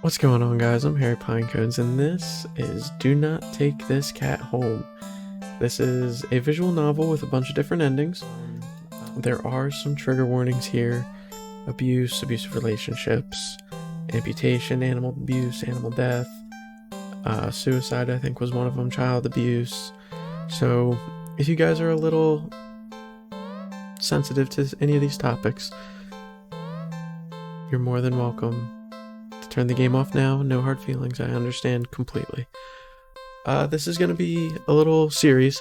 What's going on, guys? I'm HairyPinecones, and this is Do Not Take This Cat Home. This is a visual novel with a bunch of different endings. There are some trigger warnings here: abuse, abusive relationships, amputation, animal abuse, animal death, suicide, I think was one of them, child abuse. So if you guys are a little sensitive to any of these topics, you're more than welcome to turn the game off now. No hard feelings, I understand completely. This is going to be a little series.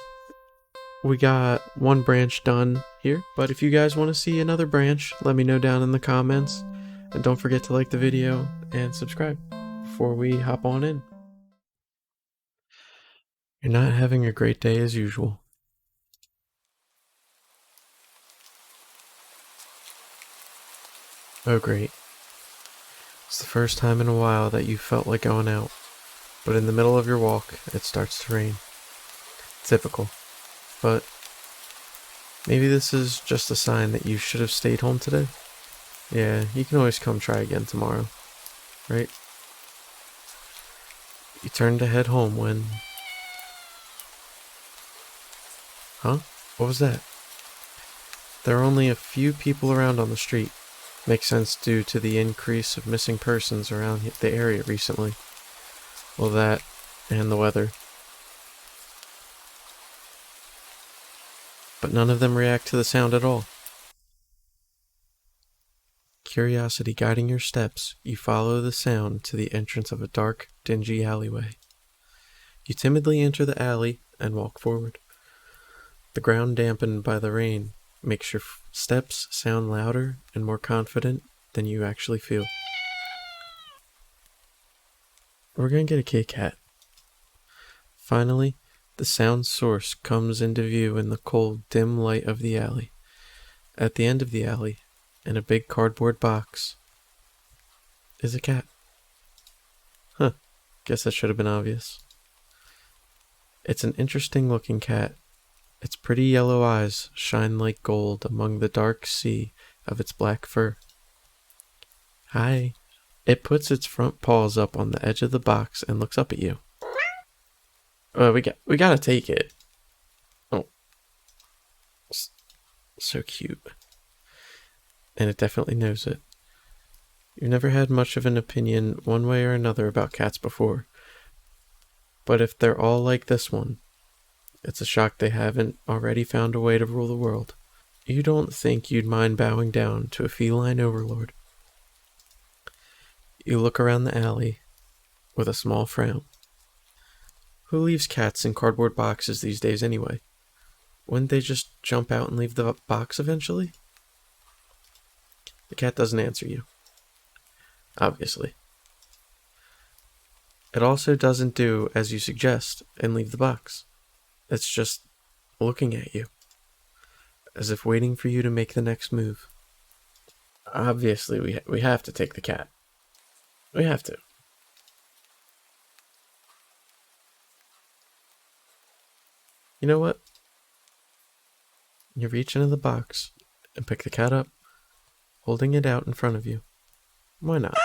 We got one branch done here, but if you guys want to see another branch, let me know down in the comments. And don't forget to like the video and subscribe before we hop on in. You're not having a great day as usual. Oh great. It's the first time in a while that you felt like going out, but in the middle of your walk, it starts to rain. Typical. But maybe this is just a sign that you should have stayed home today. Yeah, you can always come try again tomorrow, right? You turn to head home when... Huh? What was that? There are only a few people around on the street. Makes sense due to the increase of missing persons around the area recently. Well, that and the weather. But none of them react to the sound at all. Curiosity guiding your steps, you follow the sound to the entrance of a dark, dingy alleyway. You timidly enter the alley and walk forward. The ground dampened by the rain makes your steps sound louder and more confident than you actually feel. We're gonna get a Kit Kat. Finally, the sound source comes into view in the cold, dim light of the alley. At the end of the alley, in a big cardboard box, is a cat. Huh, guess that should have been obvious. It's an interesting looking cat. Its pretty yellow eyes shine like gold among the dark sea of its black fur. Hi. It puts its front paws up on the edge of the box and looks up at you. We gotta take it. Oh. So cute. And it definitely knows it. You've never had much of an opinion one way or another about cats before. But if they're all like this one, it's a shock they haven't already found a way to rule the world. You don't think you'd mind bowing down to a feline overlord. You look around the alley with a small frown. Who leaves cats in cardboard boxes these days anyway? Wouldn't they just jump out and leave the box eventually? The cat doesn't answer you. Obviously. It also doesn't do as you suggest and leave the box. It's just looking at you, as if waiting for you to make the next move. Obviously, we have to take the cat. We have to. You know what? You reach into the box and pick the cat up, holding it out in front of you. Why not?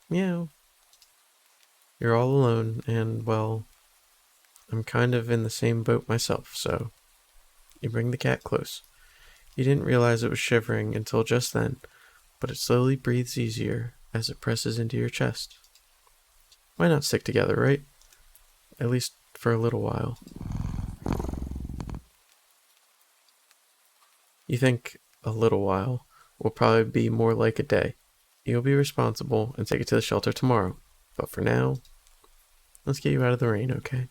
Meow. You're all alone, and, well, I'm kind of in the same boat myself, so you bring the cat close. You didn't realize it was shivering until just then, but it slowly breathes easier as it presses into your chest. Why not stick together, right? At least for a little while. You think a little while will probably be more like a day. You'll be responsible and take it to the shelter tomorrow, but for now, let's get you out of the rain, okay?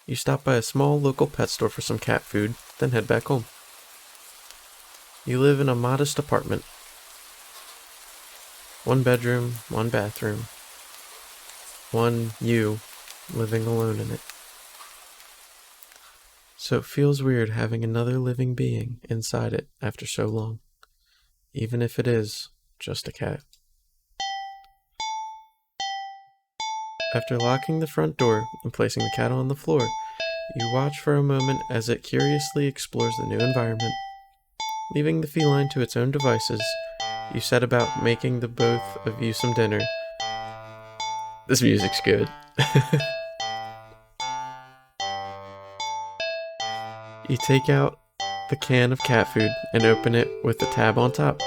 You stop by a small local pet store for some cat food, then head back home. You live in a modest apartment. 1 bedroom, 1 bathroom. You living alone in it. So it feels weird having another living being inside it after so long, even if it is just a cat. After locking the front door and placing the cat on the floor, you watch for a moment as it curiously explores the new environment. Leaving the feline to its own devices, You set about making the both of you some dinner. This music's good. You take out the can of cat food and open it with the tab on top.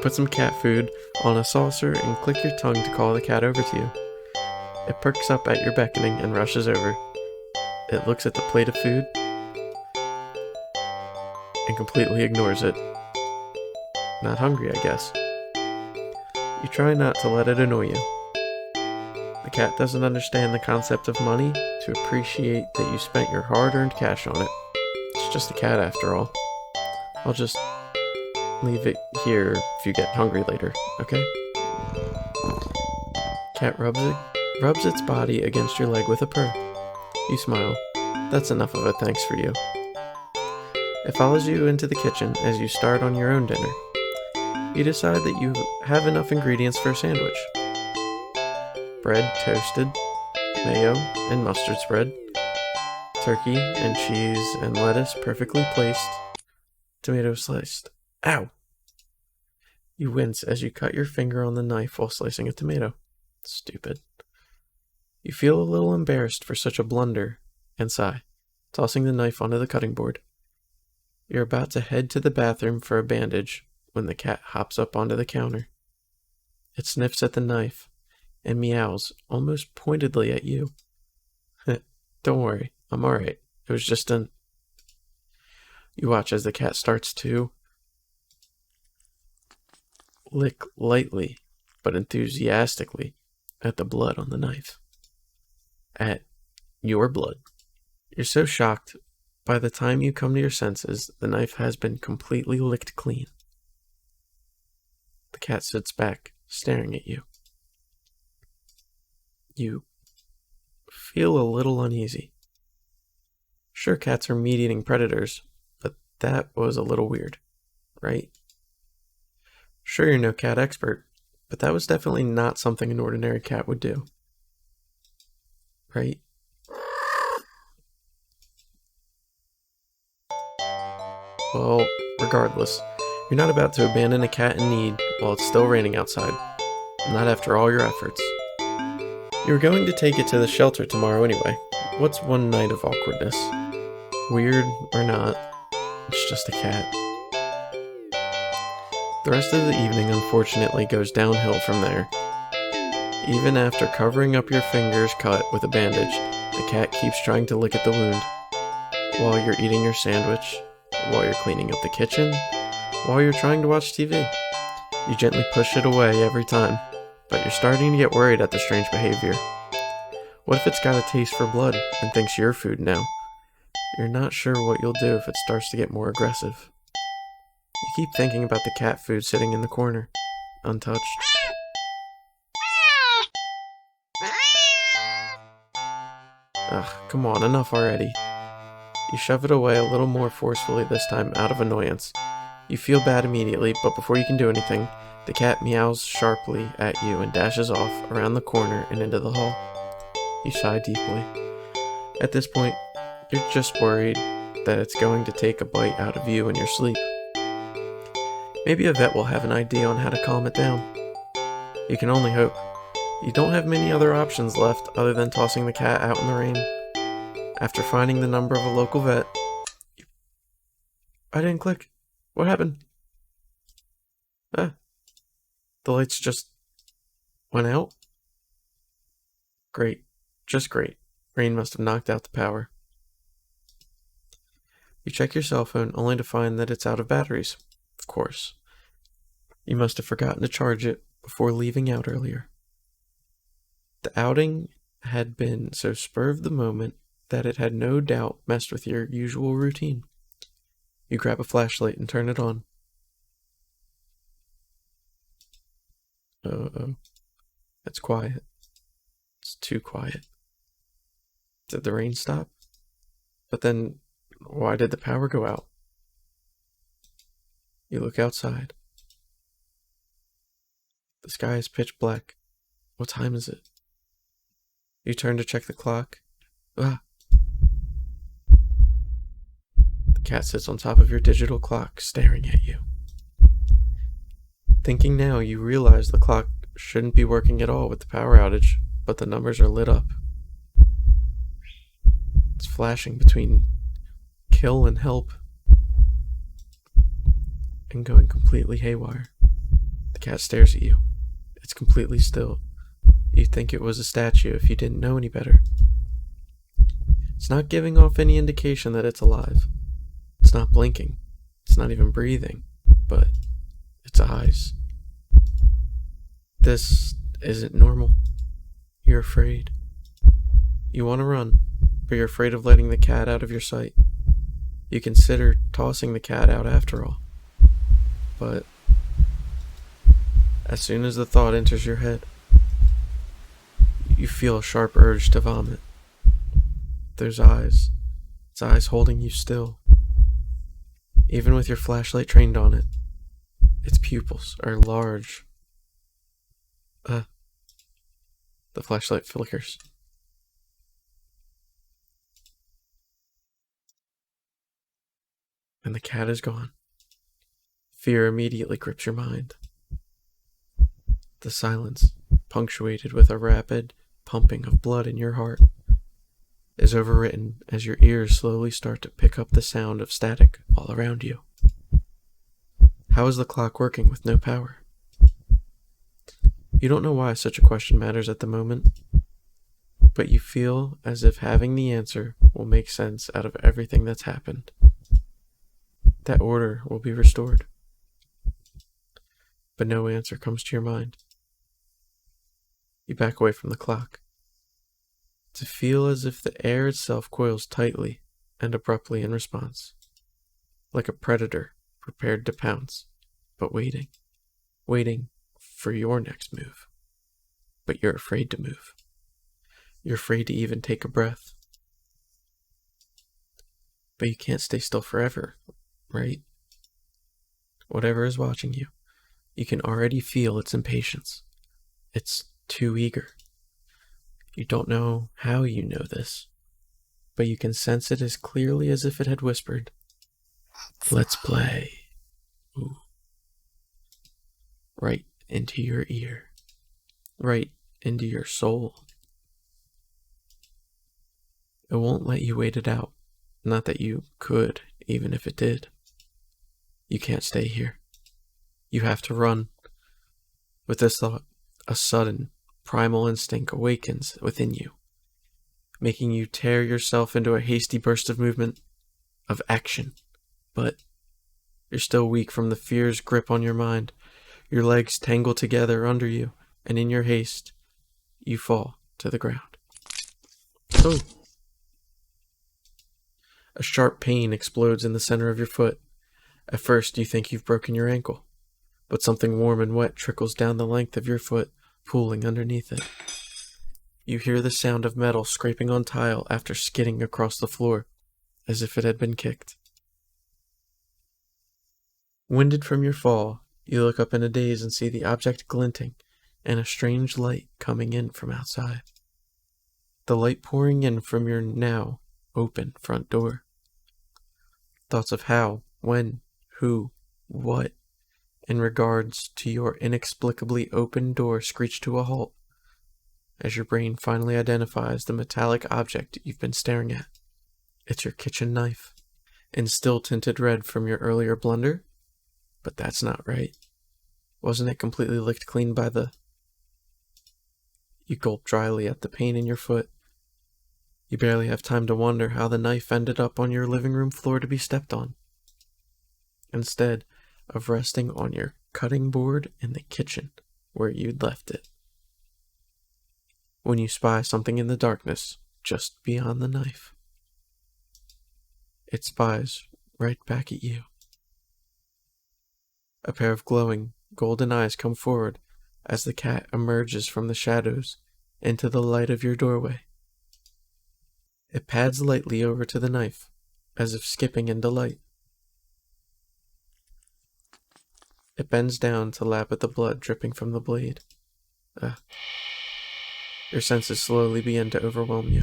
Put some cat food on a saucer and click your tongue to call the cat over to you. It perks up at your beckoning and rushes over. It looks at the plate of food and completely ignores it. Not hungry, I guess. You try not to let it annoy you. The cat doesn't understand the concept of money to appreciate that you spent your hard-earned cash on it. It's just a cat after all. I'll just leave it here if you get hungry later, okay? Cat rubs its body against your leg with a purr. You smile. That's enough of a thanks for you. It follows you into the kitchen as you start on your own dinner. You decide that you have enough ingredients for a sandwich. Bread toasted, mayo and mustard spread, turkey and cheese and lettuce perfectly placed, tomato sliced. Ow! You wince as you cut your finger on the knife while slicing a tomato. Stupid. You feel a little embarrassed for such a blunder and sigh, tossing the knife onto the cutting board. You're about to head to the bathroom for a bandage when the cat hops up onto the counter. It sniffs at the knife and meows almost pointedly at you. Don't worry, I'm alright. It was just an... You watch as the cat starts to lick lightly but enthusiastically at the blood on the knife. At your blood. You're so shocked, by the time you come to your senses, the knife has been completely licked clean. The cat sits back, staring at you. You feel a little uneasy. Sure, cats are meat-eating predators, but that was a little weird, right? Sure, you're no cat expert, but that was definitely not something an ordinary cat would do. Right? Well, regardless, you're not about to abandon a cat in need while it's still raining outside. Not after all your efforts. You were going to take it to the shelter tomorrow anyway. What's one night of awkwardness? Weird or not, it's just a cat. The rest of the evening unfortunately goes downhill from there. Even after covering up your fingers cut with a bandage, the cat keeps trying to lick at the wound. While you're eating your sandwich, while you're cleaning up the kitchen, while you're trying to watch TV. You gently push it away every time, but you're starting to get worried at the strange behavior. What if it's got a taste for blood and thinks you're food now? You're not sure what you'll do if it starts to get more aggressive. You keep thinking about the cat food sitting in the corner, untouched. Ugh, come on, enough already. You shove it away a little more forcefully this time, out of annoyance. You feel bad immediately, but before you can do anything, the cat meows sharply at you and dashes off around the corner and into the hall. You sigh deeply. At this point, you're just worried that it's going to take a bite out of you in your sleep. Maybe a vet will have an idea on how to calm it down. You can only hope. You don't have many other options left other than tossing the cat out in the rain. After finding the number of a local vet... I didn't click. What happened? Ah. The lights just went out? Great. Just great. Rain must have knocked out the power. You check your cell phone only to find that it's out of batteries. Of course. You must have forgotten to charge it before leaving out earlier. The outing had been so spur of the moment that it had no doubt messed with your usual routine. You grab a flashlight and turn it on. Uh-oh. It's quiet. It's too quiet. Did the rain stop? But then, why did the power go out? You look outside. The sky is pitch black. What time is it? You turn to check the clock. Ah! The cat sits on top of your digital clock, staring at you. Thinking now, you realize the clock shouldn't be working at all with the power outage, but the numbers are lit up. It's flashing between kill and help, and going completely haywire. The cat stares at you. It's completely still. You'd think it was a statue if you didn't know any better. It's not giving off any indication that it's alive. It's not blinking. It's not even breathing. But its eyes. This isn't normal. You're afraid. You want to run, but you're afraid of letting the cat out of your sight. You consider tossing the cat out after all. But as soon as the thought enters your head, you feel a sharp urge to vomit. There's eyes. Its eyes holding you still. Even with your flashlight trained on it, its pupils are large. The flashlight flickers. And the cat is gone. Fear immediately grips your mind. The silence, punctuated with a rapid pumping of blood in your heart, is overwritten as your ears slowly start to pick up the sound of static all around you. How is the clock working with no power? You don't know why such a question matters at the moment, but you feel as if having the answer will make sense out of everything that's happened. That order will be restored. But no answer comes to your mind. You back away from the clock, to feel as if the air itself coils tightly and abruptly in response, like a predator prepared to pounce, but waiting for your next move. But you're afraid to move. You're afraid to even take a breath. But you can't stay still forever, right? Whatever is watching you, you can already feel its impatience. It's too eager. You don't know how you know this, but you can sense it as clearly as if it had whispered, "Let's play." Ooh. Right into your ear. Right into your soul. It won't let you wait it out. Not that you could, even if it did. You can't stay here. You have to run. With this thought, a sudden, primal instinct awakens within you, making you tear yourself into a hasty burst of movement, of action. But you're still weak from the fear's grip on your mind. Your legs tangle together under you, and in your haste, you fall to the ground. Oh! A sharp pain explodes in the center of your foot. At first, you think you've broken your ankle, but something warm and wet trickles down the length of your foot, pooling underneath it. You hear the sound of metal scraping on tile after skidding across the floor, as if it had been kicked. Winded from your fall, you look up in a daze and see the object glinting, and a strange light coming in from outside. The light pouring in from your now open front door. Thoughts of how, when, who, what, in regards to your inexplicably open door screech to a halt, as your brain finally identifies the metallic object you've been staring at. It's your kitchen knife, and still tinted red from your earlier blunder? But that's not right. Wasn't it completely licked clean by the... You gulp dryly at the pain in your foot. You barely have time to wonder how the knife ended up on your living room floor to be stepped on, instead of resting on your cutting board in the kitchen where you'd left it. When you spy something in the darkness just beyond the knife, it spies right back at you. A pair of glowing, golden eyes come forward as the cat emerges from the shadows into the light of your doorway. It pads lightly over to the knife, as if skipping in delight. It bends down to lap at the blood dripping from the blade. Your senses slowly begin to overwhelm you.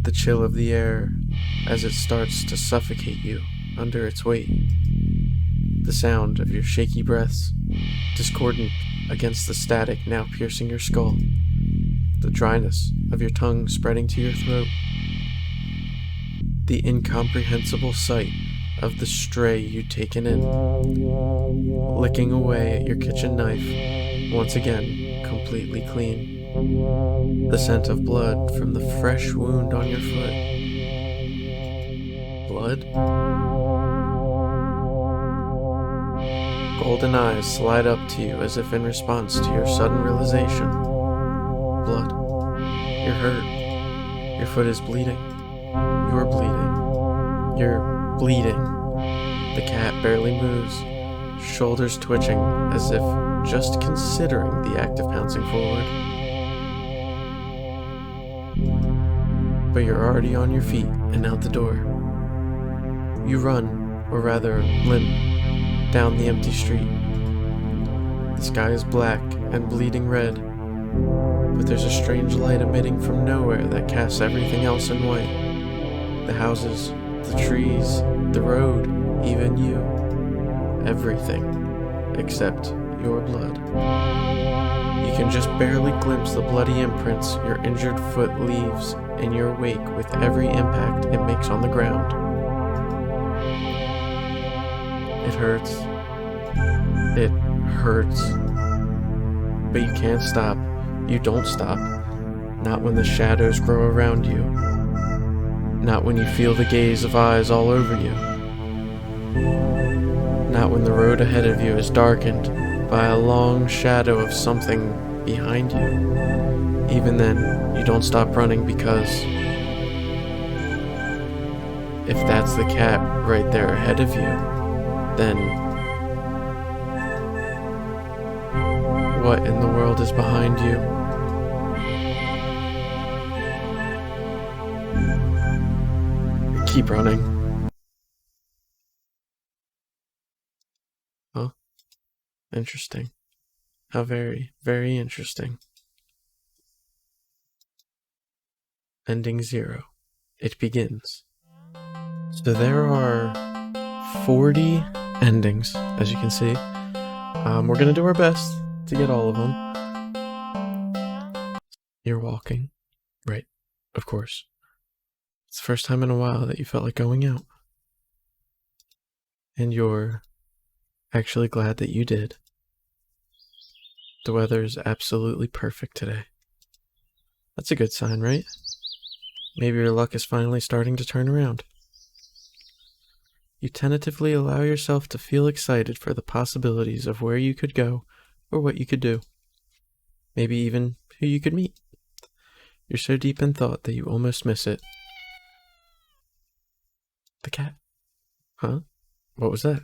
The chill of the air as it starts to suffocate you under its weight. The sound of your shaky breaths, discordant against the static now piercing your skull. The dryness of your tongue spreading to your throat. The incomprehensible sight of the stray you'd taken in, licking away at your kitchen knife, once again completely clean. The scent of blood from the fresh wound on your foot. Blood? Golden eyes slide up to you as if in response to your sudden realization. Blood. You're hurt. Your foot is bleeding. You're bleeding. You're bleeding. The cat barely moves, shoulders twitching as if just considering the act of pouncing forward. But you're already on your feet and out the door. You run, or rather limp, down the empty street. The sky is black and bleeding red, but there's a strange light emitting from nowhere that casts everything else in white. The houses, the trees, the road, even you. Everything, except your blood. You can just barely glimpse the bloody imprints your injured foot leaves in your wake with every impact it makes on the ground. It hurts. It hurts. But you can't stop. You don't stop. Not when the shadows grow around you. Not when you feel the gaze of eyes all over you. Not when the road ahead of you is darkened by a long shadow of something behind you. Even then, you don't stop running because if that's the cat right there ahead of you, then what in the world is behind you? Keep running. Huh? Interesting. How very, very interesting. Ending 0. It begins. So there are 40 endings, as you can see. We're gonna do our best to get all of them. You're walking. Right. Of course. It's the first time in a while that you felt like going out. And you're actually glad that you did. The weather is absolutely perfect today. That's a good sign, right? Maybe your luck is finally starting to turn around. You tentatively allow yourself to feel excited for the possibilities of where you could go or what you could do. Maybe even who you could meet. You're so deep in thought that you almost miss it. The cat. Huh? What was that?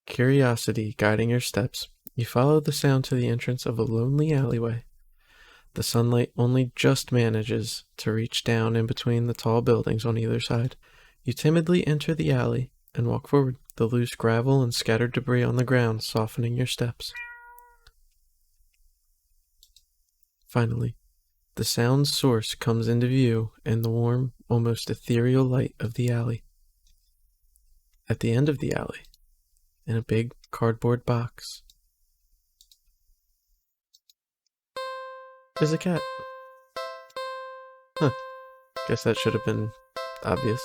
Curiosity guiding your steps, you follow the sound to the entrance of a lonely alleyway. The sunlight only just manages to reach down in between the tall buildings on either side. You timidly enter the alley and walk forward, the loose gravel and scattered debris on the ground softening your steps. Finally, the sound's source comes into view in the warm, almost ethereal light of the alley. At the end of the alley, in a big cardboard box, is a cat. Huh. Guess that should have been obvious.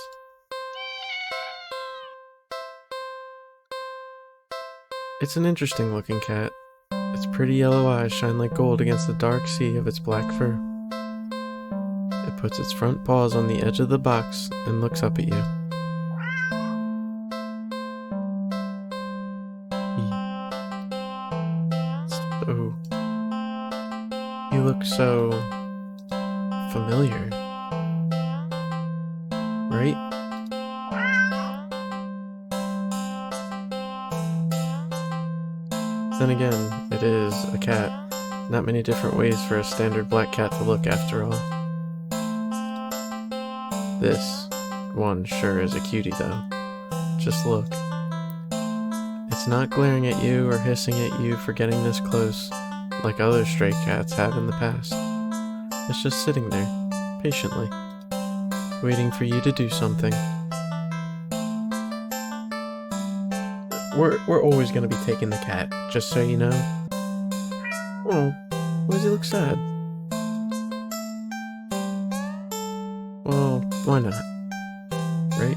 It's an interesting looking cat. Its pretty yellow eyes shine like gold against the dark sea of its black fur. It puts its front paws on the edge of the box and looks up at you. So, you look so familiar, right? Then again, it is a cat. Not many different ways for a standard black cat to look after all. This one sure is a cutie though. Just look. It's not glaring at you or hissing at you for getting this close, like other stray cats have in the past. It's just sitting there, patiently, waiting for you to do something. We're always gonna be taking the cat, just so you know. Oh, why does he look sad? Well, why not? Right?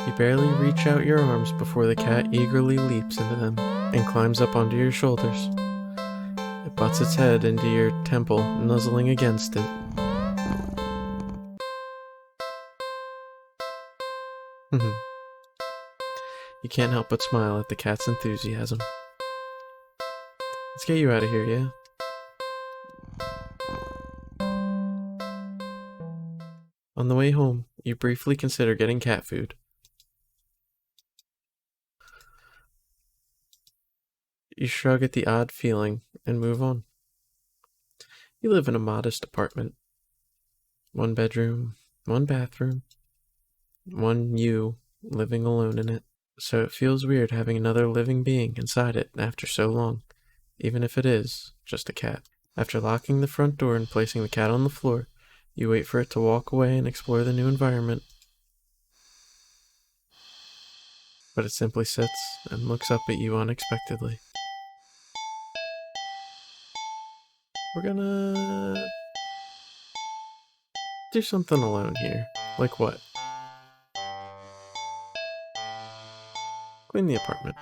You barely reach out your arms before the cat eagerly leaps into them and climbs up onto your shoulders. It butts its head into your temple, nuzzling against it. You can't help but smile at the cat's enthusiasm. Let's get you out of here, yeah? On the way home, you briefly consider getting cat food. You shrug at the odd feeling and move on. You live in a modest apartment. 1 bedroom, 1 bathroom, one you living alone in it. So it feels weird having another living being inside it after so long, even if it is just a cat. After locking the front door and placing the cat on the floor, you wait for it to walk away and explore the new environment. But it simply sits and looks up at you unexpectedly. We're gonna do something alone here. Like what? Clean the apartment.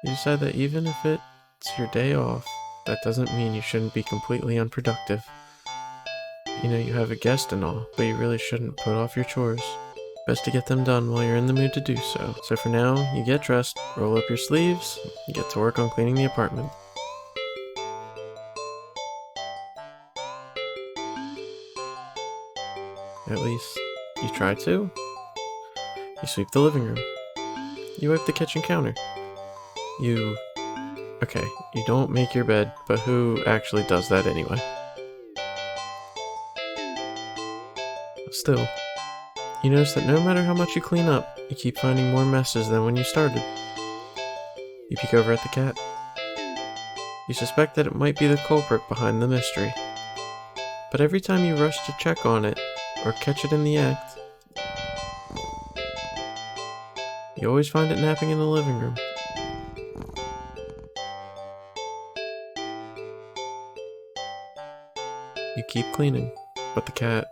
You decide that even if it's your day off, that doesn't mean you shouldn't be completely unproductive. You know, you have a guest and all, but you really shouldn't put off your chores. Best to get them done while you're in the mood to do so. So for now, you get dressed, roll up your sleeves, and get to work on cleaning the apartment. At least, you try to. You sweep the living room. You wipe the kitchen counter. Okay, you don't make your bed, but who actually does that anyway? Still, you notice that no matter how much you clean up, you keep finding more messes than when you started. You peek over at the cat. You suspect that it might be the culprit behind the mystery. But every time you rush to check on it, or catch it in the act, you always find it napping in the living room. You keep cleaning, but the cat,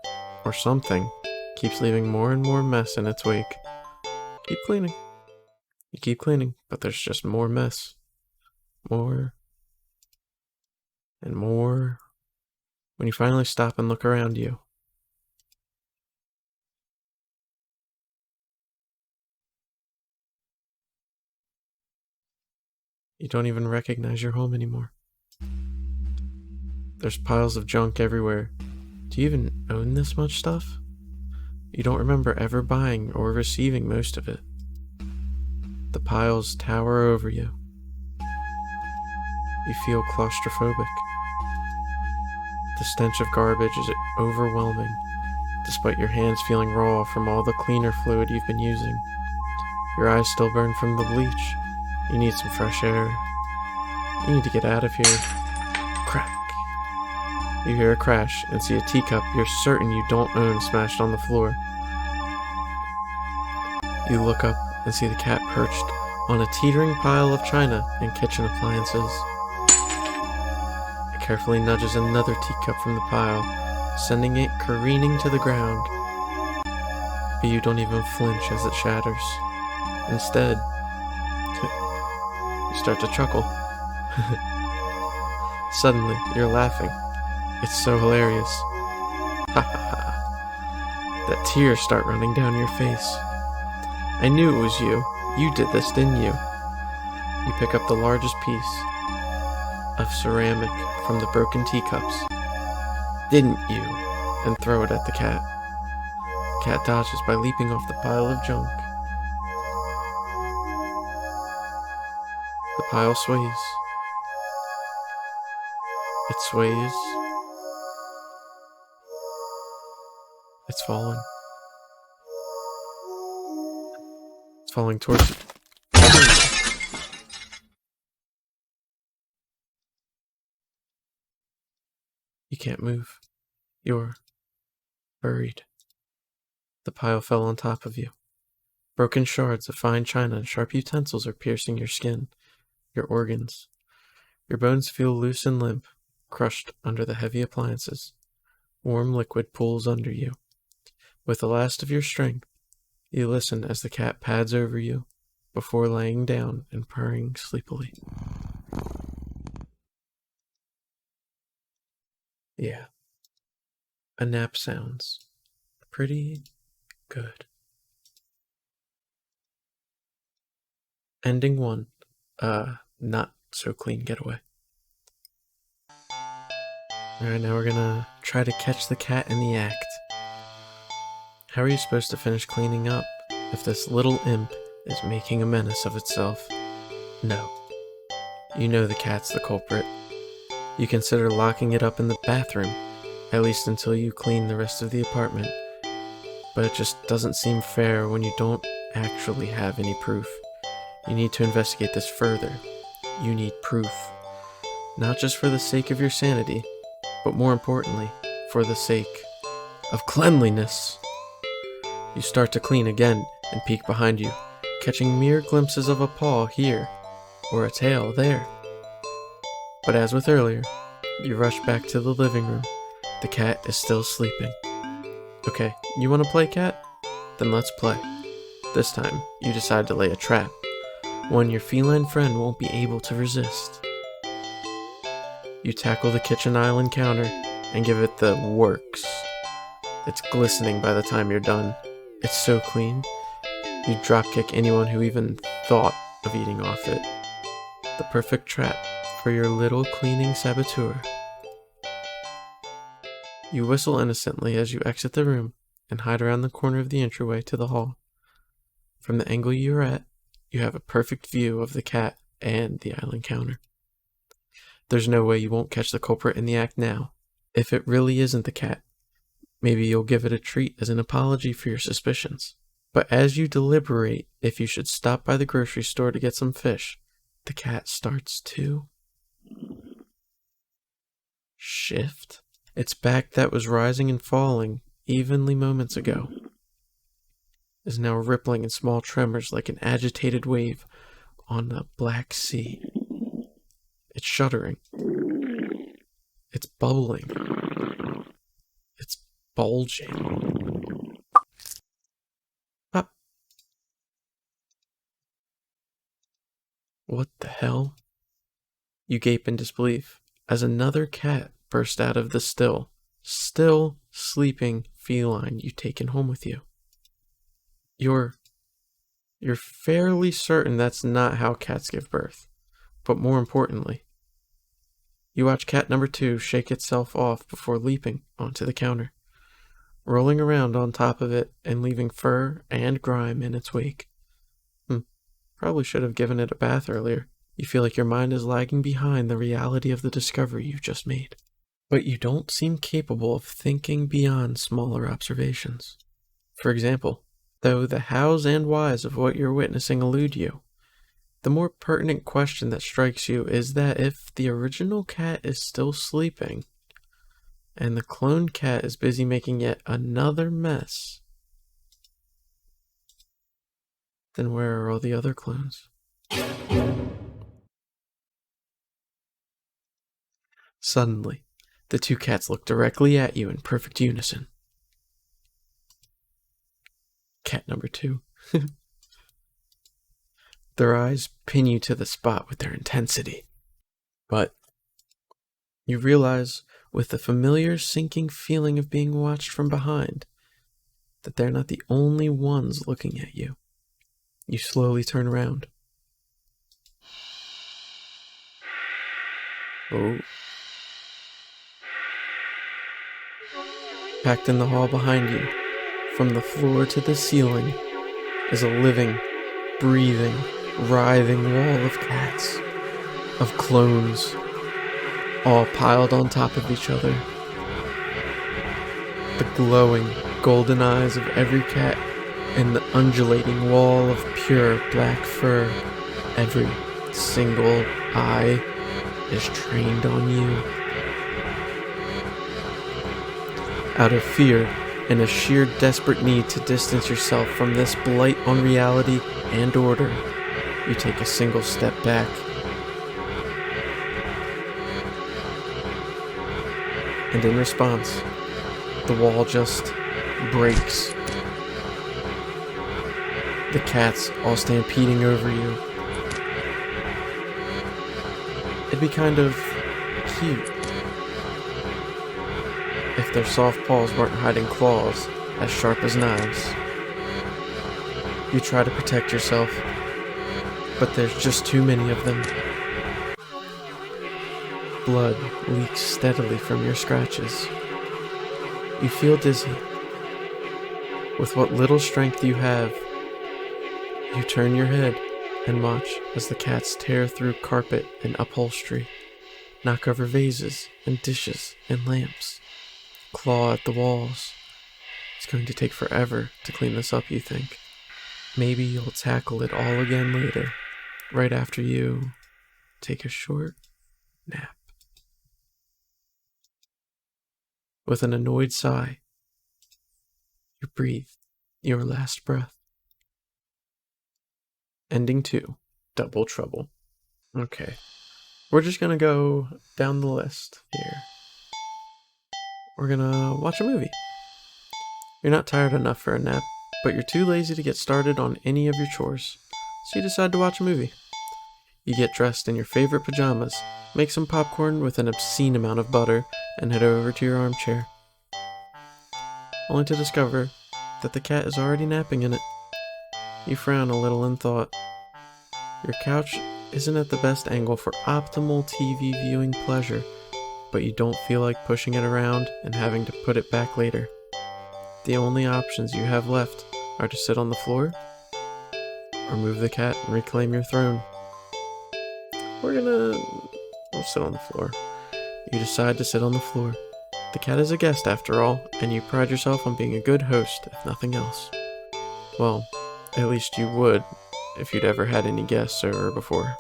or something, keeps leaving more and more mess in its wake. Keep cleaning. You keep cleaning, but there's just more mess. More. And more. When you finally stop and look around you, you don't even recognize your home anymore. There's piles of junk everywhere. Do you even own this much stuff? You don't remember ever buying or receiving most of it. The piles tower over you. You feel claustrophobic. The stench of garbage is overwhelming, despite your hands feeling raw from all the cleaner fluid you've been using. Your eyes still burn from the bleach. You need some fresh air. You need to get out of here. Crack. You hear a crash and see a teacup you're certain you don't own smashed on the floor. You look up and see the cat perched on a teetering pile of china and kitchen appliances. It carefully nudges another teacup from the pile, sending it careening to the ground. But you don't even flinch as it shatters. Instead, you start to chuckle. Suddenly, you're laughing. It's so hilarious. Ha ha ha. That tears start running down your face. I knew it was you. You did this, didn't you? You pick up the largest piece of ceramic from the broken teacups. Didn't you? And throw it at the cat. The cat dodges by leaping off the pile of junk. The pile sways. It sways. It's falling. It's falling towards you. You can't move. You're buried. The pile fell on top of you. Broken shards of fine china and sharp utensils are piercing your skin, your organs. Your bones feel loose and limp, crushed under the heavy appliances. Warm liquid pools under you. With the last of your strength, you listen as the cat pads over you before laying down and purring sleepily. Yeah, a nap sounds pretty good. Ending 1. Not so clean getaway. Alright, now we're gonna try to catch the cat in the act. How are you supposed to finish cleaning up if this little imp is making a menace of itself? No. You know the cat's the culprit. You consider locking it up in the bathroom, at least until you clean the rest of the apartment. But it just doesn't seem fair when you don't actually have any proof. You need to investigate this further. You need proof. Not just for the sake of your sanity, but more importantly, for the sake of cleanliness. You start to clean again and peek behind you, catching mere glimpses of a paw here or a tail there. But as with earlier, you rush back to the living room. The cat is still sleeping. Okay, you want to play, cat? Then let's play. This time, you decide to lay a trap, one your feline friend won't be able to resist. You tackle the kitchen island counter and give it the works. It's glistening by the time you're done. It's so clean, you'd dropkick anyone who even thought of eating off it. The perfect trap for your little cleaning saboteur. You whistle innocently as you exit the room and hide around the corner of the entryway to the hall. From the angle you're at, you have a perfect view of the cat and the island counter. There's no way you won't catch the culprit in the act now. If it really isn't the cat, maybe you'll give it a treat as an apology for your suspicions. But as you deliberate if you should stop by the grocery store to get some fish, the cat starts to shift. Its back that was rising and falling evenly moments ago is now rippling in small tremors like an agitated wave on the Black Sea. It's shuddering. It's bubbling. It's bulging. Pop. What the hell? You gape in disbelief as another cat burst out of the still sleeping feline you've taken home with you. You're fairly certain that's not how cats give birth. But more importantly, you watch cat number 2 shake itself off before leaping onto the counter, rolling around on top of it and leaving fur and grime in its wake. Probably should have given it a bath earlier. You feel like your mind is lagging behind the reality of the discovery you just made. But you don't seem capable of thinking beyond smaller observations. For example, though the hows and whys of what you're witnessing elude you, the more pertinent question that strikes you is that if the original cat is still sleeping, and the cloned cat is busy making yet another mess, then where are all the other clones? Suddenly, the 2 cats look directly at you in perfect unison. Cat number 2. Their eyes pin you to the spot with their intensity. But you realize, with the familiar sinking feeling of being watched from behind, that they're not the only ones looking at you. You slowly turn around. Oh. Packed in the hall behind you, from the floor to the ceiling, is a living, breathing, writhing wall of cats, of clones, all piled on top of each other. The glowing, golden eyes of every cat in the undulating wall of pure black fur. Every single eye is trained on you. Out of fear, In a sheer desperate need to distance yourself from this blight on reality and order, you take a single step back. And in response, the wall just breaks. The cats all stampeding over you. It'd be kind of cute if their soft paws weren't hiding claws as sharp as knives. You try to protect yourself, but there's just too many of them. Blood leaks steadily from your scratches. You feel dizzy. With what little strength you have, you turn your head and watch as the cats tear through carpet and upholstery, knock over vases and dishes and lamps, claw at the walls. It's going to take forever to clean this up, you think. Maybe you'll tackle it all again later, right after you take a short nap. With an annoyed sigh, you breathe your last breath. Ending 2, Double Trouble. Okay, we're just gonna go down the list here. We're gonna watch a movie. You're not tired enough for a nap, but you're too lazy to get started on any of your chores, so you decide to watch a movie. You get dressed in your favorite pajamas, make some popcorn with an obscene amount of butter, and head over to your armchair, only to discover that the cat is already napping in it. You frown a little in thought. Your couch isn't at the best angle for optimal TV viewing pleasure, but you don't feel like pushing it around and having to put it back later. The only options you have left are to sit on the floor or move the cat and reclaim your throne. We'll sit on the floor. You decide to sit on the floor. The cat is a guest after all, and you pride yourself on being a good host, if nothing else. Well, at least you would if you'd ever had any guests over before.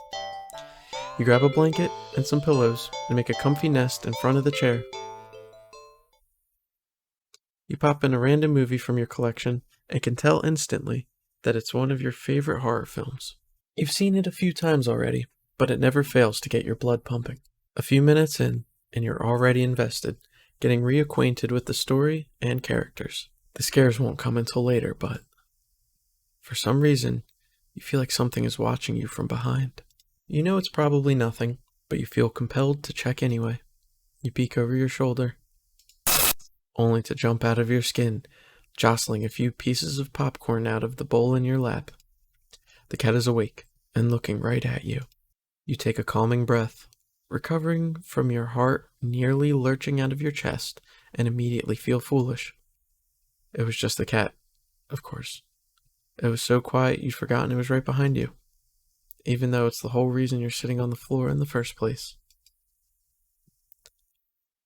You grab a blanket and some pillows and make a comfy nest in front of the chair. You pop in a random movie from your collection and can tell instantly that it's one of your favorite horror films. You've seen it a few times already, but it never fails to get your blood pumping. A few minutes in, and you're already invested, getting reacquainted with the story and characters. The scares won't come until later, but for some reason, you feel like something is watching you from behind. You know it's probably nothing, but you feel compelled to check anyway. You peek over your shoulder, only to jump out of your skin, jostling a few pieces of popcorn out of the bowl in your lap. The cat is awake and looking right at you. You take a calming breath, recovering from your heart nearly lurching out of your chest, and immediately feel foolish. It was just the cat, of course. It was so quiet you'd forgotten it was right behind you, even though it's the whole reason you're sitting on the floor in the first place.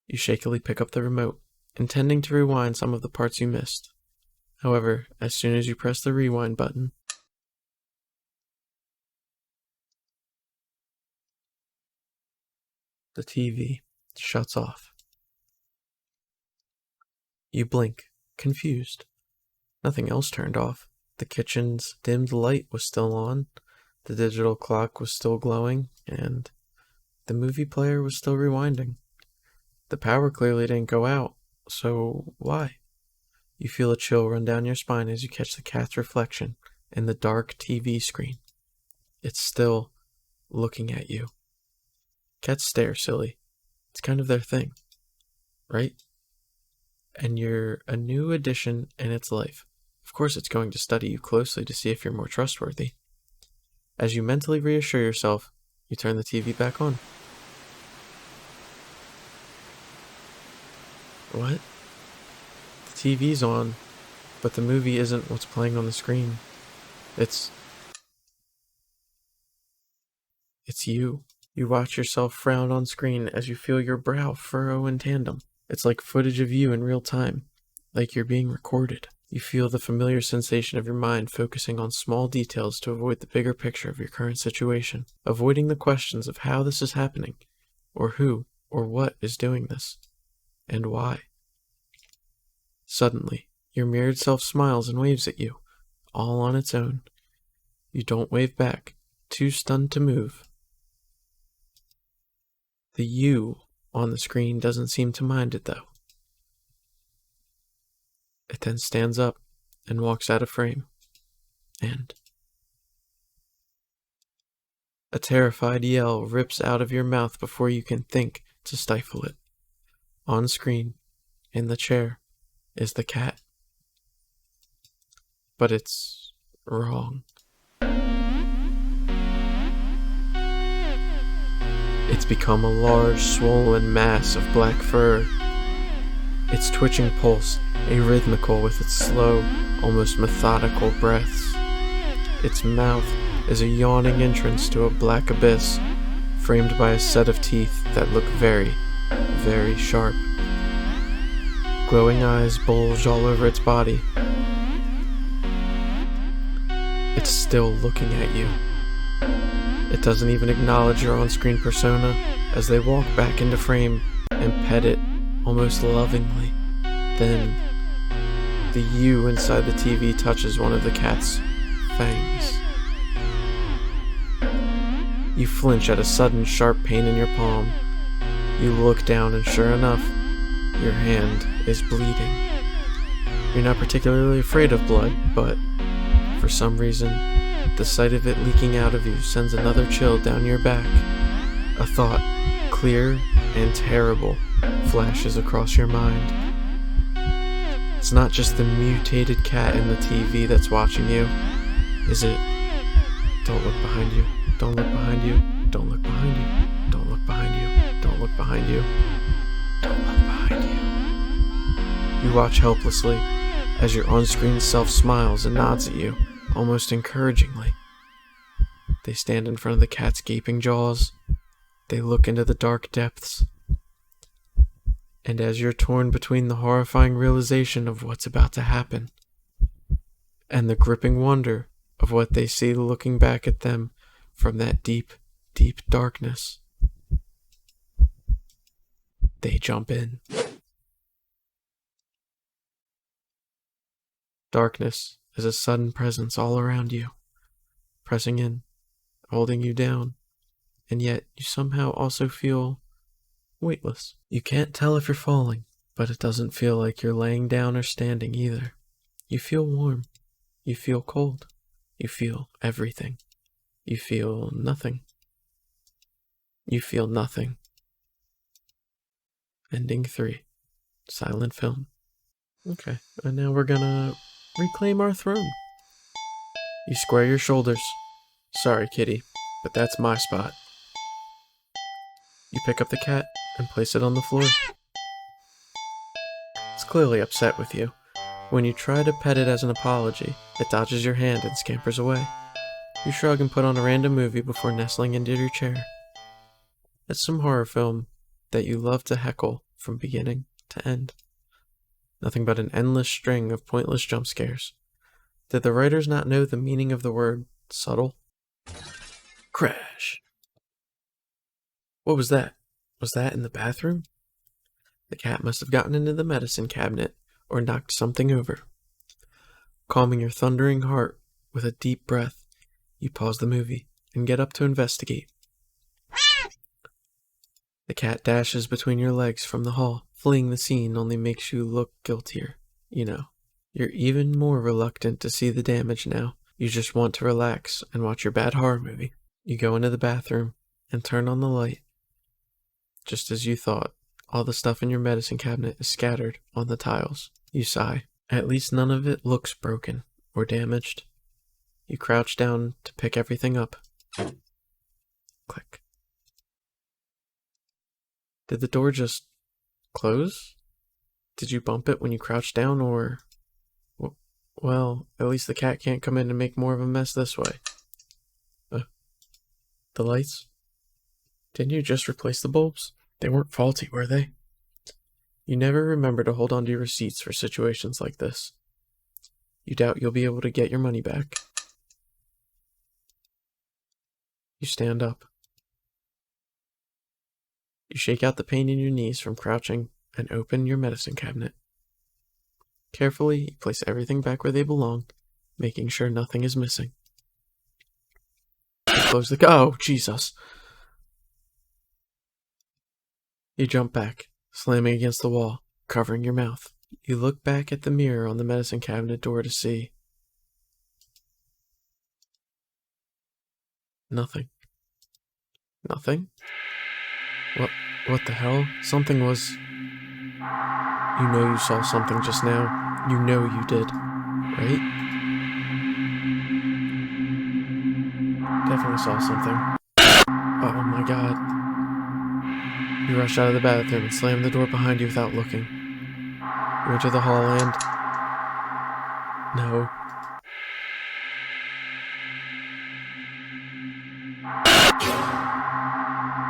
You shakily pick up the remote, intending to rewind some of the parts you missed. However, as soon as you press the rewind button, the TV shuts off. You blink, confused. Nothing else turned off. The kitchen's dimmed light was still on, the digital clock was still glowing, and the movie player was still rewinding. The power clearly didn't go out, so why? You feel a chill run down your spine as you catch the cat's reflection in the dark TV screen. It's still looking at you. Cats stare, silly. It's kind of their thing, right? And you're a new addition in its life. Of course it's going to study you closely to see if you're more trustworthy. As you mentally reassure yourself, you turn the TV back on. What? The TV's on, but the movie isn't what's playing on the screen. It's you. You watch yourself frown on screen as you feel your brow furrow in tandem. It's like footage of you in real time, like you're being recorded. You feel the familiar sensation of your mind focusing on small details to avoid the bigger picture of your current situation, avoiding the questions of how this is happening, or who or what is doing this, and why. Suddenly, Your mirrored self smiles and waves at you, all on its own. You don't wave back, too stunned to move. The you on the screen doesn't seem to mind it, though. It then stands up and walks out of frame, and a terrified yell rips out of your mouth before you can think to stifle it. On screen, in the chair, is the cat. But it's wrong. It's become a large, swollen mass of black fur. Its twitching pulse arrhythmical with its slow, almost methodical breaths. Its mouth is a yawning entrance to a black abyss, framed by a set of teeth that look very, very sharp. Glowing eyes bulge all over its body. It's still looking at you. It doesn't even acknowledge your on-screen persona as they walk back into frame and pet it almost lovingly. Then, the you inside the TV touches one of the cat's fangs. You flinch at a sudden sharp pain in your palm. You look down and sure enough, your hand is bleeding. You're not particularly afraid of blood, but for some reason, the sight of it leaking out of you sends another chill down your back. A thought, clear and terrible, flashes across your mind. It's not just the mutated cat in the TV that's watching you, is it? Don't look behind you. Don't look behind you. Don't look behind you. Don't look behind you. Don't look behind you. Don't look behind you. You watch helplessly as your on-screen self smiles and nods at you, almost encouragingly. They stand in front of the cat's gaping jaws. They look into the dark depths. And as you're torn between the horrifying realization of what's about to happen and the gripping wonder of what they see looking back at them from that deep, deep darkness, they jump in. Darkness is a sudden presence all around you, pressing in, holding you down, and yet you somehow also feel weightless. You can't tell if you're falling, but it doesn't feel like you're laying down or standing either. You feel warm. You feel cold. You feel everything. You feel nothing. You feel nothing. Ending 3. Silent film. Okay, and now we're gonna reclaim our throne. You square your shoulders. Sorry, kitty, but that's my spot. You pick up the cat and place it on the floor. It's clearly upset with you. When you try to pet it as an apology, it dodges your hand and scampers away. You shrug and put on a random movie before nestling into your chair. It's some horror film that you love to heckle from beginning to end. Nothing but an endless string of pointless jump scares. Did the writers not know the meaning of the word subtle? Crash. What was that? Was that in the bathroom? The cat must have gotten into the medicine cabinet or knocked something over. Calming your thundering heart with a deep breath, you pause the movie and get up to investigate. The cat dashes between your legs from the hall. Fleeing the scene only makes you look guiltier, you know. You're even more reluctant to see the damage now. You just want to relax and watch your bad horror movie. You go into the bathroom and turn on the light. Just as you thought, all the stuff in your medicine cabinet is scattered on the tiles. You sigh. At least none of it looks broken or damaged. You crouch down to pick everything up. Click. Did the door just close? Did you bump it when you crouched down, or... Well, at least the cat can't come in and make more of a mess this way. The lights? Didn't you just replace the bulbs? They weren't faulty, were they? You never remember to hold on to your receipts for situations like this. You doubt you'll be able to get your money back. You stand up. You shake out the pain in your knees from crouching and open your medicine cabinet. Carefully, you place everything back where they belong, making sure nothing is missing. You close the... Oh, Jesus! You jump back, slamming against the wall, covering your mouth. You look back at the mirror on the medicine cabinet door to see... nothing. Nothing? What the hell? Something was... You know you saw something just now. You know you did, right? Definitely saw something. Oh my god. You rush out of the bathroom and slam the door behind you without looking. You enter the hall and... No.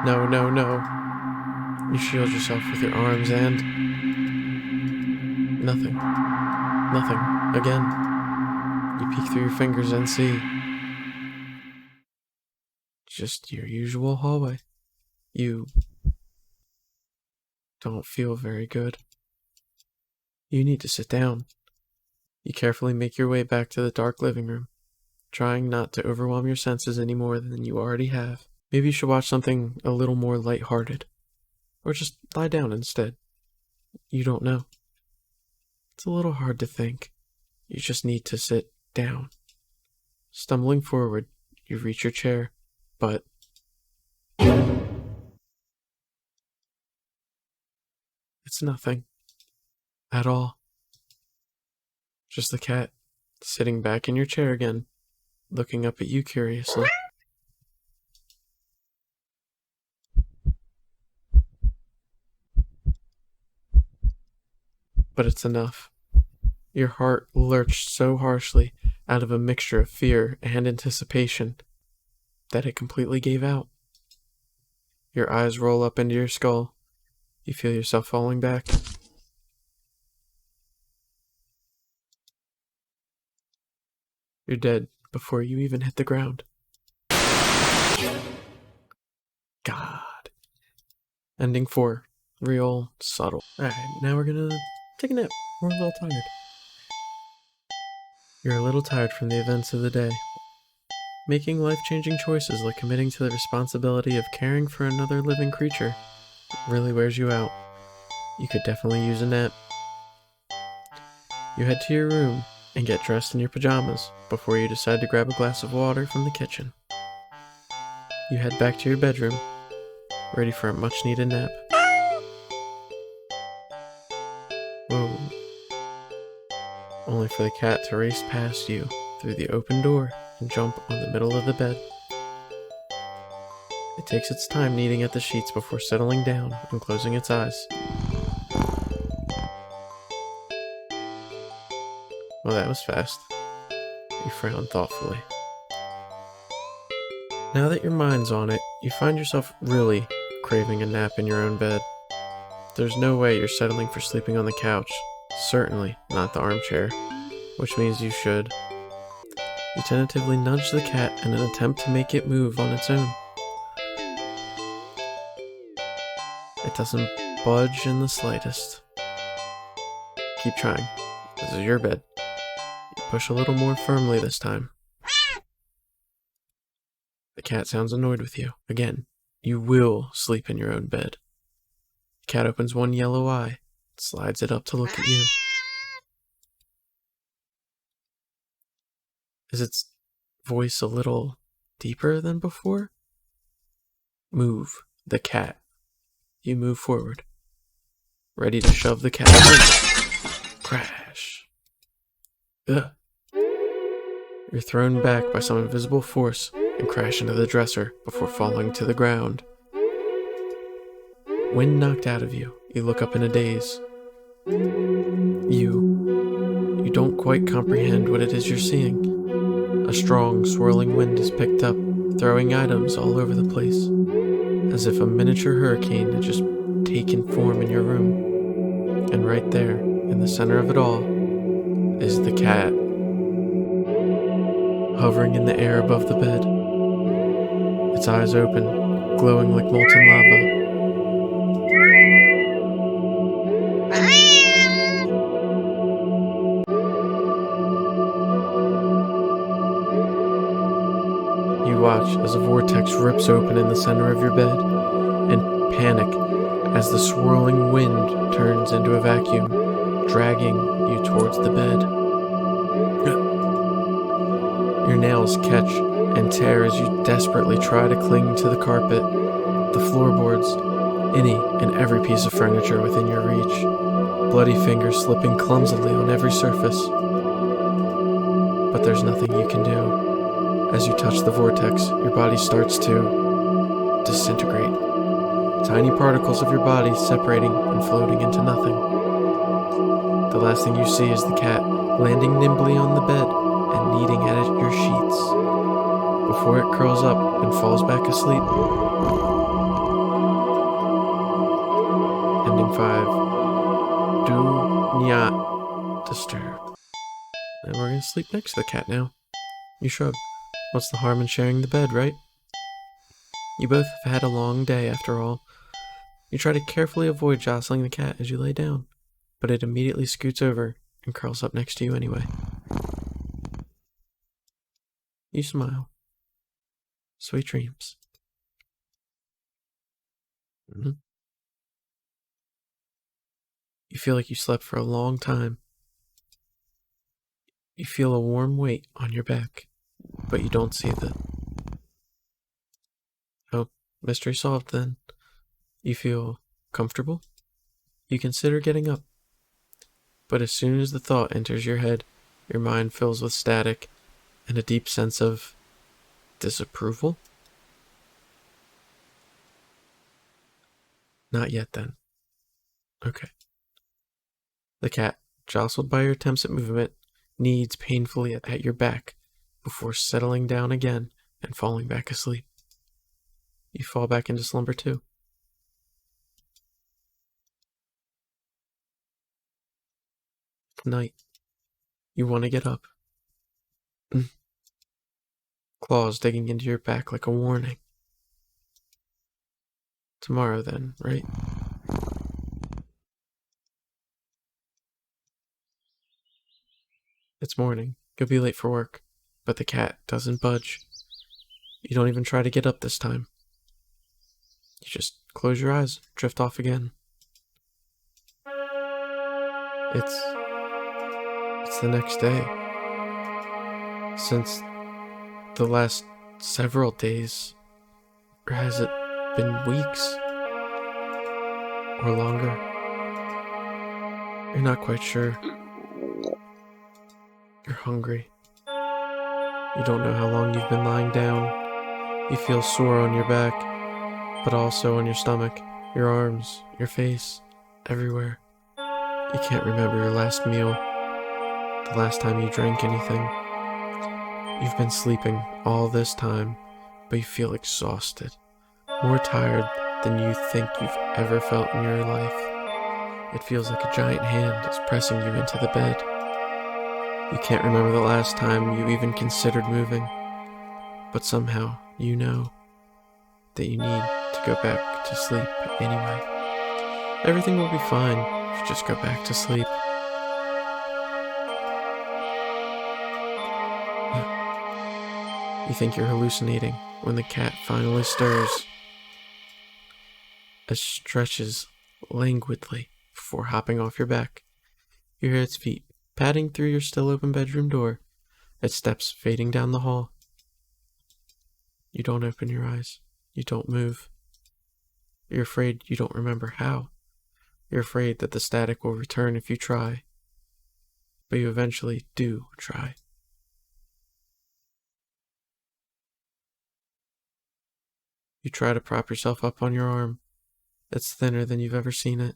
No, no, no. You shield yourself with your arms and... Nothing. Nothing. Again. You peek through your fingers and see... just your usual hallway. You... don't feel very good. You need to sit down. You carefully make your way back to the dark living room, trying not to overwhelm your senses any more than you already have. Maybe you should watch something a little more lighthearted. Or just lie down instead. You don't know. It's a little hard to think. You just need to sit down. Stumbling forward, you reach your chair, but... it's nothing. At all. Just the cat, sitting back in your chair again, looking up at you curiously. But it's enough. Your heart lurched so harshly out of a mixture of fear and anticipation that it completely gave out. Your eyes roll up into your skull. You feel yourself falling back. You're dead before you even hit the ground. God. Ending 4. Real subtle. Alright, now we're gonna take a nap. We're a little tired. You're a little tired from the events of the day. Making life-changing choices like committing to the responsibility of caring for another living creature really wears you out. You could definitely use a nap. You head to your room and get dressed in your pajamas before you decide to grab a glass of water from the kitchen. You head back to your bedroom, ready for a much-needed nap. Whoa. Only for the cat to race past you through the open door and jump on the middle of the bed. It takes its time kneading at the sheets before settling down and closing its eyes. Well, that was fast. You frown thoughtfully. Now that your mind's on it, you find yourself really craving a nap in your own bed. There's no way you're settling for sleeping on the couch. Certainly not the armchair, which means you should. You tentatively nudge the cat in an attempt to make it move on its own. It doesn't budge in the slightest. Keep trying. This is your bed. You push a little more firmly this time. The cat sounds annoyed with you. Again, you will sleep in your own bed. The cat opens one yellow eye, slides it up to look at you. Is its voice a little deeper than before? Move the cat. You move forward, ready to shove the cat in. Crash. Ugh. You're thrown back by some invisible force and crash into the dresser before falling to the ground. Wind knocked out of you, you look up in a daze. You don't quite comprehend what it is you're seeing. A strong, swirling wind is picked up, throwing items all over the place, as if a miniature hurricane had just taken form in your room. And right there, in the center of it all, is the cat, hovering in the air above the bed. Its eyes open, glowing like molten lava. watch as a vortex rips open in the center of your bed, and panic as the swirling wind turns into a vacuum, dragging you towards the bed. Your nails catch and tear as you desperately try to cling to the carpet, the floorboards, any and every piece of furniture within your reach, bloody fingers slipping clumsily on every surface. But there's nothing you can do. As you touch the vortex, your body starts to disintegrate. Tiny particles of your body separating and floating into nothing. The last thing you see is the cat landing nimbly on the bed and kneading at your sheets before it curls up and falls back asleep. Ending 5. Do Nyaa-t Disturb. And we're gonna sleep next to the cat now. You shrug. What's the harm in sharing the bed, right? You both have had a long day after all. You try to carefully avoid jostling the cat as you lay down, but it immediately scoots over and curls up next to you anyway. You smile. Sweet dreams. You feel like you slept for a long time. You feel a warm weight on your back, but you don't see the... Oh, mystery solved then. You feel comfortable? You consider getting up. But as soon as the thought enters your head, your mind fills with static and a deep sense of disapproval? Not yet then. Okay. The cat, jostled by your attempts at movement, kneads painfully at your back before settling down again and falling back asleep. You fall back into slumber too. Night. You want to get up. Claws digging into your back like a warning. Tomorrow then, right? It's morning. You'll be late for work. But the cat doesn't budge. You don't even try to get up this time. You just close your eyes, drift off again. It's the next day. Since the last several days, or has it been weeks? Or longer? You're not quite sure. You're hungry. You don't know how long you've been lying down. You feel sore on your back, but also on your stomach, your arms, your face, everywhere. You can't remember your last meal, the last time you drank anything. You've been sleeping all this time, but you feel exhausted, more tired than you think you've ever felt in your life. It feels like a giant hand is pressing you into the bed. You can't remember the last time you even considered moving, but somehow you know that you need to go back to sleep anyway. Everything will be fine if you just go back to sleep. You think you're hallucinating when the cat finally stirs. It stretches languidly before hopping off your back. You hear its feet padding through your still open bedroom door, its steps fading down the hall. You don't open your eyes. You don't move. You're afraid you don't remember how. You're afraid that the static will return if you try. But you eventually do try. You try to prop yourself up on your arm. It's thinner than you've ever seen it.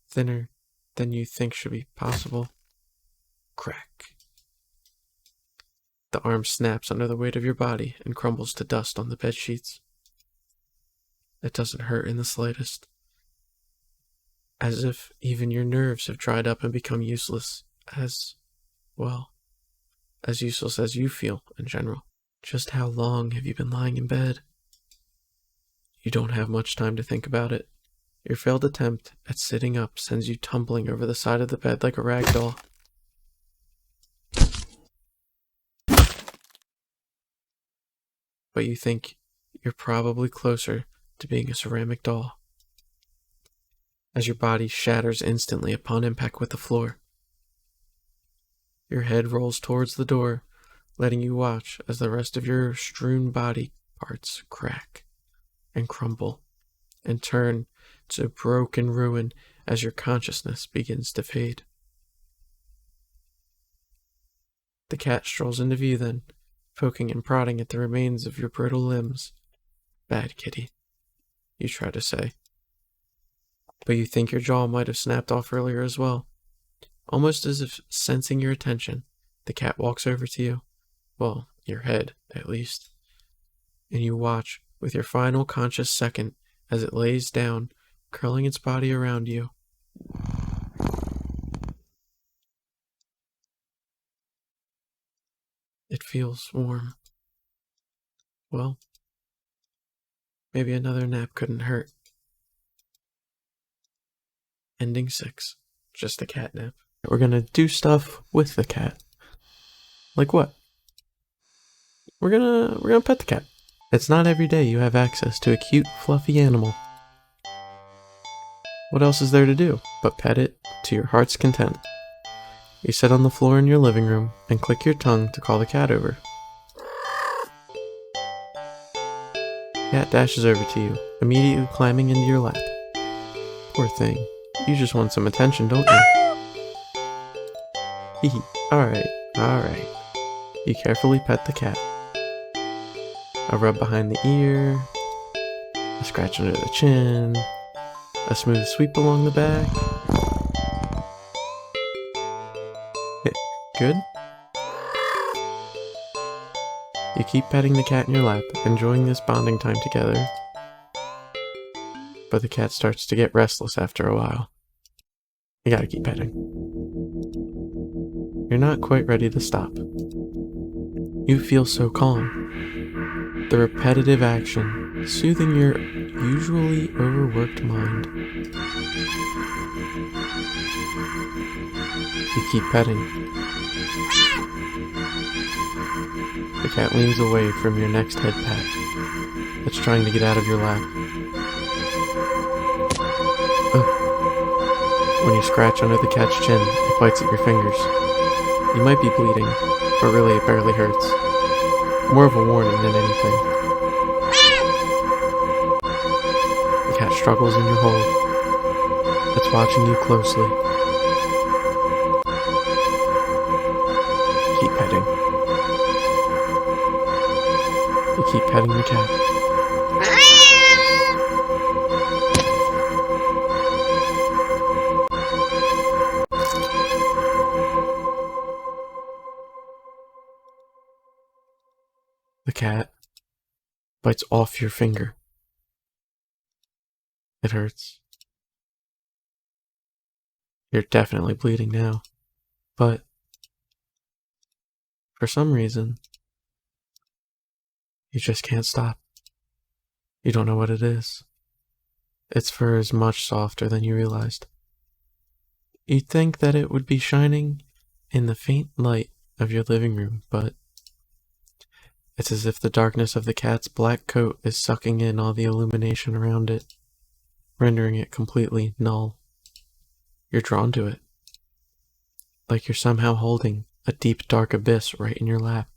Thinner than you think should be possible. Crack. The arm snaps under the weight of your body and crumbles to dust on the bed sheets. It doesn't hurt in the slightest. As if even your nerves have dried up and become useless. As useless as you feel in general. Just how long have you been lying in bed? You don't have much time to think about it. Your failed attempt at sitting up sends you tumbling over the side of the bed like a rag doll. but you think you're probably closer to being a ceramic doll. As your body shatters instantly upon impact with the floor, your head rolls towards the door, letting you watch as the rest of your strewn body parts crack and crumble and turn to broken ruin as your consciousness begins to fade. The cat strolls into view then, poking and prodding at the remains of your brittle limbs. Bad kitty, you try to say. But you think your jaw might have snapped off earlier as well. Almost as if sensing your attention, the cat walks over to you. Well, your head, at least. And you watch with your final conscious second as it lays down, curling its body around you. It feels warm. Well, maybe another nap couldn't hurt. Ending 6. Just a cat nap. We're gonna do stuff with the cat. Like what? We're gonna pet the cat. It's not every day you have access to a cute, fluffy animal. What else is there to do but pet it to your heart's content? You sit on the floor in your living room and click your tongue to call the cat over. Cat dashes over to you, immediately climbing into your lap. Poor thing. You just want some attention, don't you? Hee hee. Alright. You carefully pet the cat. A rub behind the ear, a scratch under the chin, a smooth sweep along the back. Good? You keep petting the cat in your lap, enjoying this bonding time together. But the cat starts to get restless after a while. You gotta keep petting. You're not quite ready to stop. You feel so calm. The repetitive action, soothing your usually overworked mind. You keep petting. The cat leans away from your next head pat. It's trying to get out of your lap. When you scratch under the cat's chin, it bites at your fingers. You might be bleeding, but really it barely hurts. More of a warning than anything. The cat struggles in your hold. It's watching you closely. Keep petting. You keep petting the cat. The cat bites off your finger. It hurts. You're definitely bleeding now, but for some reason, you just can't stop. You don't know what it is. Its fur is much softer than you realized. You'd think that it would be shining in the faint light of your living room, but it's as if the darkness of the cat's black coat is sucking in all the illumination around it, rendering it completely null. You're drawn to it, like you're somehow holding a deep, dark abyss right in your lap.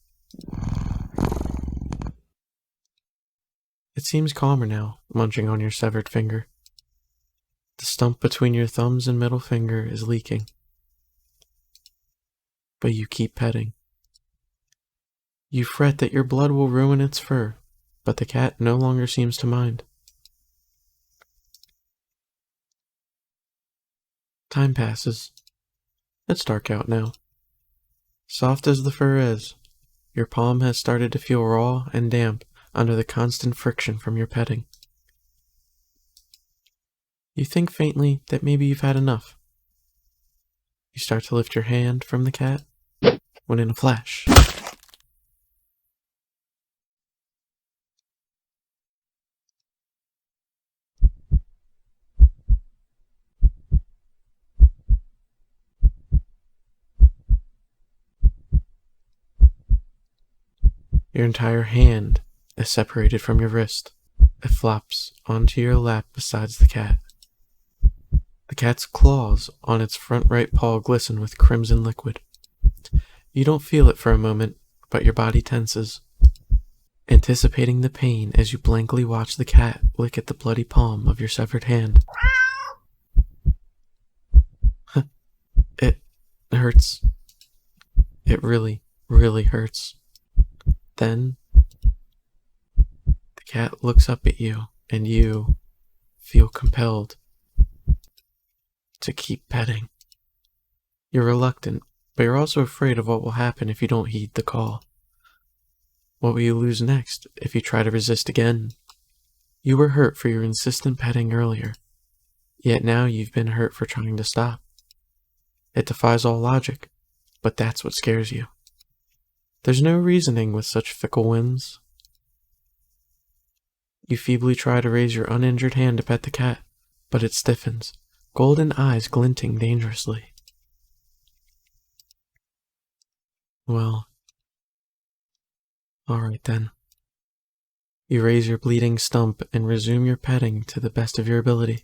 It seems calmer now, munching on your severed finger. The stump between your thumbs and middle finger is leaking. But you keep petting. You fret that your blood will ruin its fur, but the cat no longer seems to mind. Time passes. It's dark out now. Soft as the fur is, your palm has started to feel raw and damp under the constant friction from your petting. You think faintly that maybe you've had enough. You start to lift your hand from the cat, when in a flash, your entire hand is separated from your wrist. It flops onto your lap beside the cat. The cat's claws on its front right paw glisten with crimson liquid. You don't feel it for a moment, but your body tenses, anticipating the pain as you blankly watch the cat lick at the bloody palm of your severed hand. It hurts. It really, really hurts. Then, the cat looks up at you, and you feel compelled to keep petting. You're reluctant, but you're also afraid of what will happen if you don't heed the call. What will you lose next if you try to resist again? You were hurt for your insistent petting earlier, yet now you've been hurt for trying to stop. It defies all logic, but that's what scares you. There's no reasoning with such fickle whims. You feebly try to raise your uninjured hand to pet the cat, but it stiffens, golden eyes glinting dangerously. Well, alright then. You raise your bleeding stump and resume your petting to the best of your ability.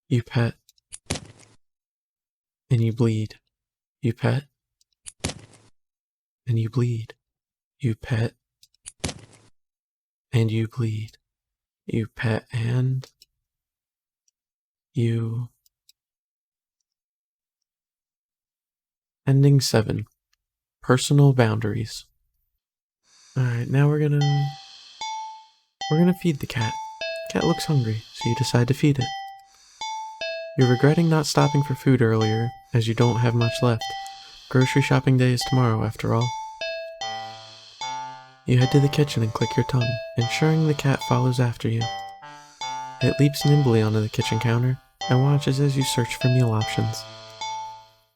You pet, and you bleed. You pet, and you bleed. You pet, and you bleed. You pet, and you... Ending 7. Personal boundaries. Alright, now we're gonna feed the cat. Cat looks hungry, so you decide to feed it. You're regretting not stopping for food earlier, as you don't have much left. Grocery shopping day is tomorrow, after all. You head to the kitchen and click your tongue, ensuring the cat follows after you. It leaps nimbly onto the kitchen counter and watches as you search for meal options.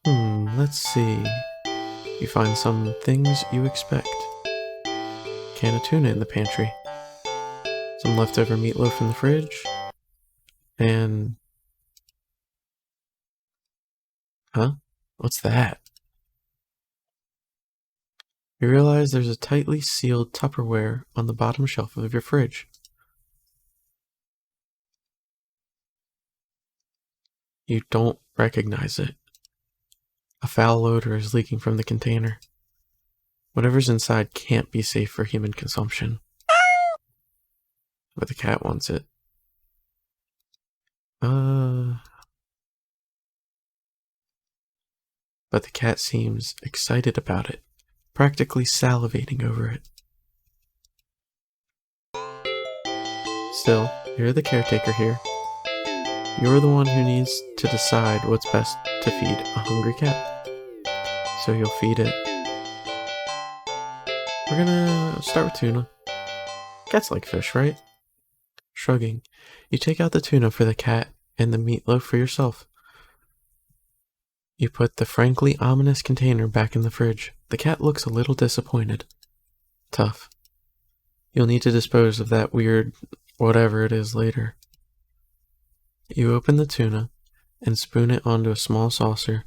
Let's see. You find some things you expect. Can of tuna in the pantry. Some leftover meatloaf in the fridge. And... Huh? What's that? You realize there's a tightly sealed Tupperware on the bottom shelf of your fridge. You don't recognize it. A foul odor is leaking from the container. Whatever's inside can't be safe for human consumption. But the cat wants it. But the cat seems excited about it, practically salivating over it. Still, you're the caretaker here. You're the one who needs to decide what's best to feed a hungry cat. So you'll feed it. We're gonna start with tuna. Cats like fish, right? Shrugging, you take out the tuna for the cat and the meatloaf for yourself. You put the frankly ominous container back in the fridge. The cat looks a little disappointed. Tough. You'll need to dispose of that weird whatever it is later. You open the tuna and spoon it onto a small saucer.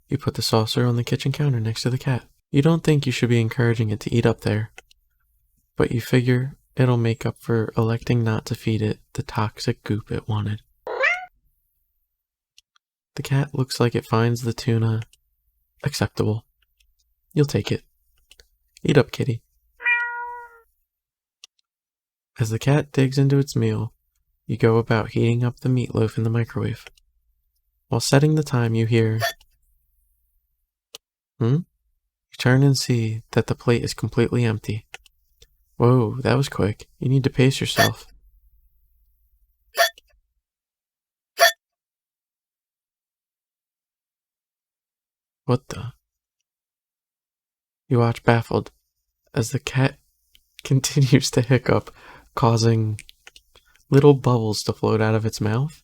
You put the saucer on the kitchen counter next to the cat. You don't think you should be encouraging it to eat up there, but you figure it'll make up for electing not to feed it the toxic goop it wanted. The cat looks like it finds the tuna acceptable. You'll take it. Eat up, kitty. As the cat digs into its meal, you go about heating up the meatloaf in the microwave. While setting the time, you hear... You turn and see that the plate is completely empty. Whoa, that was quick. You need to pace yourself. What the? You watch baffled as the cat continues to hiccup, causing little bubbles to float out of its mouth.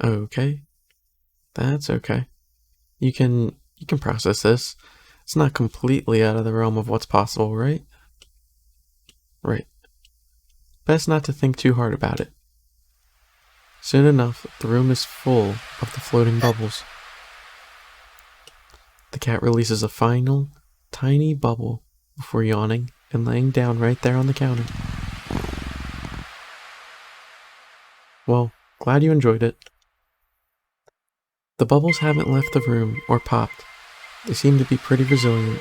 Okay. That's okay. You can process this. It's not completely out of the realm of what's possible, right? Right. Best not to think too hard about it. Soon enough, the room is full of the floating bubbles. The cat releases a final, tiny bubble before yawning and laying down right there on the counter. Well, glad you enjoyed it. The bubbles haven't left the room or popped. They seem to be pretty resilient.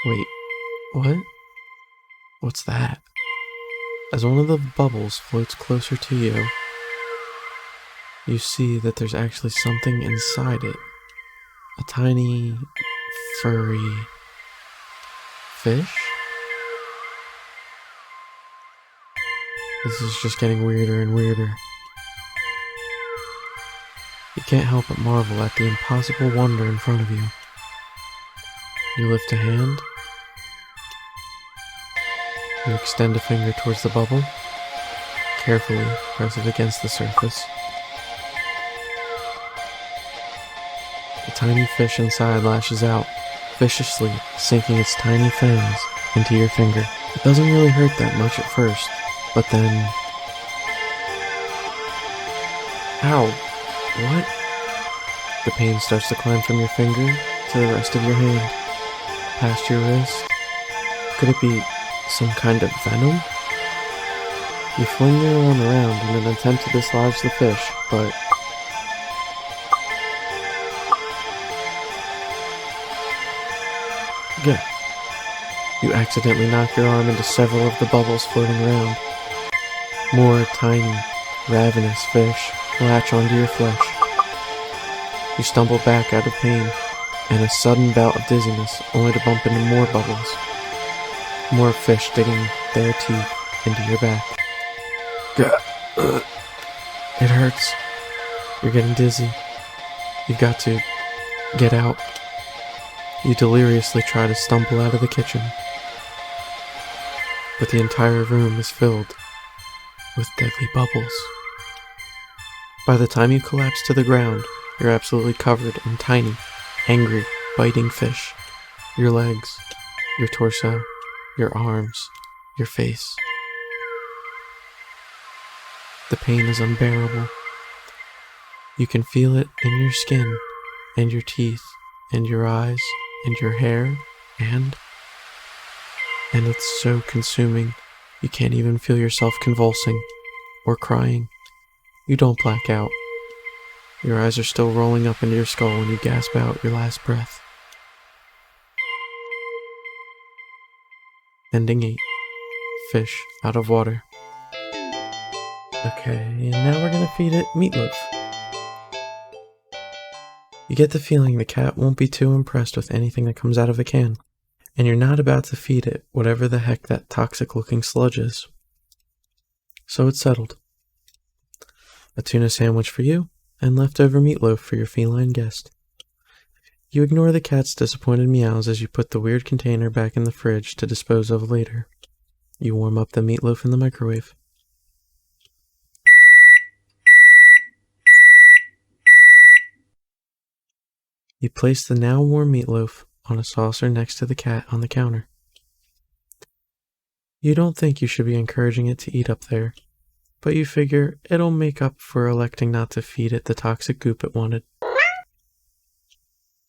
Wait, what? What's that? As one of the bubbles floats closer to you, you see that there's actually something inside it. A tiny, furry fish? This is just getting weirder and weirder. You can't help but marvel at the impossible wonder in front of you. You lift a hand. You extend a finger towards the bubble. Carefully press it against the surface. The tiny fish inside lashes out, viciously sinking its tiny fangs into your finger. It doesn't really hurt that much at first, but then... Ow! What? The pain starts to climb from your finger to the rest of your hand, past your wrist. Could it be some kind of venom? You fling your arm around in an attempt to dislodge the fish, but... Yeah. You accidentally knock your arm into several of the bubbles floating around. More tiny, ravenous fish latch onto your flesh. You stumble back out of pain and a sudden bout of dizziness, only to bump into more bubbles. More fish digging their teeth into your back. It hurts. You're getting dizzy. You've got to get out. You deliriously try to stumble out of the kitchen, but the entire room is filled with deadly bubbles. By the time you collapse to the ground, you're absolutely covered in tiny, angry, biting fish. Your legs, your torso, your arms, your face. The pain is unbearable. You can feel it in your skin, and your teeth, and your eyes, and your hair, and it's so consuming, you can't even feel yourself convulsing or crying. You don't black out. Your eyes are still rolling up into your skull when you gasp out your last breath. Ending 8. Fish out of water. Okay, and now we're gonna feed it meatloaf. You get the feeling the cat won't be too impressed with anything that comes out of a can, and you're not about to feed it whatever the heck that toxic-looking sludge is. So it's settled. A tuna sandwich for you, and leftover meatloaf for your feline guest. You ignore the cat's disappointed meows as you put the weird container back in the fridge to dispose of later. You warm up the meatloaf in the microwave. You place the now warm meatloaf on a saucer next to the cat on the counter. You don't think you should be encouraging it to eat up there, but you figure it'll make up for electing not to feed it the toxic goop it wanted.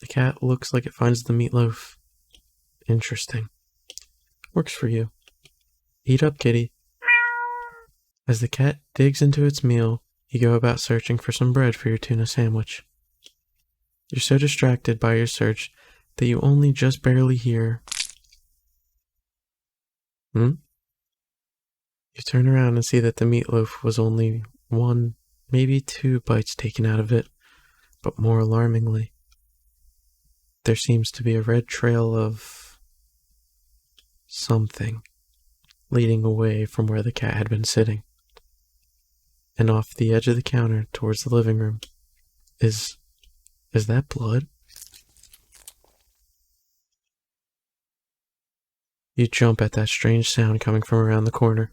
The cat looks like it finds the meatloaf interesting. Works for you. Eat up, kitty. As the cat digs into its meal, you go about searching for some bread for your tuna sandwich. You're so distracted by your search that you only just barely hear. You turn around and see that the meatloaf was only 1, maybe 2 bites taken out of it, but more alarmingly, there seems to be a red trail of something leading away from where the cat had been sitting, and off the edge of the counter towards the living room. Is that blood? You jump at that strange sound coming from around the corner,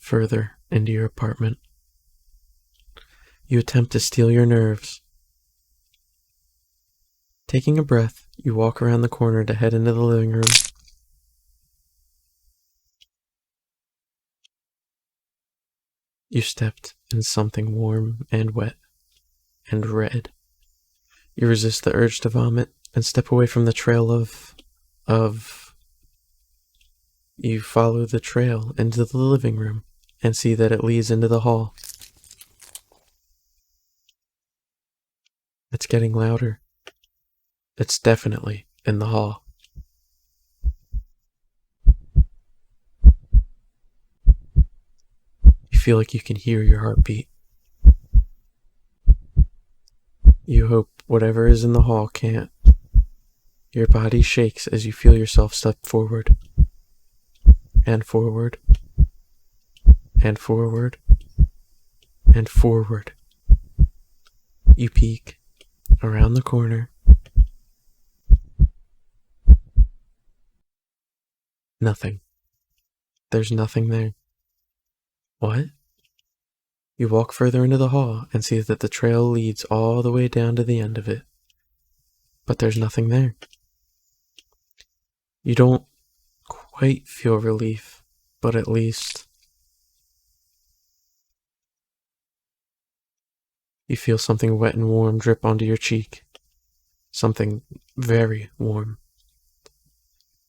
further into your apartment. You attempt to steel your nerves. Taking a breath, you walk around the corner to head into the living room. You stepped in something warm and wet and red. You resist the urge to vomit and step away from the trail of. You follow the trail into the living room and see that it leads into the hall. It's getting louder. It's definitely in the hall. You feel like you can hear your heartbeat. You hope whatever is in the hall can't. Your body shakes as you feel yourself step forward. And forward. And forward. And forward. You peek around the corner. Nothing. There's nothing there. What? You walk further into the hall and see that the trail leads all the way down to the end of it. But there's nothing there. You don't quite feel relief, but at least you feel something wet and warm drip onto your cheek. Something very warm.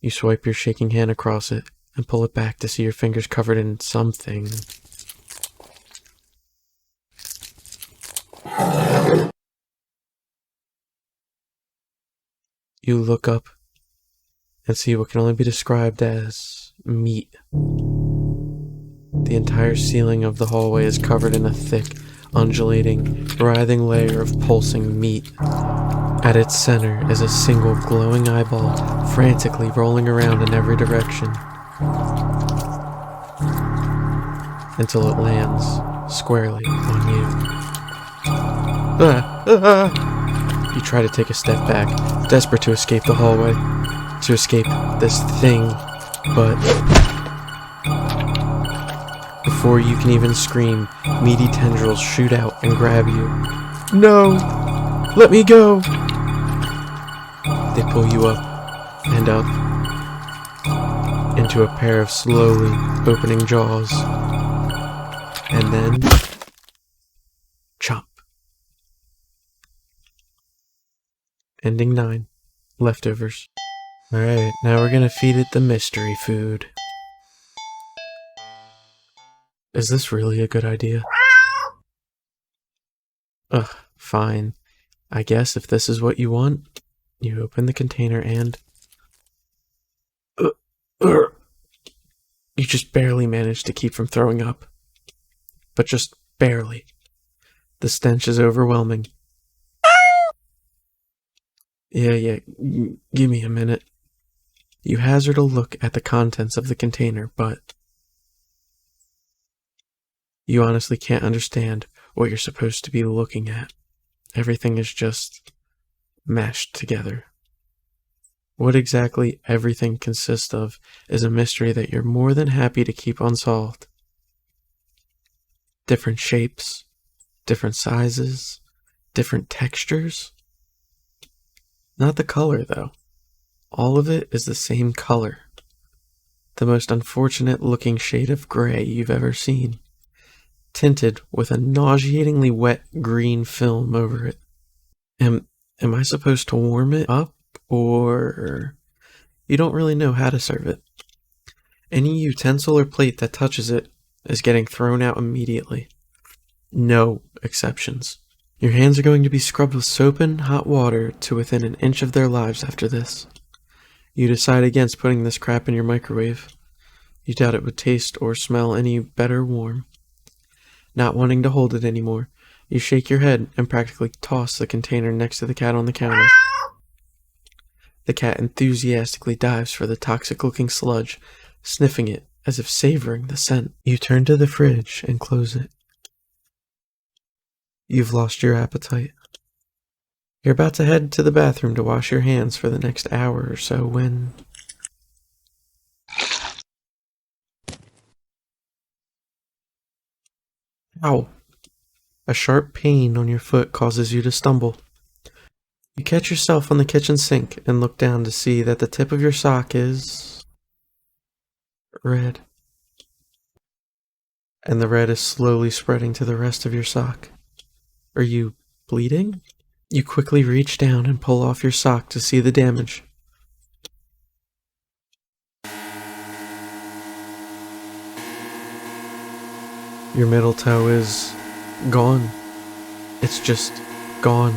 You swipe your shaking hand across it and pull it back to see your fingers covered in something. You look up and see what can only be described as meat. The entire ceiling of the hallway is covered in a thick, undulating, writhing layer of pulsing meat. At its center is a single glowing eyeball, frantically rolling around in every direction, until it lands squarely on you. You try to take a step back, desperate to escape the hallway, to escape this thing, but before you can even scream, meaty tendrils shoot out and grab you. No! Let me go! They pull you up and up into a pair of slowly opening jaws. And then chomp. Ending 9. Leftovers. Alright, now we're gonna feed it the mystery food. Is this really a good idea? Ugh, fine. I guess if this is what you want, you open the container and... You just barely manage to keep from throwing up. But just barely. The stench is overwhelming. Yeah, give me a minute. You hazard a look at the contents of the container, but you honestly can't understand what you're supposed to be looking at. Everything is just mashed together. What exactly everything consists of is a mystery that you're more than happy to keep unsolved. Different shapes, different sizes, different textures. Not the color, though. All of it is the same color. The most unfortunate looking shade of gray you've ever seen, tinted with a nauseatingly wet green film over it. Am I supposed to warm it up, or you don't really know how to serve it? Any utensil or plate that touches it is getting thrown out immediately. No exceptions. Your hands are going to be scrubbed with soap and hot water to within an inch of their lives after this. You decide against putting this crap in your microwave. You doubt it would taste or smell any better warm. Not wanting to hold it anymore, you shake your head and practically toss the container next to the cat on the counter. The cat enthusiastically dives for the toxic-looking sludge, sniffing it as if savoring the scent. You turn to the fridge and close it. You've lost your appetite. You're about to head to the bathroom to wash your hands for the next hour or so when... Ow! A sharp pain on your foot causes you to stumble. You catch yourself on the kitchen sink and look down to see that the tip of your sock is... red. And the red is slowly spreading to the rest of your sock. Are you bleeding? You quickly reach down and pull off your sock to see the damage. Your middle toe is gone. It's just gone.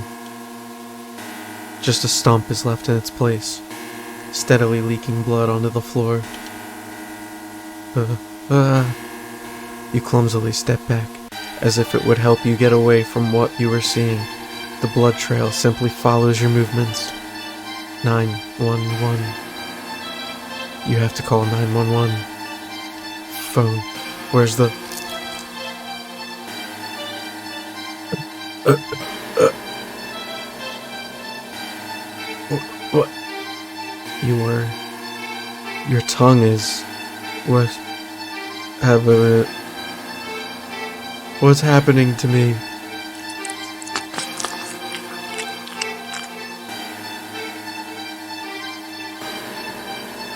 Just a stump is left in its place, steadily leaking blood onto the floor. You clumsily step back, as if it would help you get away from what you were seeing. The blood trail simply follows your movements. 911. You have to call 911. Phone. Where's the... What? Your tongue is... What? What's happening to me?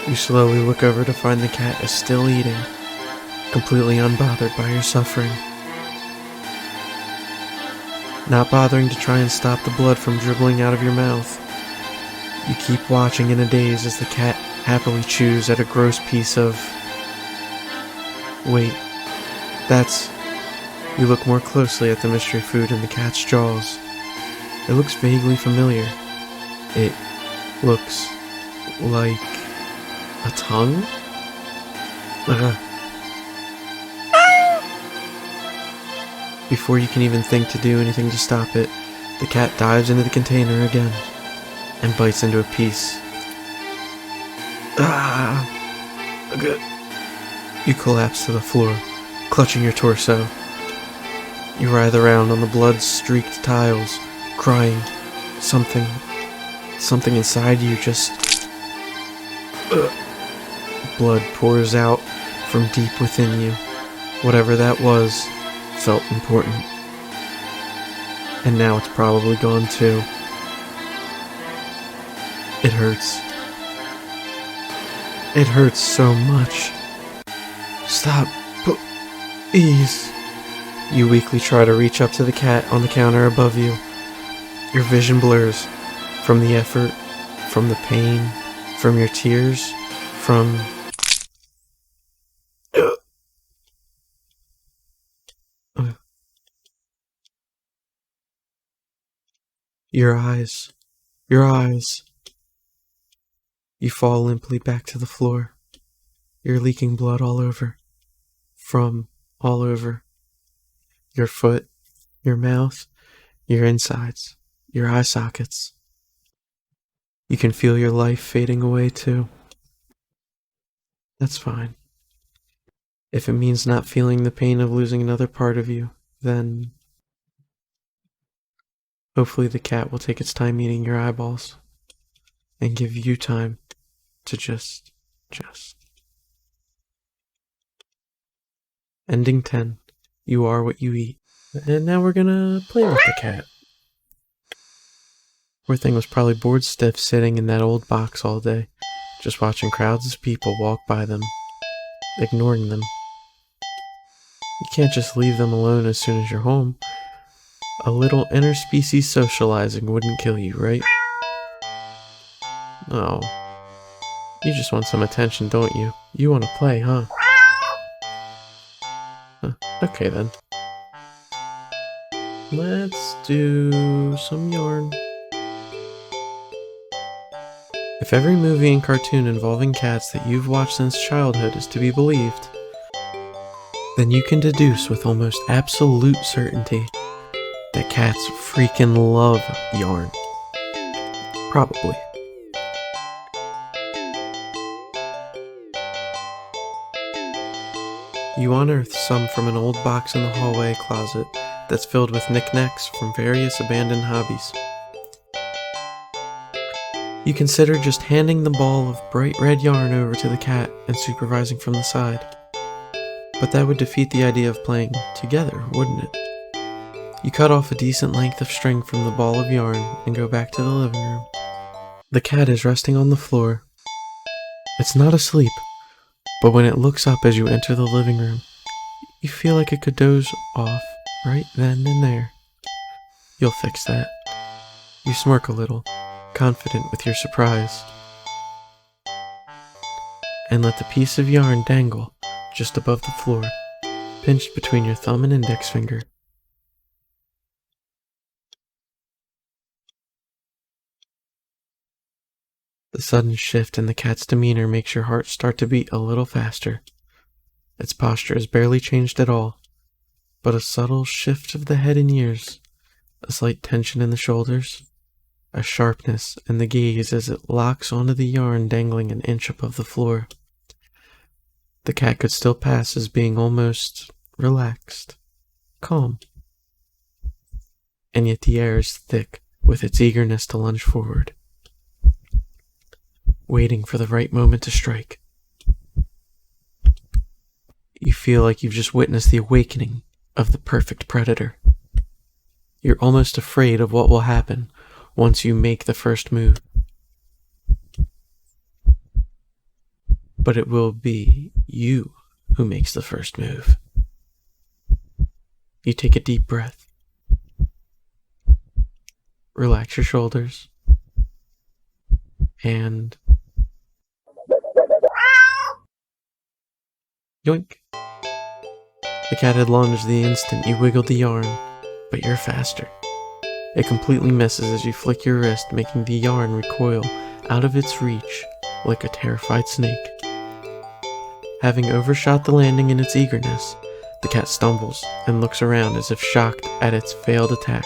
You slowly look over to find the cat is still eating, completely unbothered by your suffering. Not bothering to try and stop the blood from dribbling out of your mouth. You keep watching in a daze as the cat happily chews at a gross piece of... Wait, that's... You look more closely at the mystery food in the cat's jaws. It looks vaguely familiar. It looks like... a tongue? Before you can even think to do anything to stop it, the cat dives into the container again and bites into a piece. Good. You collapse to the floor, clutching your torso. You writhe around on the blood-streaked tiles, crying. Something inside you just... Blood pours out from deep within you. Whatever that was felt important. And now it's probably gone too. It hurts. It hurts so much. Stop, please. You weakly try to reach up to the cat on the counter above you. Your vision blurs from the effort, from the pain, from your tears, from... Your eyes. Your eyes. You fall limply back to the floor. You're leaking blood all over. From all over. Your foot, your mouth, your insides, your eye sockets. You can feel your life fading away too. That's fine. If it means not feeling the pain of losing another part of you, then... Hopefully the cat will take its time eating your eyeballs. And give you time to just... Ending 10. You are what you eat. And now we're gonna play with the cat. Poor thing was probably bored stiff sitting in that old box all day, just watching crowds of people walk by them, ignoring them. You can't just leave them alone as soon as you're home. A little interspecies socializing wouldn't kill you, right? Oh. You just want some attention, don't you? You want to play, huh? Okay then. Let's do some yarn. If every movie and cartoon involving cats that you've watched since childhood is to be believed, then you can deduce with almost absolute certainty that cats freaking love yarn. Probably. You unearth some from an old box in the hallway closet that's filled with knickknacks from various abandoned hobbies. You consider just handing the ball of bright red yarn over to the cat and supervising from the side. But that would defeat the idea of playing together, wouldn't it? You cut off a decent length of string from the ball of yarn and go back to the living room. The cat is resting on the floor. It's not asleep, but when it looks up as you enter the living room, you feel like it could doze off right then and there. You'll fix that. You smirk a little, confident with your surprise, and let the piece of yarn dangle just above the floor, pinched between your thumb and index finger. The sudden shift in the cat's demeanor makes your heart start to beat a little faster. Its posture has barely changed at all, but a subtle shift of the head and ears, a slight tension in the shoulders, a sharpness in the gaze as it locks onto the yarn dangling an inch above the floor. The cat could still pass as being almost relaxed, calm, and yet the air is thick with its eagerness to lunge forward, waiting for the right moment to strike. You feel like you've just witnessed the awakening of the perfect predator. You're almost afraid of what will happen once you make the first move. But it will be you who makes the first move. You take a deep breath. Relax your shoulders. And yoink! The cat had lunged the instant you wiggled the yarn, but you're faster. It completely misses as you flick your wrist, making the yarn recoil out of its reach like a terrified snake. Having overshot the landing in its eagerness, the cat stumbles and looks around as if shocked at its failed attack.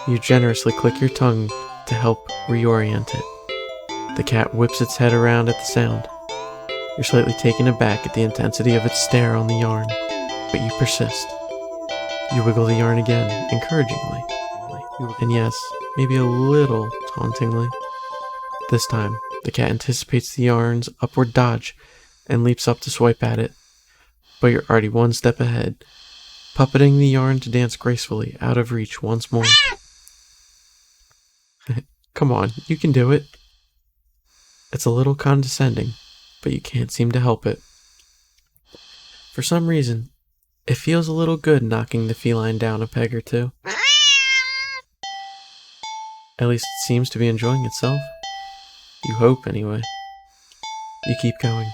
You generously click your tongue to help reorient it. The cat whips its head around at the sound. You're slightly taken aback at the intensity of its stare on the yarn, but you persist. You wiggle the yarn again, encouragingly, and yes, maybe a little tauntingly. This time, the cat anticipates the yarn's upward dodge and leaps up to swipe at it, but you're already one step ahead, puppeting the yarn to dance gracefully out of reach once more. Come on, you can do it. It's a little condescending, but you can't seem to help it. For some reason, it feels a little good knocking the feline down a peg or two. At least it seems to be enjoying itself. You hope, anyway. You keep going.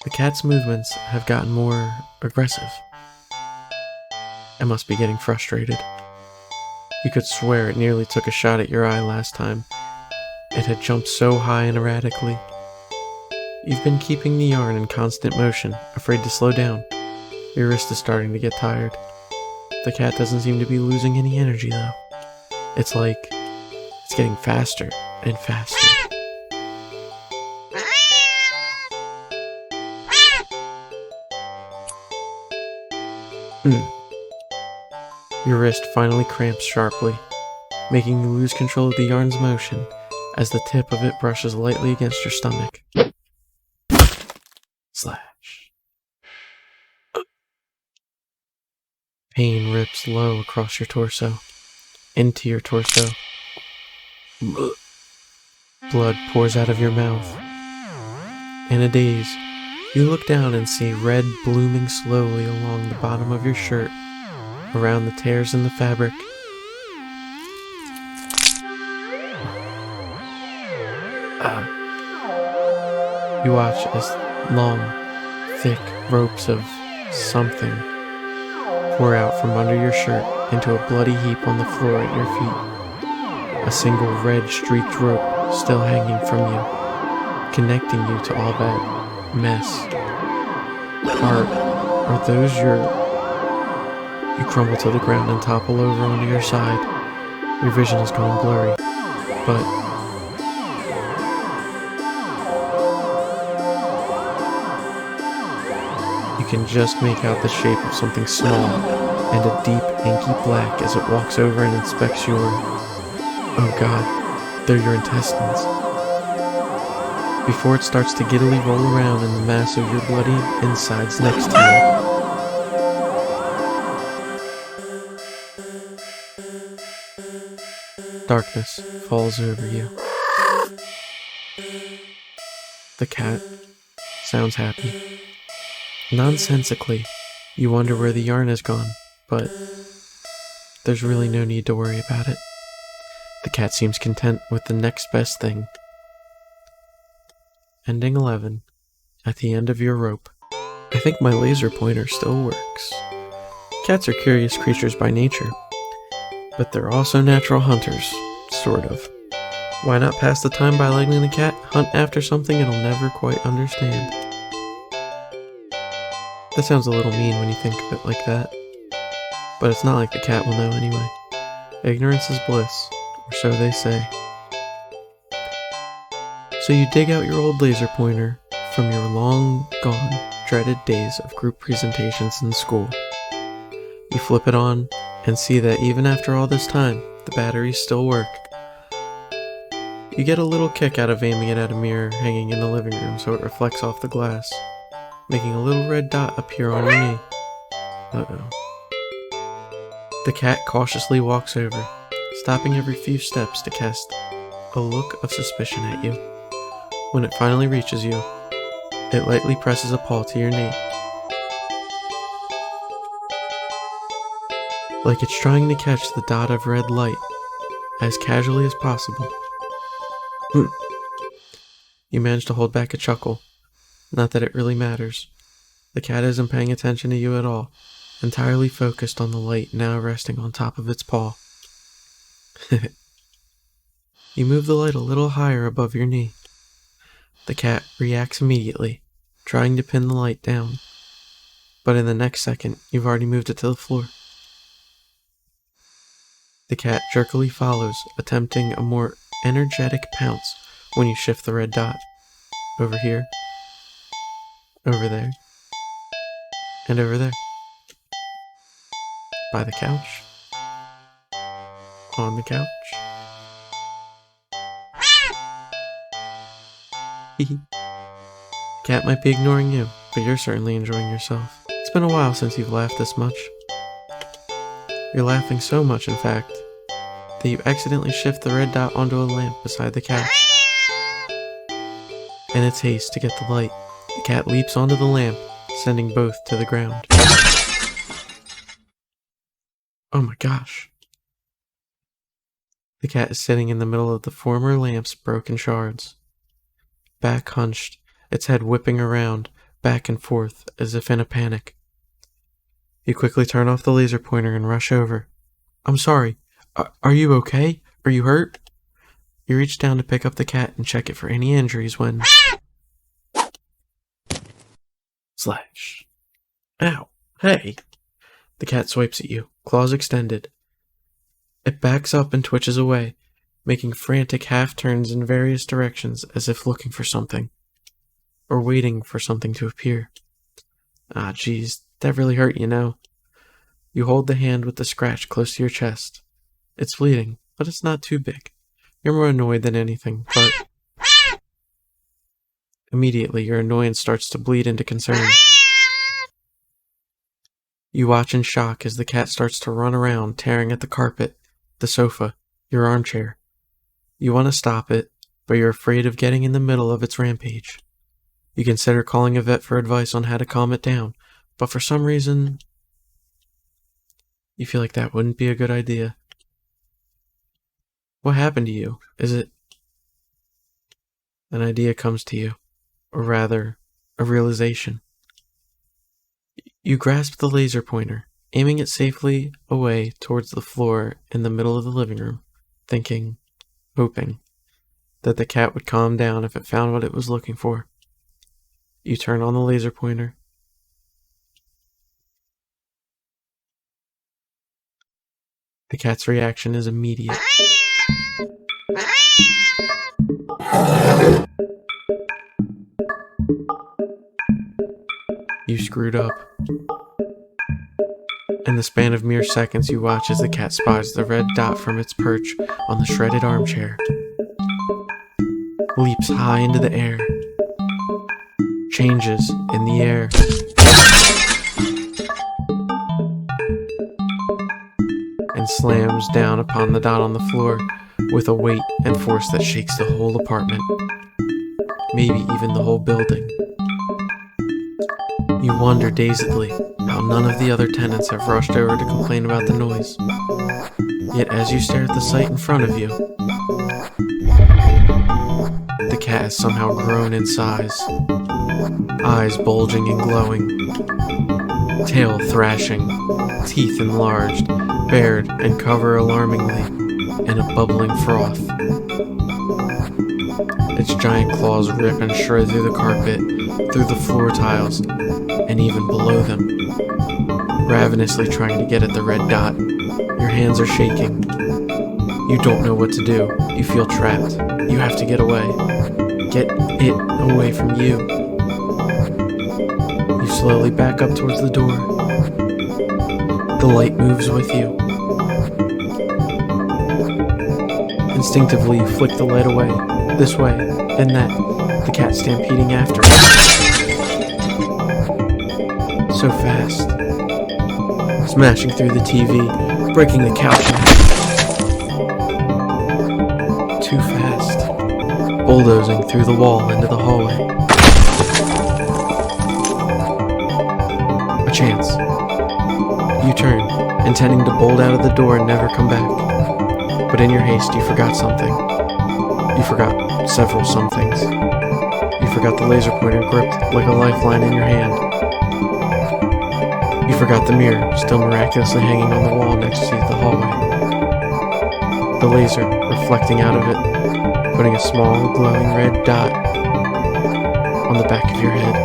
The cat's movements have gotten more aggressive. It must be getting frustrated. You could swear it nearly took a shot at your eye last time. It had jumped so high and erratically. You've been keeping the yarn in constant motion, afraid to slow down. Your wrist is starting to get tired. The cat doesn't seem to be losing any energy, though. It's like it's getting faster and faster. Your wrist finally cramps sharply, making you lose control of the yarn's motion as the tip of it brushes lightly against your stomach. Slash. Pain rips low across your torso, into your torso. Blood pours out of your mouth. In a daze, you look down and see red blooming slowly along the bottom of your shirt, around the tears in the fabric. You watch as long, thick ropes of something pour out from under your shirt into a bloody heap on the floor at your feet. A single red streaked rope still hanging from you, connecting you to all that mess. Are those your... You crumble to the ground and topple over onto your side. Your vision has gone blurry, but you can just make out the shape of something small and a deep inky black as it walks over and inspects your... Oh god, they're your intestines. Before it starts to giddily roll around in the mass of your bloody insides next to you. Darkness falls over you. The cat sounds happy. Nonsensically, you wonder where the yarn has gone, but there's really no need to worry about it. The cat seems content with the next best thing. Ending 11. At the end of your rope. I think my laser pointer still works. Cats are curious creatures by nature, but they're also natural hunters, sort of. Why not pass the time by letting the cat hunt after something it'll never quite understand? That sounds a little mean when you think of it like that, but it's not like the cat will know anyway. Ignorance is bliss, or so they say. So you dig out your old laser pointer from your long-gone, dreaded days of group presentations in school. You flip it on and see that even after all this time, the batteries still work. You get a little kick out of aiming it at a mirror hanging in the living room so it reflects off the glass, making a little red dot appear on your knee. Uh-oh. The cat cautiously walks over, stopping every few steps to cast a look of suspicion at you. When it finally reaches you, it lightly presses a paw to your knee. Like it's trying to catch the dot of red light as casually as possible. You manage to hold back a chuckle. Not that it really matters. The cat isn't paying attention to you at all, entirely focused on the light now resting on top of its paw. You move the light a little higher above your knee. The cat reacts immediately, trying to pin the light down. But in the next second, you've already moved it to the floor. The cat jerkily follows, attempting a more energetic pounce when you shift the red dot. Over here, over there, and over there. By the couch, on the couch. Cat might be ignoring you, but you're certainly enjoying yourself. It's been a while since you've laughed this much. You're laughing so much, in fact, that you accidentally shift the red dot onto a lamp beside the couch. In its haste to get the light, the cat leaps onto the lamp, sending both to the ground. Oh my gosh. The cat is sitting in the middle of the former lamp's broken shards. Back hunched, its head whipping around, back and forth, as if in a panic. You quickly turn off the laser pointer and rush over. I'm sorry. Are you okay? Are you hurt? You reach down to pick up the cat and check it for any injuries when... Slash. Ow. Hey. The cat swipes at you, claws extended. It backs up and twitches away, making frantic half-turns in various directions as if looking for something. Or waiting for something to appear. Ah, geez, that really hurt, you know. You hold the hand with the scratch close to your chest. It's bleeding, but it's not too big. You're more annoyed than anything, but... Immediately, your annoyance starts to bleed into concern. You watch in shock as the cat starts to run around, tearing at the carpet, the sofa, your armchair. You want to stop it, but you're afraid of getting in the middle of its rampage. You consider calling a vet for advice on how to calm it down, but for some reason, you feel like that wouldn't be a good idea. What happened to you? Is it... An idea comes to you, or rather, a realization. You grasp the laser pointer, aiming it safely away towards the floor in the middle of the living room, thinking, hoping, that the cat would calm down if it found what it was looking for. You turn on the laser pointer. The cat's reaction is immediate. You screwed up. In the span of mere seconds, you watch as the cat spies the red dot from its perch on the shredded armchair. Leaps high into the air. Changes in the air. And slams down upon the dot on the floor with a weight and force that shakes the whole apartment. Maybe even the whole building. You wonder dazedly, Somehow none of the other tenants have rushed over to complain about the noise. Yet as you stare at the sight in front of you, the cat has somehow grown in size, eyes bulging and glowing, tail thrashing, teeth enlarged, bared and covered alarmingly in a bubbling froth. Its giant claws rip and shred through the carpet, through the floor tiles, and even below them, ravenously trying to get at the red dot. Your hands are shaking. You don't know what to do. You feel trapped. You have to get away. Get it away from you. You slowly back up towards the door. The light moves with you. Instinctively, you flick the light away. This way, then that. The cat stampeding after you. So fast. Smashing through the TV, breaking the couch in half. Too fast. Bulldozing through the wall into the hallway. A chance. You turn, intending to bolt out of the door and never come back. But in your haste, you forgot something. You forgot several somethings. You forgot the laser pointer gripped like a lifeline in your hand. You forgot the mirror, still miraculously hanging on the wall next to the hallway. The laser, reflecting out of it, putting a small, glowing red dot on the back of your head.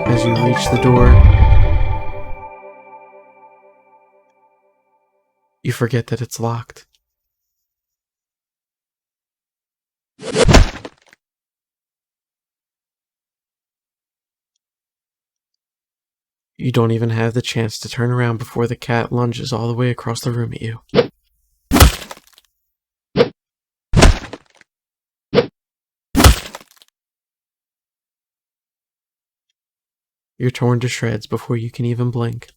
As you reach the door, you forget that it's locked. You don't even have the chance to turn around before the cat lunges all the way across the room at you. You're torn to shreds before you can even blink.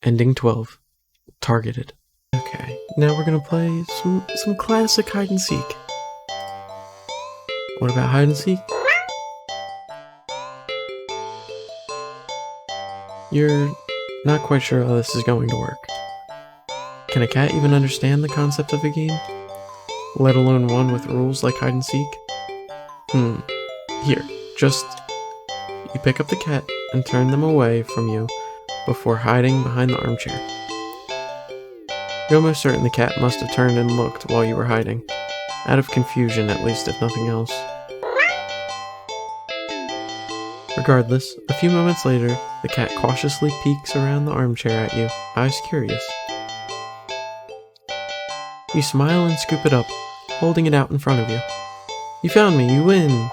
Ending 12. Targeted. Okay, now we're gonna play some classic hide and seek. What about hide and seek? You're not quite sure how this is going to work. Can a cat even understand the concept of a game? Let alone one with rules like hide and seek? Here, just... You pick up the cat and turn them away from you before hiding behind the armchair. You're almost certain the cat must have turned and looked while you were hiding. Out of confusion, at least, if nothing else. Regardless, a few moments later, the cat cautiously peeks around the armchair at you, eyes curious. You smile and scoop it up, holding it out in front of you. You found me, you win!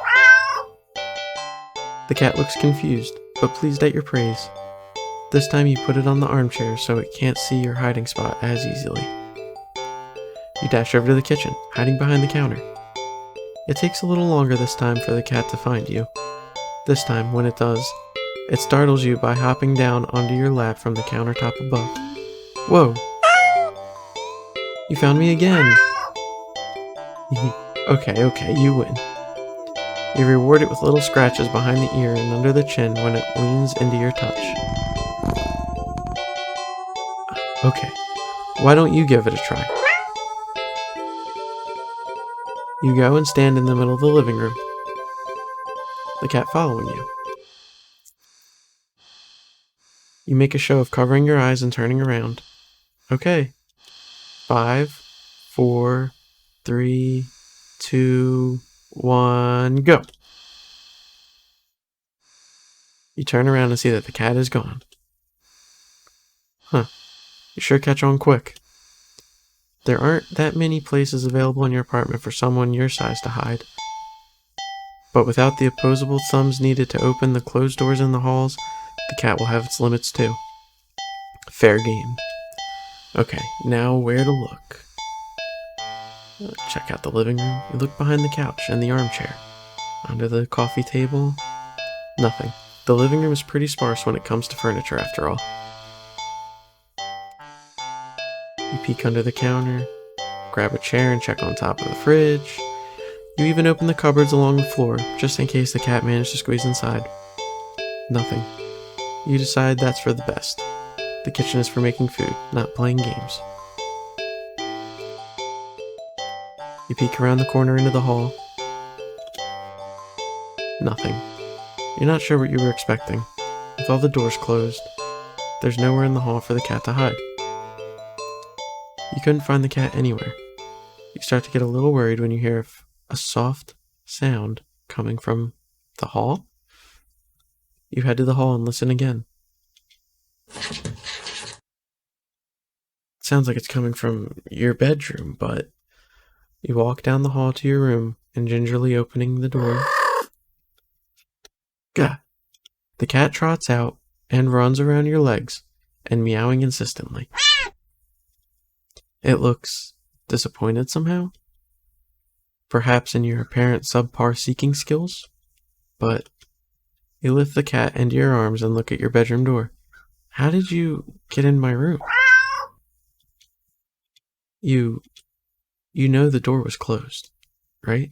The cat looks confused, but pleased at your praise. This time you put it on the armchair so it can't see your hiding spot as easily. You dash over to the kitchen, hiding behind the counter. It takes a little longer this time for the cat to find you. This time, when it does, it startles you by hopping down onto your lap from the countertop above. Whoa! You found me again! Okay, you win. You reward it with little scratches behind the ear and under the chin when it leans into your touch. Okay, why don't you give it a try? You go and stand in the middle of the living room. The cat following you. You make a show of covering your eyes and turning around. Okay. 5, 4, 3, 2, 1, go. You turn around and see that the cat is gone. Huh. You sure catch on quick. There aren't that many places available in your apartment for someone your size to hide. But without the opposable thumbs needed to open the closed doors in the halls, the cat will have its limits too. Fair game. Okay, now where to look? Check out the living room. You look behind the couch and the armchair. Under the coffee table. Nothing. The living room is pretty sparse when it comes to furniture after all. You peek under the counter, grab a chair and check on top of the fridge. You even open the cupboards along the floor, just in case the cat managed to squeeze inside. Nothing. You decide that's for the best. The kitchen is for making food, not playing games. You peek around the corner into the hall. Nothing. You're not sure what you were expecting. With all the doors closed, there's nowhere in the hall for the cat to hide. You couldn't find the cat anywhere. You start to get a little worried when you hear a soft sound coming from the hall. You head to the hall and listen again. It sounds like it's coming from your bedroom, but you walk down the hall to your room and gingerly opening the door. Gah! The cat trots out and runs around your legs and meowing insistently. It looks disappointed somehow. Perhaps in your apparent subpar seeking skills, but you lift the cat into your arms and look at your bedroom door. How did you get in my room? You know the door was closed, right?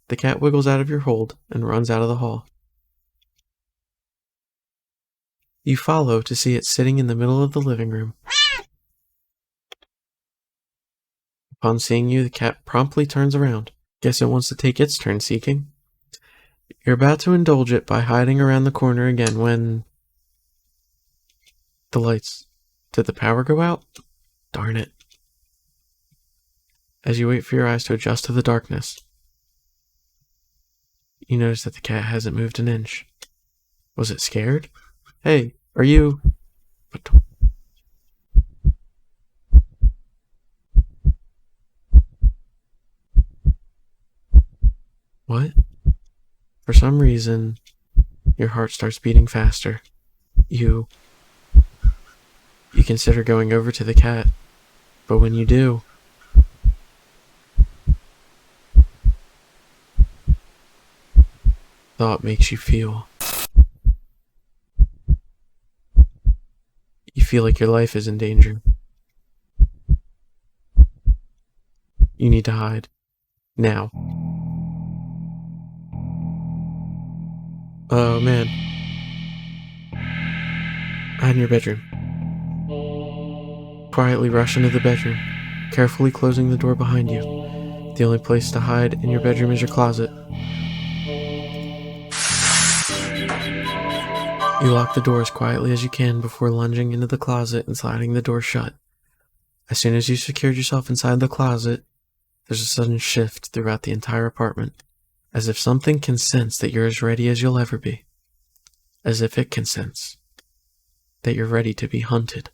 The cat wiggles out of your hold and runs out of the hall. You follow to see it sitting in the middle of the living room. Upon seeing you, the cat promptly turns around. Guess it wants to take its turn seeking. You're about to indulge it by hiding around the corner again when... The lights. Did the power go out? Darn it. As you wait for your eyes to adjust to the darkness, you notice that the cat hasn't moved an inch. Was it scared? Hey, are you... What? For some reason, your heart starts beating faster. You consider going over to the cat, but when you do, thought makes you feel like your life is in danger. You need to hide. Now. Oh man. Hide in your bedroom. Quietly rush into the bedroom, carefully closing the door behind you. The only place to hide in your bedroom is your closet. You lock the door as quietly as you can before lunging into the closet and sliding the door shut. As soon as you secured yourself inside the closet, there's a sudden shift throughout the entire apartment, as if something can sense that you're as ready as you'll ever be. As if it can sense that you're ready to be hunted.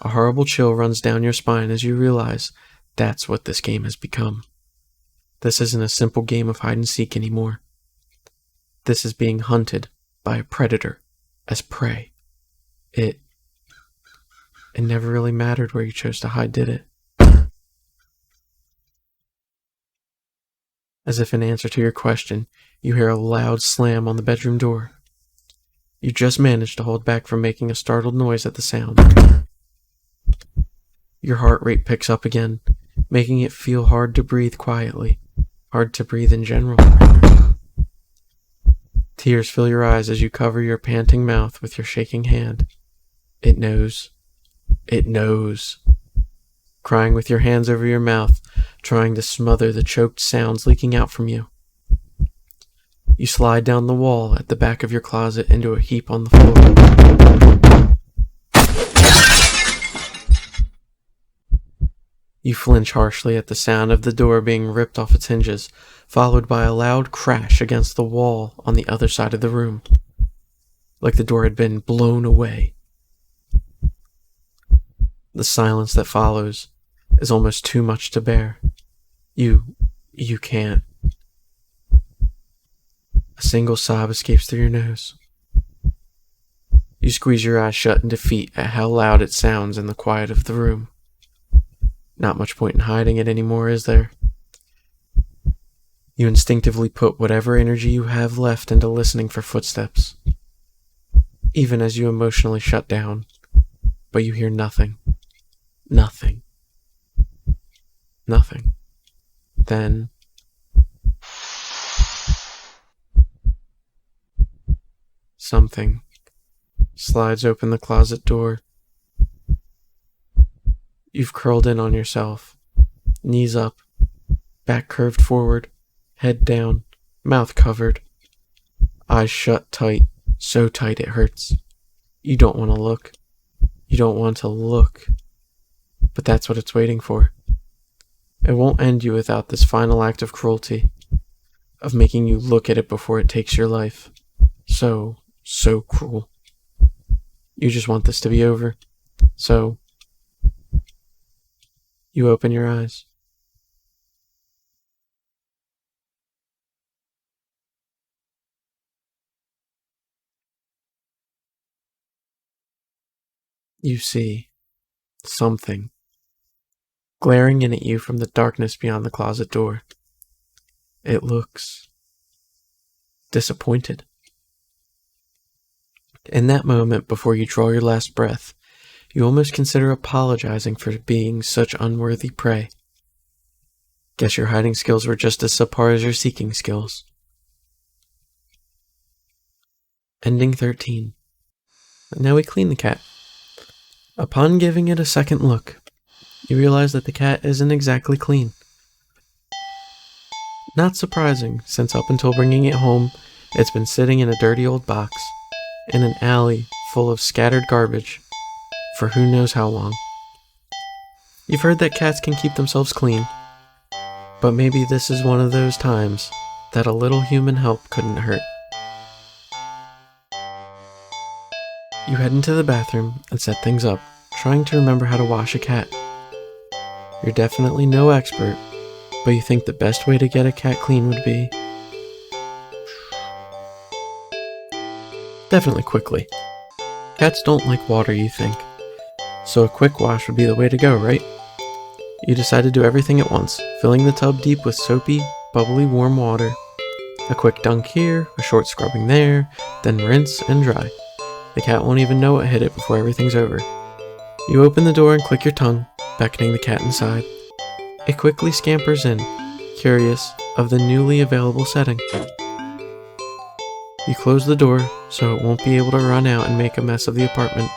A horrible chill runs down your spine as you realize that's what this game has become. This isn't a simple game of hide and seek anymore. This is being hunted by a predator as prey. It never really mattered where you chose to hide, did it? As if in answer to your question, you hear a loud slam on the bedroom door. You just managed to hold back from making a startled noise at the sound. Your heart rate picks up again, making it feel hard to breathe quietly, hard to breathe in general. Tears fill your eyes as you cover your panting mouth with your shaking hand. It knows. It knows. Crying with your hands over your mouth, trying to smother the choked sounds leaking out from you. You slide down the wall at the back of your closet into a heap on the floor. You flinch harshly at the sound of the door being ripped off its hinges, followed by a loud crash against the wall on the other side of the room, like the door had been blown away. The silence that follows is almost too much to bear. You can't. A single sob escapes through your nose. You squeeze your eyes shut in defeat at how loud it sounds in the quiet of the room. Not much point in hiding it anymore, is there? You instinctively put whatever energy you have left into listening for footsteps, even as you emotionally shut down, but you hear nothing. Nothing. Nothing. Then, Something slides open the closet door. You've curled in on yourself, knees up, back curved forward, head down, mouth covered, eyes shut tight, so tight it hurts. You don't want to look. You don't want to look. But that's what it's waiting for. It won't end you without this final act of cruelty, of making you look at it before it takes your life. So cruel. You just want this to be over. So, you open your eyes. You see something glaring in at you from the darkness beyond the closet door. It looks disappointed. In that moment, before you draw your last breath, you almost consider apologizing for being such unworthy prey. Guess your hiding skills were just as subpar as your seeking skills. Ending 13. And now we clean the cat. Upon giving it a second look, you realize that the cat isn't exactly clean. Not surprising, since up until bringing it home, it's been sitting in a dirty old box, in an alley full of scattered garbage, for who knows how long. You've heard that cats can keep themselves clean, but maybe this is one of those times that a little human help couldn't hurt. You head into the bathroom and set things up, trying to remember how to wash a cat. You're definitely no expert, but you think the best way to get a cat clean would be definitely quickly. Cats don't like water, you think, so a quick wash would be the way to go, right? You decide to do everything at once, filling the tub deep with soapy, bubbly warm water. A quick dunk here, a short scrubbing there, then rinse and dry. The cat won't even know what hit it before everything's over. You open the door and click your tongue, beckoning the cat inside. It quickly scampers in, curious of the newly available setting. You close the door so it won't be able to run out and make a mess of the apartment.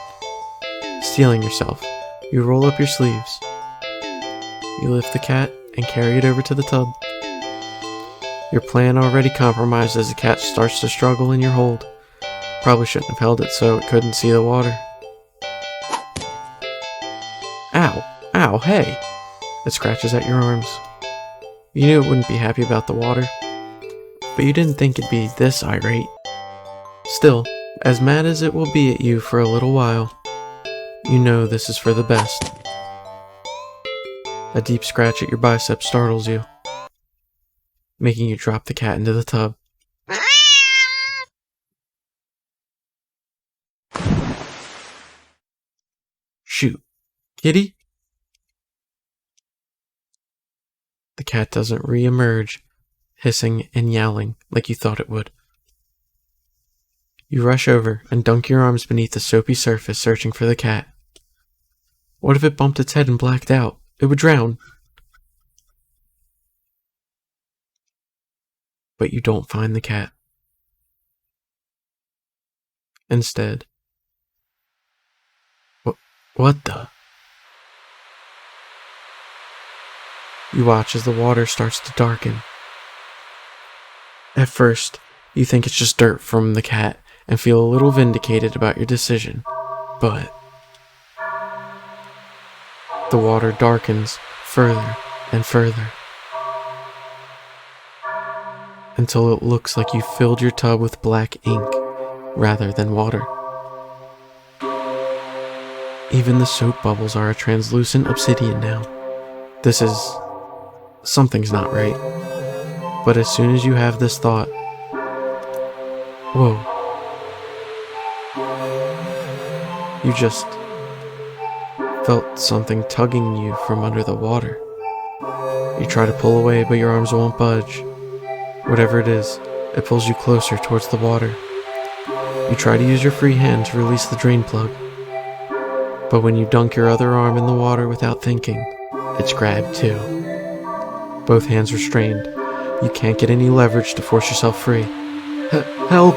Steeling yourself, you roll up your sleeves. You lift the cat and carry it over to the tub. Your plan already compromised as the cat starts to struggle in your hold. Probably shouldn't have held it so it couldn't see the water. Ow! Ow, hey! It scratches at your arms. You knew it wouldn't be happy about the water, but you didn't think it'd be this irate. Still, as mad as it will be at you for a little while, you know this is for the best. A deep scratch at your bicep startles you, making you drop the cat into the tub. Shoot. Kitty? The cat doesn't re-emerge, hissing and yowling like you thought it would. You rush over and dunk your arms beneath the soapy surface searching for the cat. What if it bumped its head and blacked out? It would drown. But you don't find the cat. Instead, what the? You watch as the water starts to darken. At first, you think it's just dirt from the cat and feel a little vindicated about your decision, but the water darkens further and further until it looks like you filled your tub with black ink rather than water. Even the soap bubbles are a translucent obsidian now. Something's not right. But as soon as you have this thought, whoa, you just felt something tugging you from under the water. You try to pull away, but your arms won't budge. Whatever it is, it pulls you closer towards the water. You try to use your free hand to release the drain plug. But when you dunk your other arm in the water without thinking, it's grabbed too. Both hands are strained. You can't get any leverage to force yourself free. Help!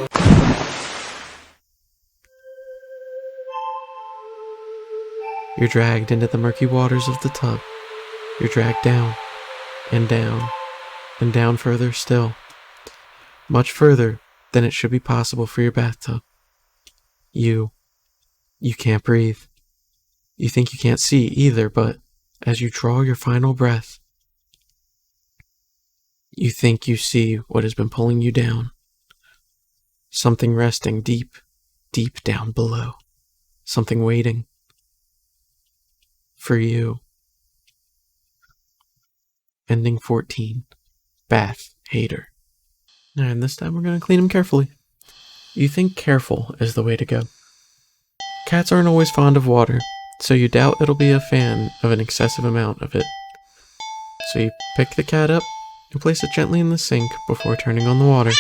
You're dragged into the murky waters of the tub. You're dragged down, and down, and down further still. Much further than it should be possible for your bathtub. You can't breathe. You think you can't see either, but as you draw your final breath, you think you see what has been pulling you down. Something resting deep, deep down below. Something waiting for you. Ending 14. Bath Hater. And this time we're going to clean them carefully. You think careful is the way to go. Cats aren't always fond of water, so you doubt it'll be a fan of an excessive amount of it. So you pick the cat up and place it gently in the sink before turning on the water.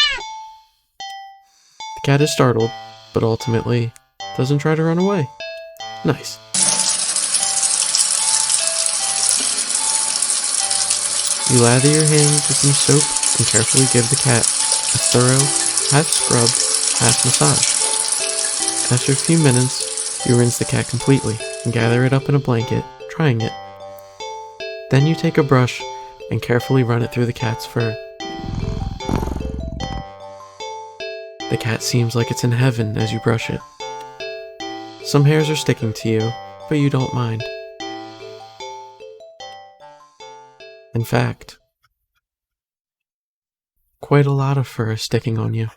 The cat is startled, but ultimately doesn't try to run away. Nice. You lather your hands with some soap and carefully give the cat a thorough, half-scrubbed, half-massage. After a few minutes, you rinse the cat completely and gather it up in a blanket, drying it. Then you take a brush and carefully run it through the cat's fur. The cat seems like it's in heaven as you brush it. Some hairs are sticking to you, but you don't mind. In fact, quite a lot of fur is sticking on you.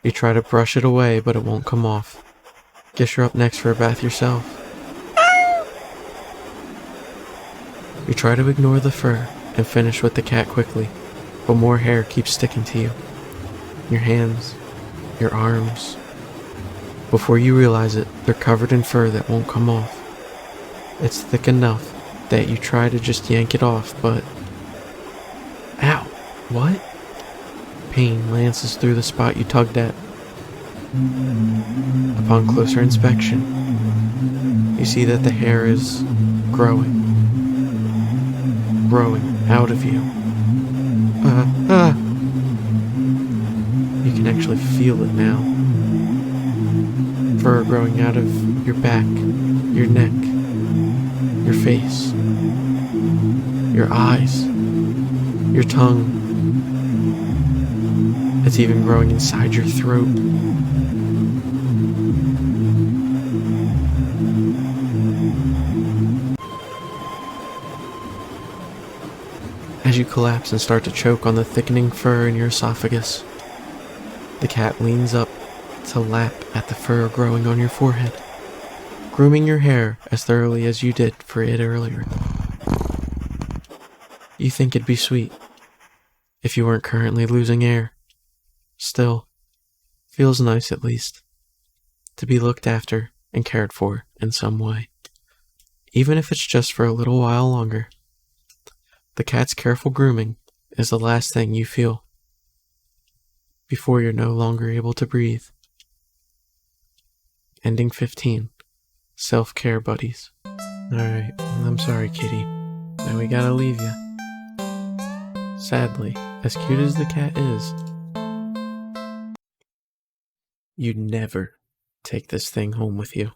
You try to brush it away, but it won't come off. Guess you're up next for a bath yourself. You try to ignore the fur and finish with the cat quickly, but more hair keeps sticking to you. Your hands, your arms. Before you realize it, they're covered in fur that won't come off. It's thick enough that you try to just yank it off, but... Ow! What? Pain lances through the spot you tugged at. Upon closer inspection, you see that the hair is growing out of you. You can actually feel it now. Fur growing out of your back, your neck, your face, your eyes, your tongue. It's even growing inside your throat. As you collapse and start to choke on the thickening fur in your esophagus, the cat leans up to lap at the fur growing on your forehead, grooming your hair as thoroughly as you did for it earlier. You think it'd be sweet if you weren't currently losing air. Still, feels nice at least to be looked after and cared for in some way, even if it's just for a little while longer. The cat's careful grooming is the last thing you feel before you're no longer able to breathe. Ending 15. Self-care buddies. Alright, I'm sorry, kitty. Now we gotta leave you. Sadly, as cute as the cat is, you'd never take this thing home with you.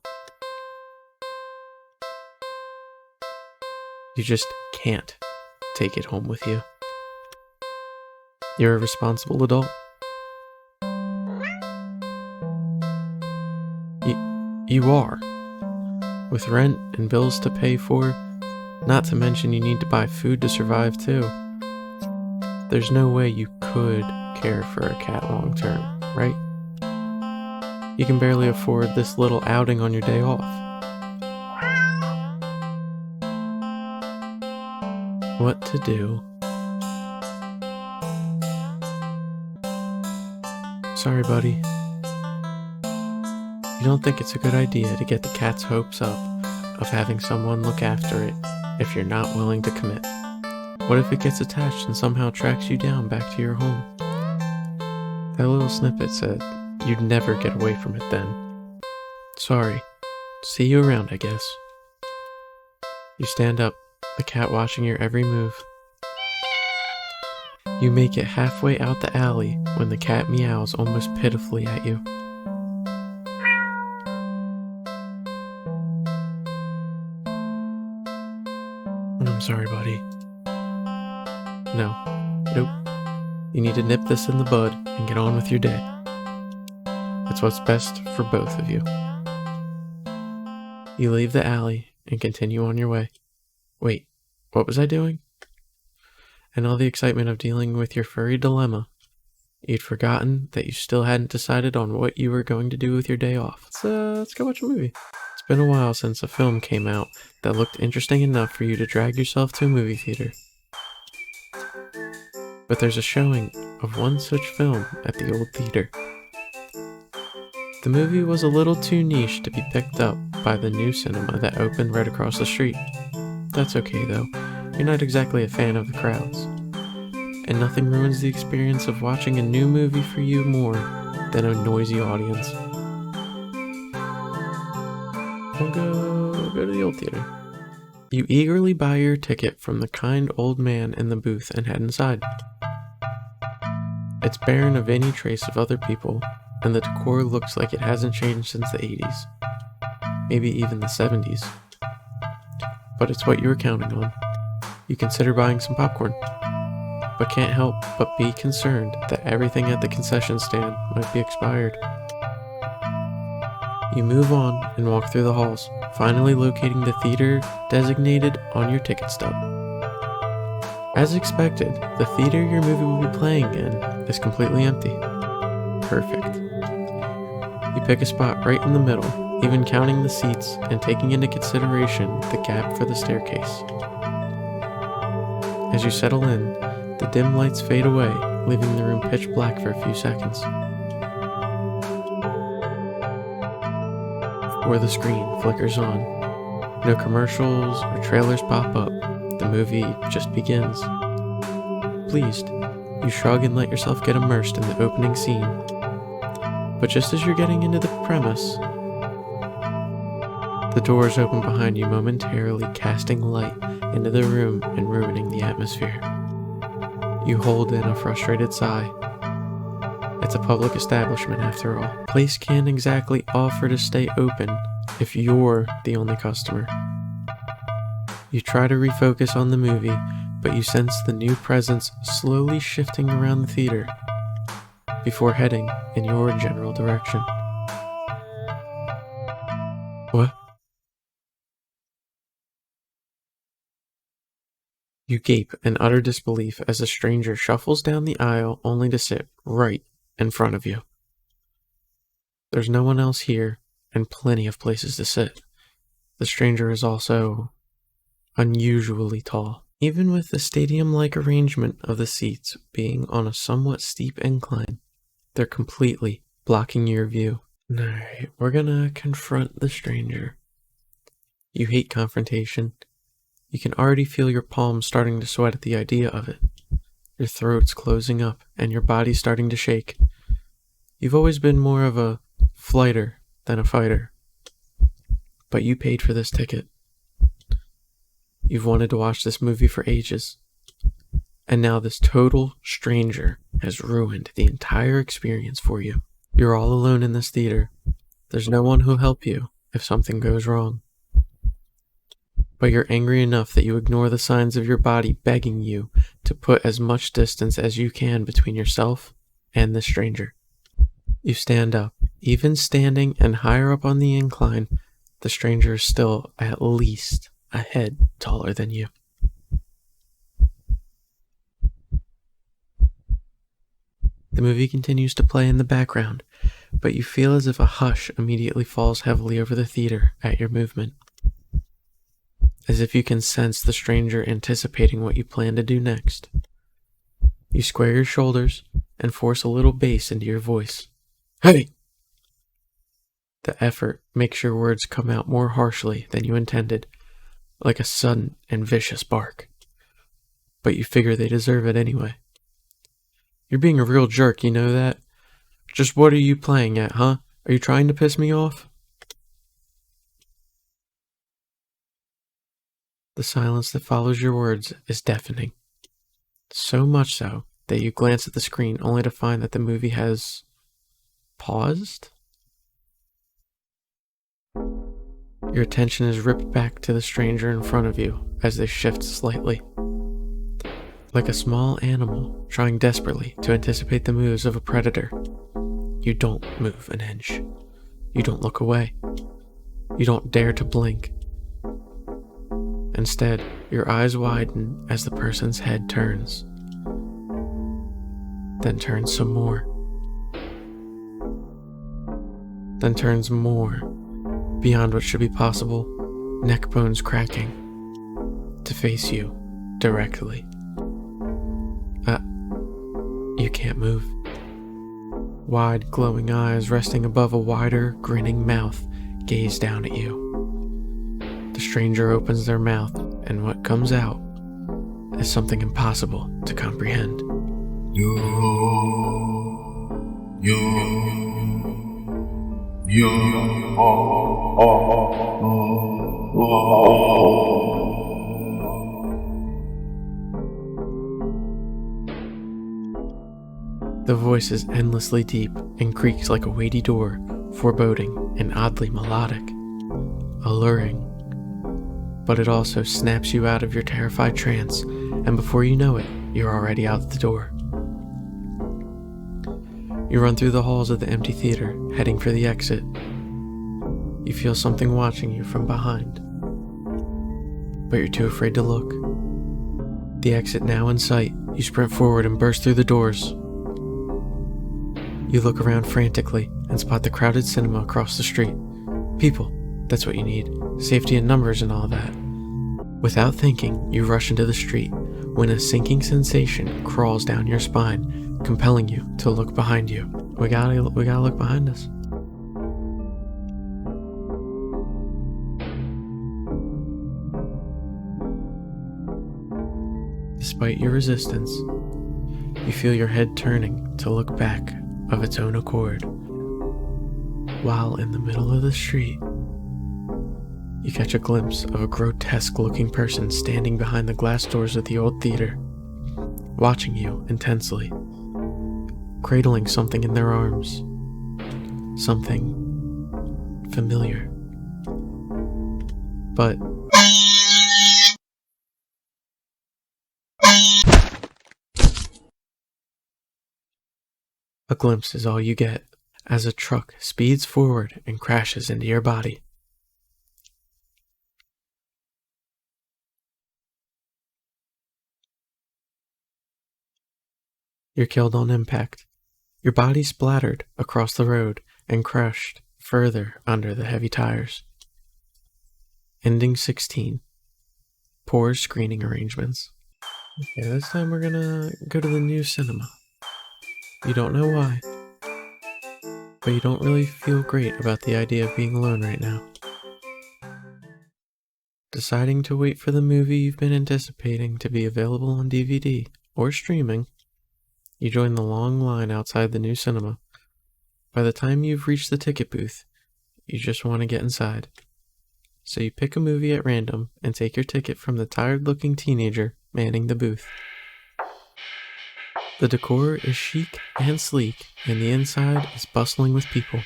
You just can't take it home with you. You're a responsible adult. You are. With rent and bills to pay for, not to mention you need to buy food to survive too. There's no way you could care for a cat long term, right? You can barely afford this little outing on your day off. What to do? Sorry, buddy. You don't think it's a good idea to get the cat's hopes up of having someone look after it if you're not willing to commit? What if it gets attached and somehow tracks you down back to your home? That little snippet said you'd never get away from it then. Sorry. See you around, I guess. You stand up, the cat watching your every move. You make it halfway out the alley when the cat meows almost pitifully at you. sorry, buddy. No. Nope. You need to nip this in the bud and get on with your day. It's what's best for both of you. You leave the alley and continue on your way. Wait, what was I doing? In all the excitement of dealing with your furry dilemma, you'd forgotten that you still hadn't decided on what you were going to do with your day off. Let's go watch a movie. It's been a while since a film came out that looked interesting enough for you to drag yourself to a movie theater. But there's a showing of one such film at the old theater. The movie was a little too niche to be picked up by the new cinema that opened right across the street. That's okay though, you're not exactly a fan of the crowds. And nothing ruins the experience of watching a new movie for you more than a noisy audience. We'll go to the old theater. You eagerly buy your ticket from the kind old man in the booth and head inside. It's barren of any trace of other people, and the decor looks like it hasn't changed since the 80s, maybe even the 70s. But it's what you were counting on. You consider buying some popcorn, but can't help but be concerned that everything at the concession stand might be expired. You move on and walk through the halls, finally locating the theater designated on your ticket stub. As expected, the theater your movie will be playing in is completely empty. Perfect. You pick a spot right in the middle, even counting the seats and taking into consideration the gap for the staircase. As you settle in, the dim lights fade away, leaving the room pitch black for a few seconds. Before the screen flickers on, no commercials or trailers pop up. The movie just begins. Pleased, you shrug and let yourself get immersed in the opening scene. But just as you're getting into the premise, the doors open behind you, momentarily casting light into the room and ruining the atmosphere. You hold in a frustrated sigh. It's a public establishment after all. Place can't exactly offer to stay open if you're the only customer. You try to refocus on the movie, but you sense the new presence slowly shifting around the theater before heading in your general direction. What? You gape in utter disbelief as a stranger shuffles down the aisle only to sit right in front of you. There's no one else here and plenty of places to sit. The stranger is also unusually tall. Even with the stadium-like arrangement of the seats being on a somewhat steep incline, they're completely blocking your view. Alright, we're gonna confront the stranger. You hate confrontation. You can already feel your palms starting to sweat at the idea of it. Your throat's closing up and your body's starting to shake. You've always been more of a flighter than a fighter. But you paid for this ticket. You've wanted to watch this movie for ages. And now this total stranger has ruined the entire experience for you. You're all alone in this theater. There's no one who'll help you if something goes wrong. But you're angry enough that you ignore the signs of your body begging you to put as much distance as you can between yourself and the stranger. You stand up. Even standing and higher up on the incline, the stranger is still at least a head taller than you. The movie continues to play in the background, but you feel as if a hush immediately falls heavily over the theater at your movement. As if you can sense the stranger anticipating what you plan to do next. You square your shoulders and force a little bass into your voice. Hey! The effort makes your words come out more harshly than you intended, like a sudden and vicious bark. But you figure they deserve it anyway. You're being a real jerk, you know that? Just what are you playing at, huh? Are you trying to piss me off? The silence that follows your words is deafening. So much so that you glance at the screen only to find that the movie has paused? Your attention is ripped back to the stranger in front of you as they shift slightly. Like a small animal trying desperately to anticipate the moves of a predator, you don't move an inch. You don't look away. You don't dare to blink. Instead, your eyes widen as the person's head turns. Then turns some more. Then turns more, beyond what should be possible, neck bones cracking, to face you directly. You can't move. Wide, glowing eyes resting above a wider, grinning mouth gaze down at you. The stranger opens their mouth, and what comes out is something impossible to comprehend. The voice is endlessly deep and creaks like a weighty door, foreboding and oddly melodic, alluring. But it also snaps you out of your terrified trance, and before you know it, you're already out the door. You run through the halls of the empty theater, heading for the exit. You feel something watching you from behind, but you're too afraid to look. The exit now in sight, you sprint forward and burst through the doors. You look around frantically and spot the crowded cinema across the street. People, that's what you need. Safety in numbers and all that. Without thinking, you rush into the street when a sinking sensation crawls down your spine, compelling you to look behind you. We gotta look behind us. Despite your resistance, you feel your head turning to look back of its own accord. While in the middle of the street, you catch a glimpse of a grotesque-looking person standing behind the glass doors of the old theater, watching you intensely, cradling something in their arms, something familiar. But a glimpse is all you get as a truck speeds forward and crashes into your body. You're killed on impact. Your body splattered across the road and crushed further under the heavy tires. Ending 16. Poor screening arrangements. Okay, this time we're gonna go to the new cinema. You don't know why, but you don't really feel great about the idea of being alone right now. Deciding to wait for the movie you've been anticipating to be available on DVD or streaming, you join the long line outside the new cinema. By the time you've reached the ticket booth, you just want to get inside. So you pick a movie at random and take your ticket from the tired-looking teenager manning the booth. The decor is chic and sleek, and the inside is bustling with people.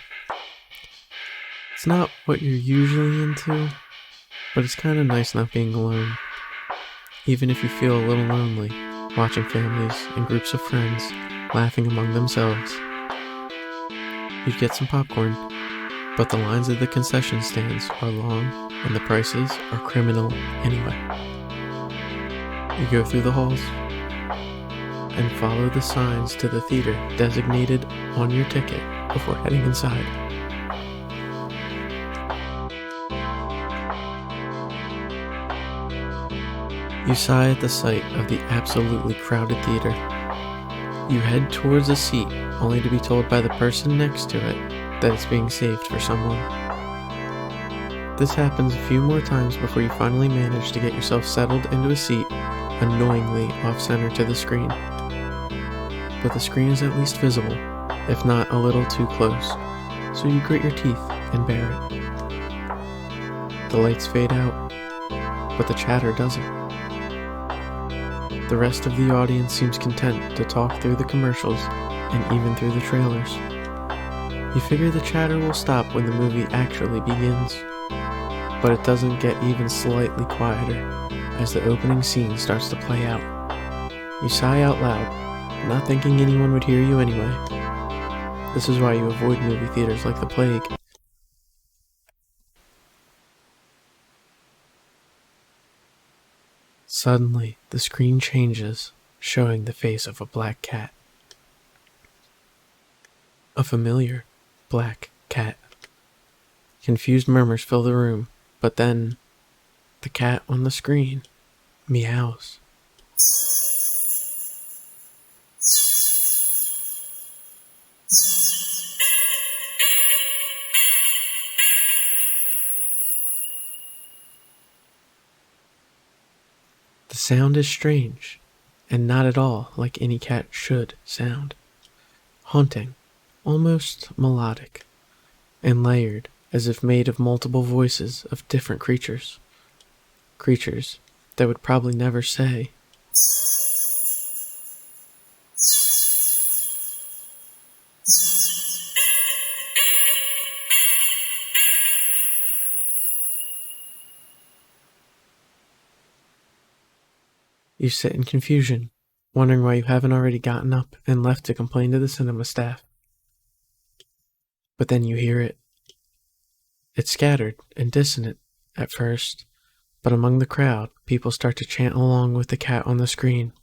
It's not what you're usually into, but it's kind of nice not being alone. Even if you feel a little lonely, watching families and groups of friends laughing among themselves. You'd get some popcorn, but the lines at the concession stands are long and the prices are criminal anyway. You go through the halls and follow the signs to the theater designated on your ticket before heading inside. You sigh at the sight of the absolutely crowded theater. You head towards a seat, only to be told by the person next to it that it's being saved for someone. This happens a few more times before you finally manage to get yourself settled into a seat, annoyingly off-center to the screen. But the screen is at least visible, if not a little too close, so you grit your teeth and bear it. The lights fade out, but the chatter doesn't. The rest of the audience seems content to talk through the commercials and even through the trailers. You figure the chatter will stop when the movie actually begins. But it doesn't get even slightly quieter as the opening scene starts to play out. You sigh out loud, not thinking anyone would hear you anyway. This is why you avoid movie theaters like the plague. Suddenly, the screen changes, showing the face of a black cat. A familiar black cat. Confused murmurs fill the room, but then the cat on the screen meows. The sound is strange, and not at all like any cat should sound. Haunting, almost melodic, and layered as if made of multiple voices of different creatures. Creatures that would probably never say. You sit in confusion, wondering why you haven't already gotten up and left to complain to the cinema staff. But then you hear it. It's scattered and dissonant at first, but among the crowd, people start to chant along with the cat on the screen.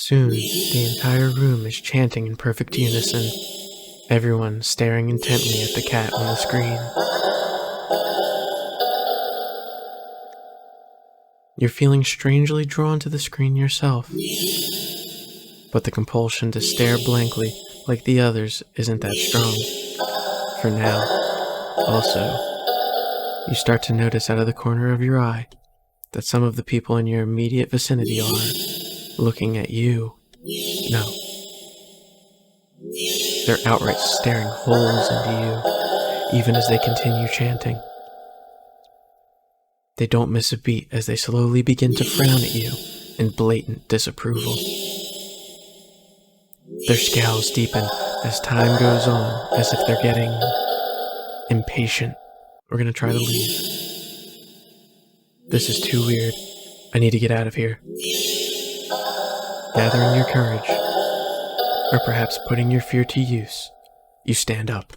Soon, the entire room is chanting in perfect unison, everyone staring intently at the cat on the screen. You're feeling strangely drawn to the screen yourself, but the compulsion to stare blankly like the others isn't that strong. For now, also, you start to notice out of the corner of your eye that some of the people in your immediate vicinity are looking at you. No. They're outright staring holes into you, even as they continue chanting. They don't miss a beat as they slowly begin to frown at you in blatant disapproval. Their scowls deepen as time goes on, as if they're getting impatient. We're gonna try to leave. This is too weird. I need to get out of here. Gathering your courage, or perhaps putting your fear to use, you stand up,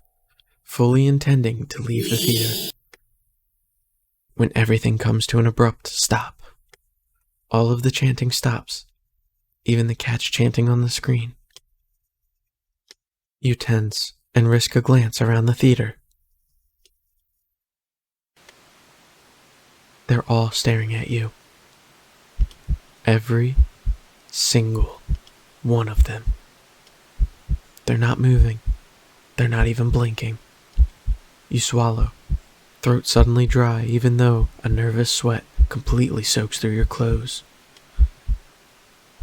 fully intending to leave the theater. When everything comes to an abrupt stop, all of the chanting stops, even the cat's chanting on the screen. You tense and risk a glance around the theater. They're all staring at you. Every single one of them. They're not moving. They're not even blinking. You swallow, throat suddenly dry even though a nervous sweat completely soaks through your clothes.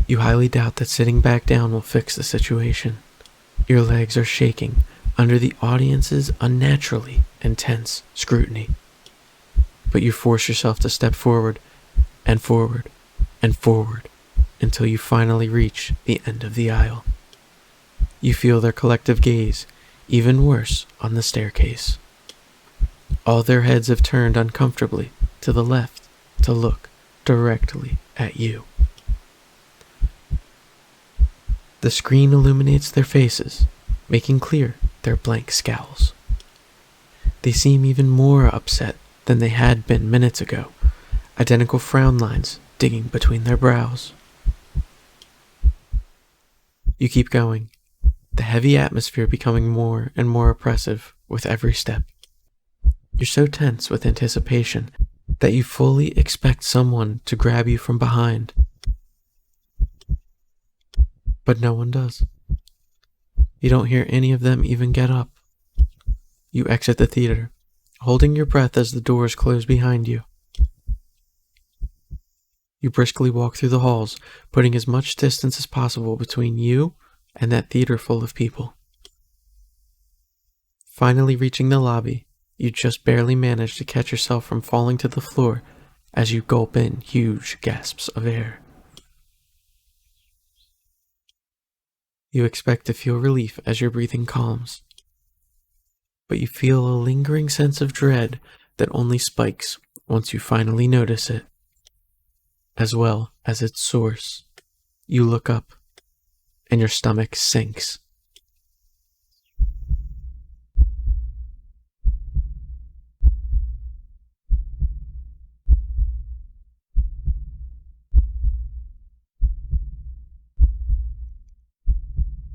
You highly doubt that sitting back down will fix the situation. Your legs are shaking under the audience's unnaturally intense scrutiny. But you force yourself to step forward and forward and forward until you finally reach the end of the aisle. You feel their collective gaze, even worse, on the staircase. All their heads have turned uncomfortably to the left to look directly at you. The screen illuminates their faces, making clear their blank scowls. They seem even more upset than they had been minutes ago, identical frown lines digging between their brows. You keep going, the heavy atmosphere becoming more and more oppressive with every step. You're so tense with anticipation that you fully expect someone to grab you from behind. But no one does. You don't hear any of them even get up. You exit the theater, holding your breath as the doors close behind you. You briskly walk through the halls, putting as much distance as possible between you and that theater full of people. Finally reaching the lobby, you just barely manage to catch yourself from falling to the floor as you gulp in huge gasps of air. You expect to feel relief as your breathing calms, but you feel a lingering sense of dread that only spikes once you finally notice it, as well as its source. You look up, and your stomach sinks.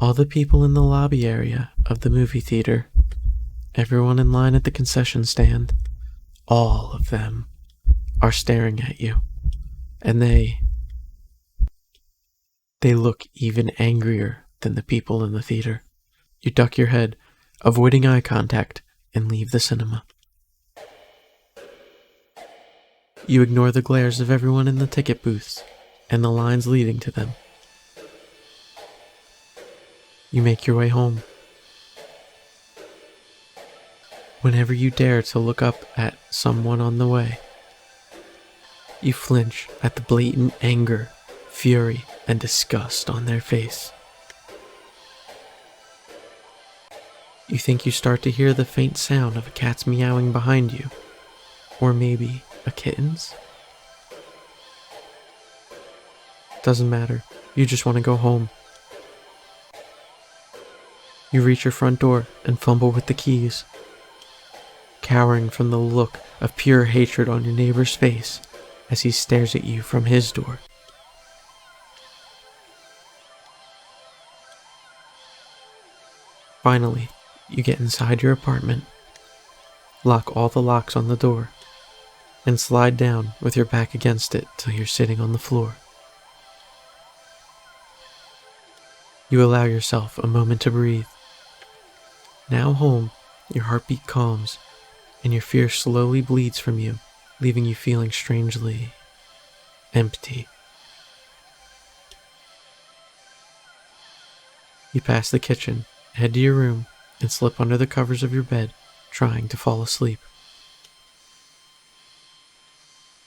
All the people in the lobby area of the movie theater, everyone in line at the concession stand, all of them are staring at you, and they look even angrier than the people in the theater. You duck your head, avoiding eye contact, and leave the cinema. You ignore the glares of everyone in the ticket booths and the lines leading to them. You make your way home. Whenever you dare to look up at someone on the way, you flinch at the blatant anger, fury, and disgust on their face. You think you start to hear the faint sound of a cat's meowing behind you, or maybe a kitten's? Doesn't matter, you just want to go home. You reach your front door and fumble with the keys, cowering from the look of pure hatred on your neighbor's face as he stares at you from his door. Finally, you get inside your apartment, lock all the locks on the door, and slide down with your back against it till you're sitting on the floor. You allow yourself a moment to breathe. Now home, your heartbeat calms, and your fear slowly bleeds from you, leaving you feeling strangely empty. You pass the kitchen, head to your room, and slip under the covers of your bed, trying to fall asleep.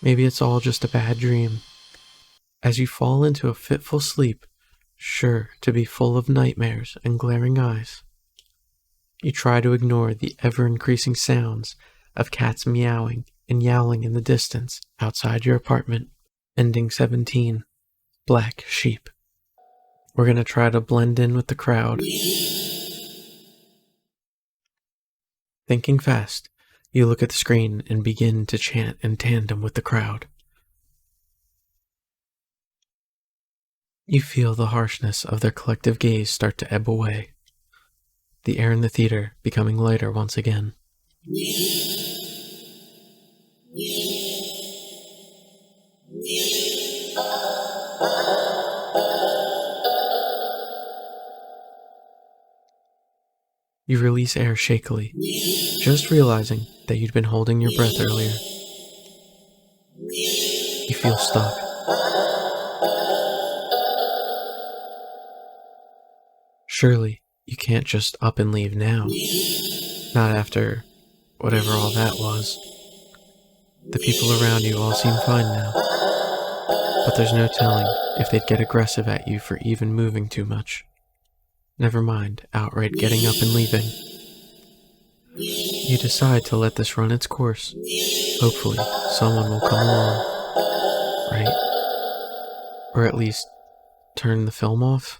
Maybe it's all just a bad dream. As you fall into a fitful sleep, sure to be full of nightmares and glaring eyes, you try to ignore the ever-increasing sounds of cats meowing and yowling in the distance outside your apartment. Ending 17. Black Sheep. We're gonna try to blend in with the crowd. Thinking fast, you look at the screen and begin to chant in tandem with the crowd. You feel the harshness of their collective gaze start to ebb away, the air in the theater becoming lighter once again. You release air shakily, just realizing that you'd been holding your breath earlier. You feel stuck. Surely, you can't just up and leave now. Not after whatever all that was. The people around you all seem fine now, but there's no telling if they'd get aggressive at you for even moving too much. Never mind outright getting up and leaving. You decide to let this run its course. Hopefully, someone will come along, right? Or at least turn the film off.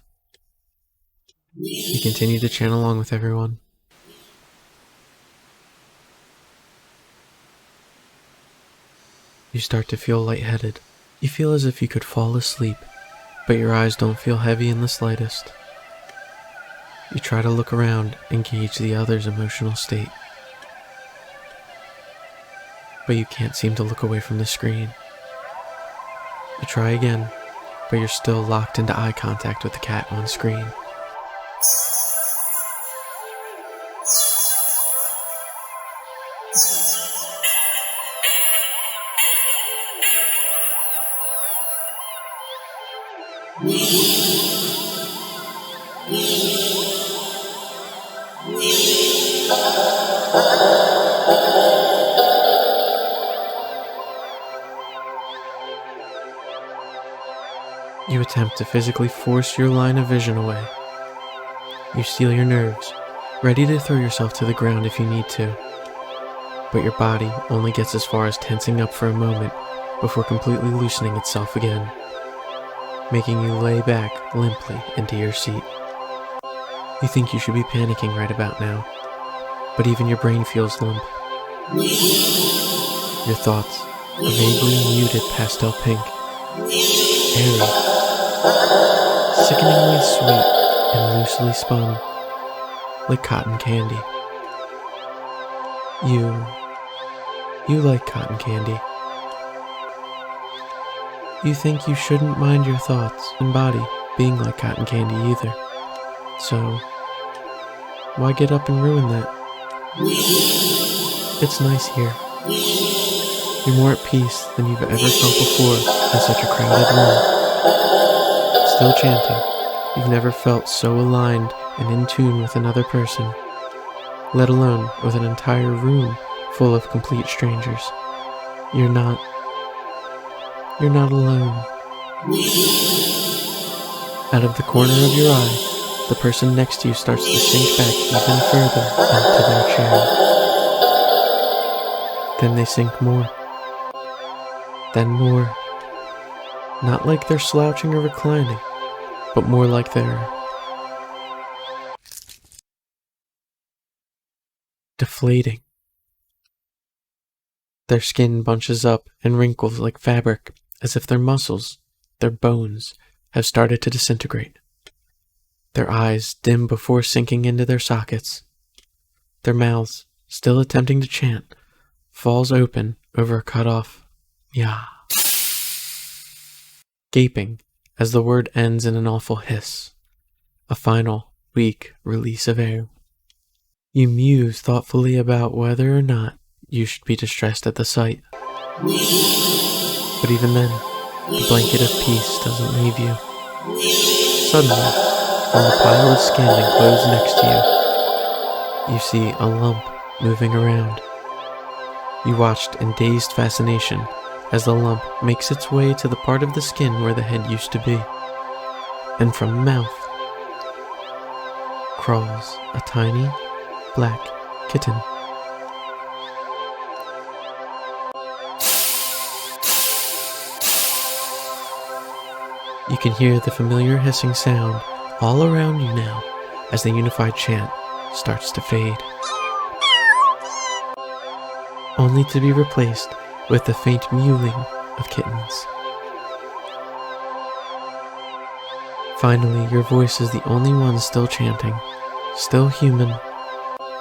You continue to chant along with everyone. You start to feel lightheaded. You feel as if you could fall asleep, but your eyes don't feel heavy in the slightest. You try to look around and gauge the other's emotional state, but you can't seem to look away from the screen. You try again, but you're still locked into eye contact with the cat on screen. You attempt to physically force your line of vision away. You steel your nerves, ready to throw yourself to the ground if you need to. But your body only gets as far as tensing up for a moment before completely loosening itself again, making you lay back limply into your seat. You think you should be panicking right about now, but even your brain feels limp. Your thoughts, a vaguely muted pastel pink, airy, sickeningly sweet and loosely spun, like cotton candy. You like cotton candy. You think you shouldn't mind your thoughts and body being like cotton candy either. So, why get up and ruin that? It's nice here. You're more at peace than you've ever felt before in such a crowded room. Still chanting, you've never felt so aligned and in tune with another person, let alone with an entire room full of complete strangers. You're not alone. Out of the corner of your eye, the person next to you starts to sink back even further into their chair. Then they sink more. Then more. Not like they're slouching or reclining, but more like they're deflating. Their skin bunches up and wrinkles like fabric, as if their muscles, their bones, have started to disintegrate. Their eyes dim before sinking into their sockets. Their mouths, still attempting to chant, falls open over a cut-off "Nyaa," gaping as the word ends in an awful hiss, a final, weak release of air. You muse thoughtfully about whether or not you should be distressed at the sight. But even then, the blanket of peace doesn't leave you. Suddenly, from the pile of skin enclosed next to you, you see a lump moving around. You watched in dazed fascination as the lump makes its way to the part of the skin where the head used to be. And from the mouth crawls a tiny, black kitten. You can hear the familiar hissing sound all around you now as the unified chant starts to fade, only to be replaced with the faint mewling of kittens. Finally, your voice is the only one still chanting, still human,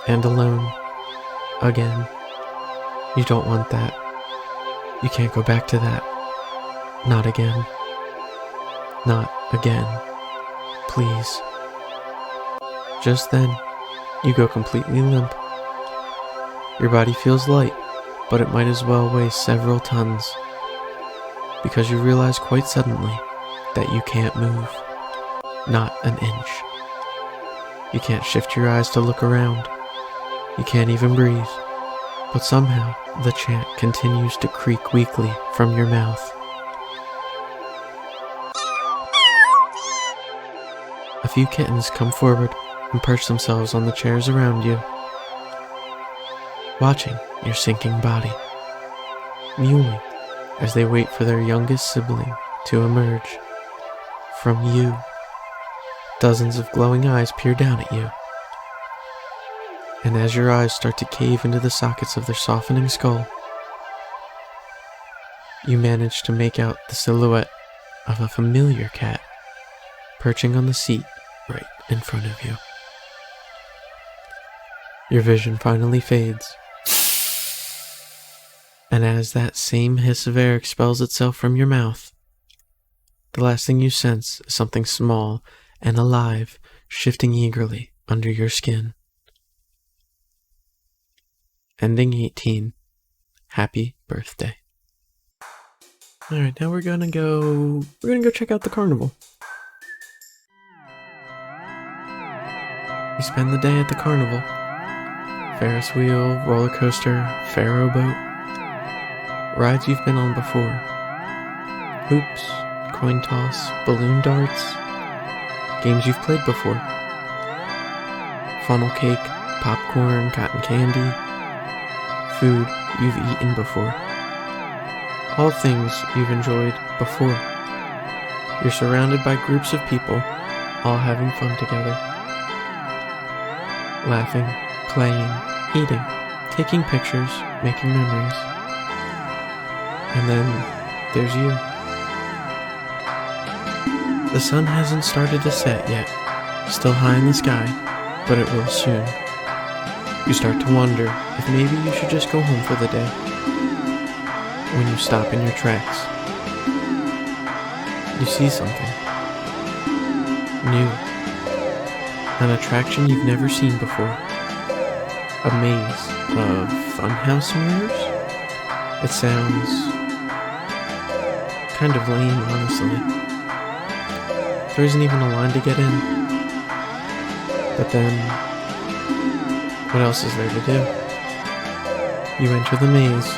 and alone. Again. You don't want that. You can't go back to that. Not again. Not again. Please. Just then, you go completely limp. Your body feels light, but it might as well weigh several tons, because you realize quite suddenly that you can't move. Not an inch. You can't shift your eyes to look around. You can't even breathe. But somehow, the chant continues to creak weakly from your mouth. A few kittens come forward and perch themselves on the chairs around you, watching your sinking body, mewing as they wait for their youngest sibling to emerge. From you, dozens of glowing eyes peer down at you, and as your eyes start to cave into the sockets of their softening skull, you manage to make out the silhouette of a familiar cat perching on the seat right in front of you. Your vision finally fades, and as that same hiss of air expels itself from your mouth, the last thing you sense is something small and alive shifting eagerly under your skin. Ending 18. Happy birthday. Alright, now we're gonna go check out the carnival. You spend the day at the carnival. Ferris wheel, roller coaster, faro boat. Rides you've been on before. Hoops, coin toss, balloon darts. Games you've played before. Funnel cake, popcorn, cotton candy. Food you've eaten before. All things you've enjoyed before. You're surrounded by groups of people, all having fun together. Laughing, playing, eating, taking pictures, making memories. And then there's you. The sun hasn't started to set yet, still high in the sky, but it will soon. You start to wonder if maybe you should just go home for the day. When you stop in your tracks, you see something new, an attraction you've never seen before, a maze of funhouse mirrors. It sounds kind of lame, honestly. There isn't even a line to get in. But then, what else is there to do? You enter the maze.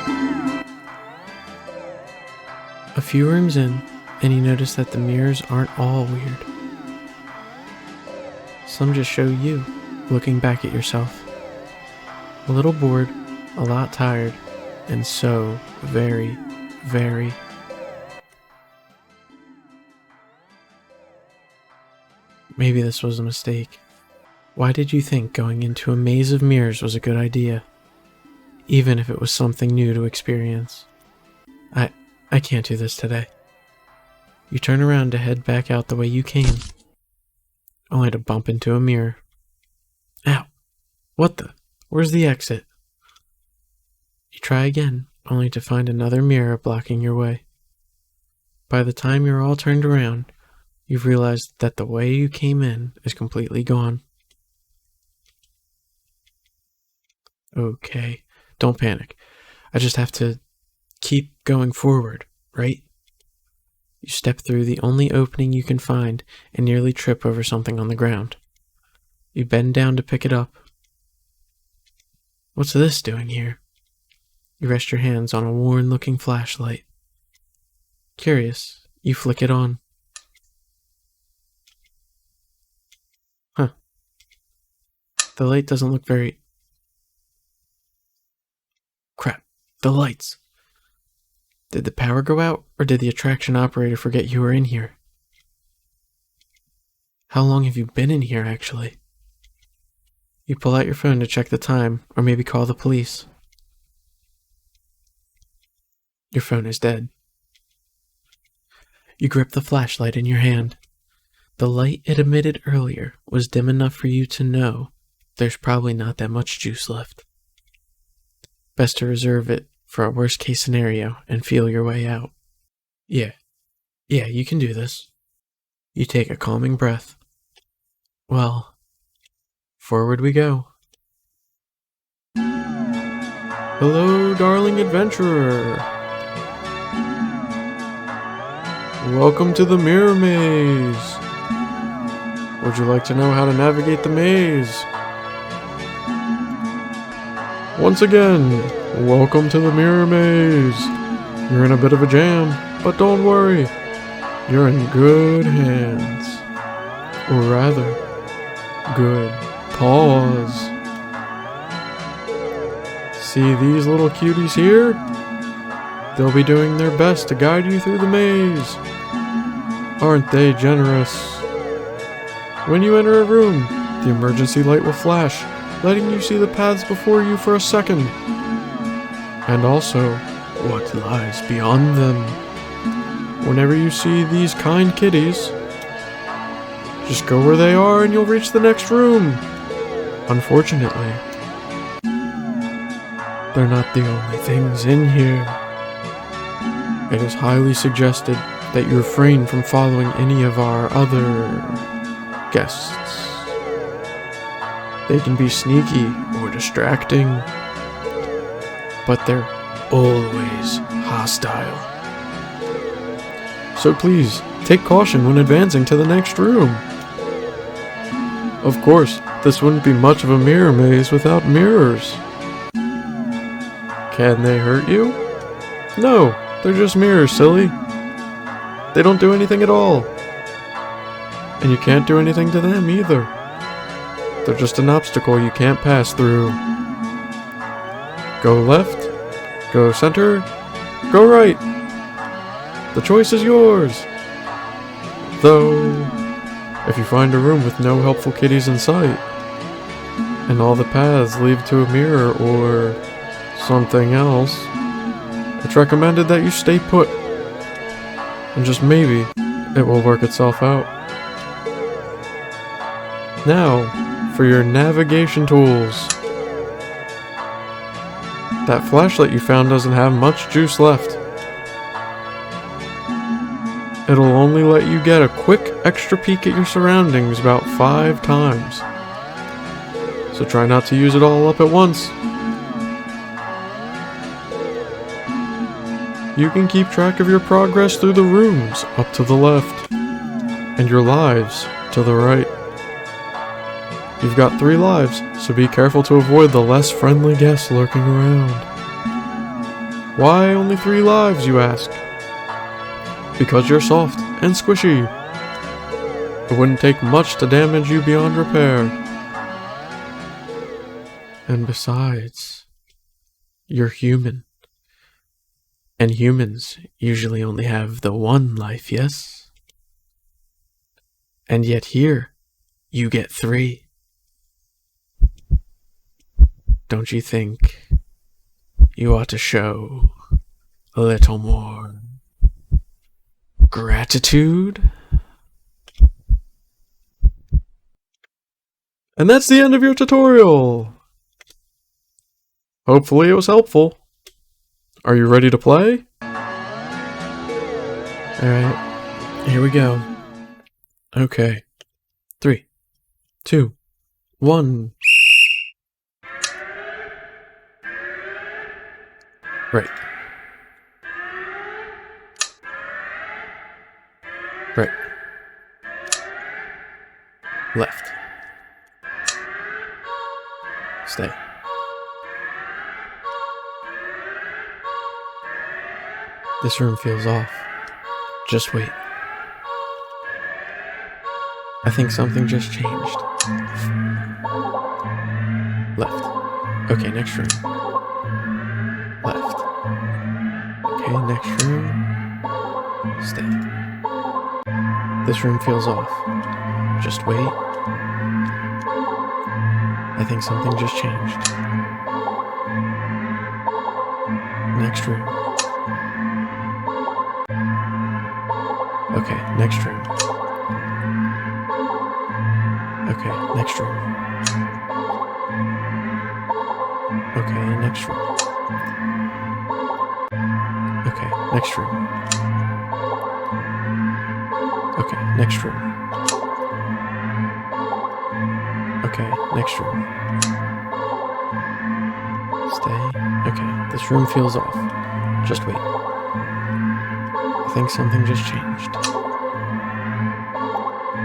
A few rooms in, and you notice that the mirrors aren't all weird. Some just show you, looking back at yourself. A little bored, a lot tired, and so very, very... Maybe this was a mistake. Why did you think going into a maze of mirrors was a good idea? Even if it was something new to experience. I can't do this today. You turn around to head back out the way you came, only to bump into a mirror. Ow! What the? Where's the exit? You try again, only to find another mirror blocking your way. By the time you're all turned around, you've realized that the way you came in is completely gone. Okay, don't panic. I just have to keep going forward, right? You step through the only opening you can find and nearly trip over something on the ground. You bend down to pick it up. What's this doing here? You rest your hands on a worn-looking flashlight. Curious, you flick it on. Huh. The light doesn't look very... Crap, the lights. Did the power go out, or did the attraction operator forget you were in here? How long have you been in here, actually? You pull out your phone to check the time, or maybe call the police. Your phone is dead. You grip the flashlight in your hand. The light it emitted earlier was dim enough for you to know there's probably not that much juice left. Best to reserve it for a worst-case scenario and feel your way out. Yeah, you can do this. You take a calming breath. Well, forward we go. Hello, darling adventurer. Welcome to the Mirror Maze. Would you like to know how to navigate the maze? Once again, welcome to the Mirror Maze. You're in a bit of a jam, but don't worry. You're in good hands. Or rather, good paws. See these little cuties here? They'll be doing their best to guide you through the maze. Aren't they generous? When you enter a room, the emergency light will flash, letting you see the paths before you for a second. And also, what lies beyond them. Whenever you see these kind kitties, just go where they are and you'll reach the next room. Unfortunately, they're not the only things in here. It is highly suggested that you refrain from following any of our other guests. They can be sneaky or distracting, but they're always hostile. So please, take caution when advancing to the next room. Of course, this wouldn't be much of a mirror maze without mirrors. Can they hurt you? No, they're just mirrors, silly. They don't do anything at all. And you can't do anything to them either. They're just an obstacle you can't pass through. Go left, go center, go right. The choice is yours. Though, if you find a room with no helpful kitties in sight, and all the paths lead to a mirror or something else, it's recommended that you stay put. And just maybe, it will work itself out. Now, for your navigation tools. That flashlight you found doesn't have much juice left. It'll only let you get a quick extra peek at your surroundings about 5 times. So try not to use it all up at once. You can keep track of your progress through the rooms up to the left, and your lives to the right. You've got 3 lives, so be careful to avoid the less friendly guests lurking around. Why only 3 lives, you ask? Because you're soft and squishy. It wouldn't take much to damage you beyond repair. And besides, you're human. And humans usually only have the 1 life, yes? And yet here, you get 3. Don't you think you ought to show a little more gratitude? And that's the end of your tutorial. Hopefully it was helpful. Are you ready to play? Alright, here we go. Okay. 3, 2, 1. Right. Right. Left. Stay. This room feels off. Just wait. I think something just changed. Left. Okay, next room. Left. Okay, next room. Stay. This room feels off. Just wait. I think something just changed. Next room. Okay, next room. Okay, next room. Okay, next room. Okay, next room. Okay, next room. Okay, next room. Stay. Okay, this room feels off. Just wait. I think something just changed.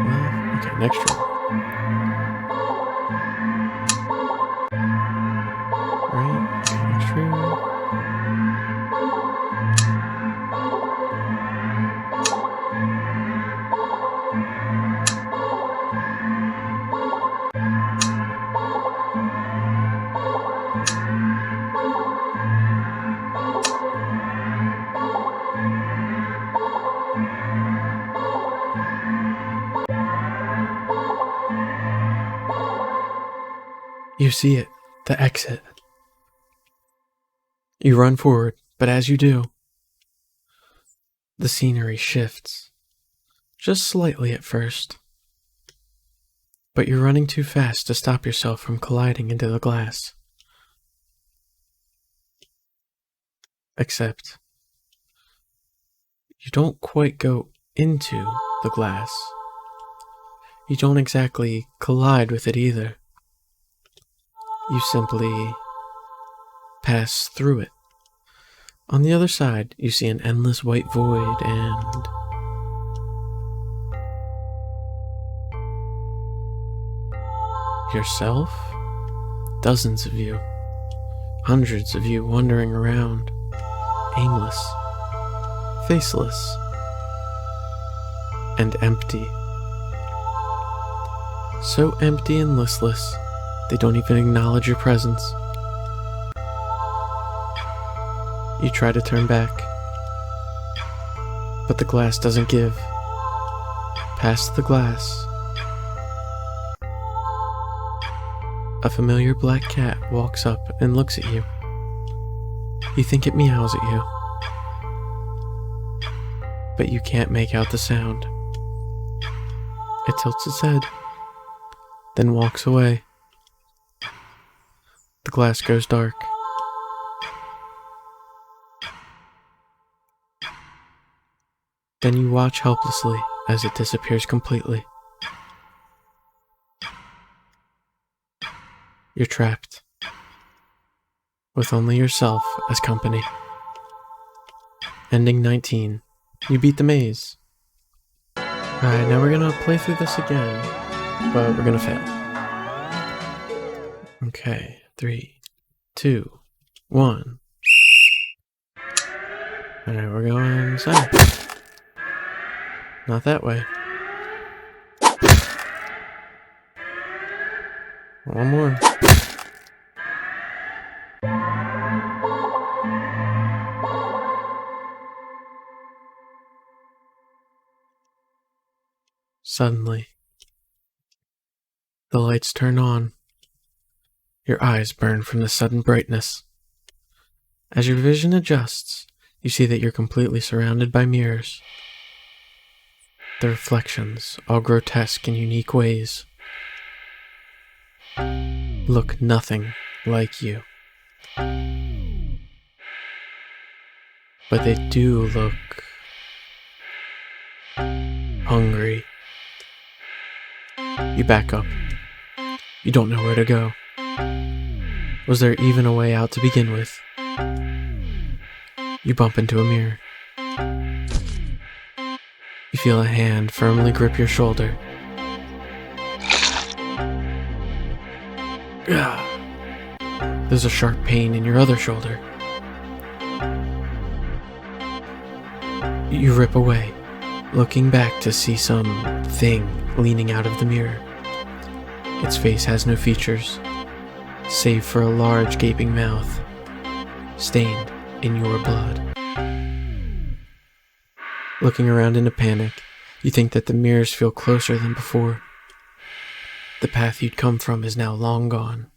Well, okay, next room. Right, okay, next room. You see it, the exit. You run forward, but as you do, the scenery shifts. Just slightly at first. But you're running too fast to stop yourself from colliding into the glass. Except, you don't quite go into the glass. You don't exactly collide with it either. You simply pass through it. On the other side, you see an endless white void and Yourself? Dozens of you. Hundreds of you wandering around. Aimless. Faceless. And empty. So empty and listless, they don't even acknowledge your presence. You try to turn back, but the glass doesn't give. Past the glass, a familiar black cat walks up and looks at you. You think it meows at you, but you can't make out the sound. It tilts its head, then walks away. The glass goes dark. Then you watch helplessly as it disappears completely. You're trapped, with only yourself as company. Ending 19. You beat the maze. Alright, now we're gonna play through this again, but we're gonna fail. Okay, 3, 2, 1. Alright, we're going south. Not that way. One more. Suddenly, the lights turn on. Your eyes burn from the sudden brightness. As your vision adjusts, you see that you're completely surrounded by mirrors. The reflections, all grotesque in unique ways, look nothing like you. But they do look hungry. You back up. You don't know where to go. Was there even a way out to begin with? You bump into a mirror. You feel a hand firmly grip your shoulder. There's a sharp pain in your other shoulder. You rip away, looking back to see some thing leaning out of the mirror. Its face has no features, save for a large gaping mouth, stained in your blood. Looking around in a panic, you think that the mirrors feel closer than before. The path you'd come from is now long gone.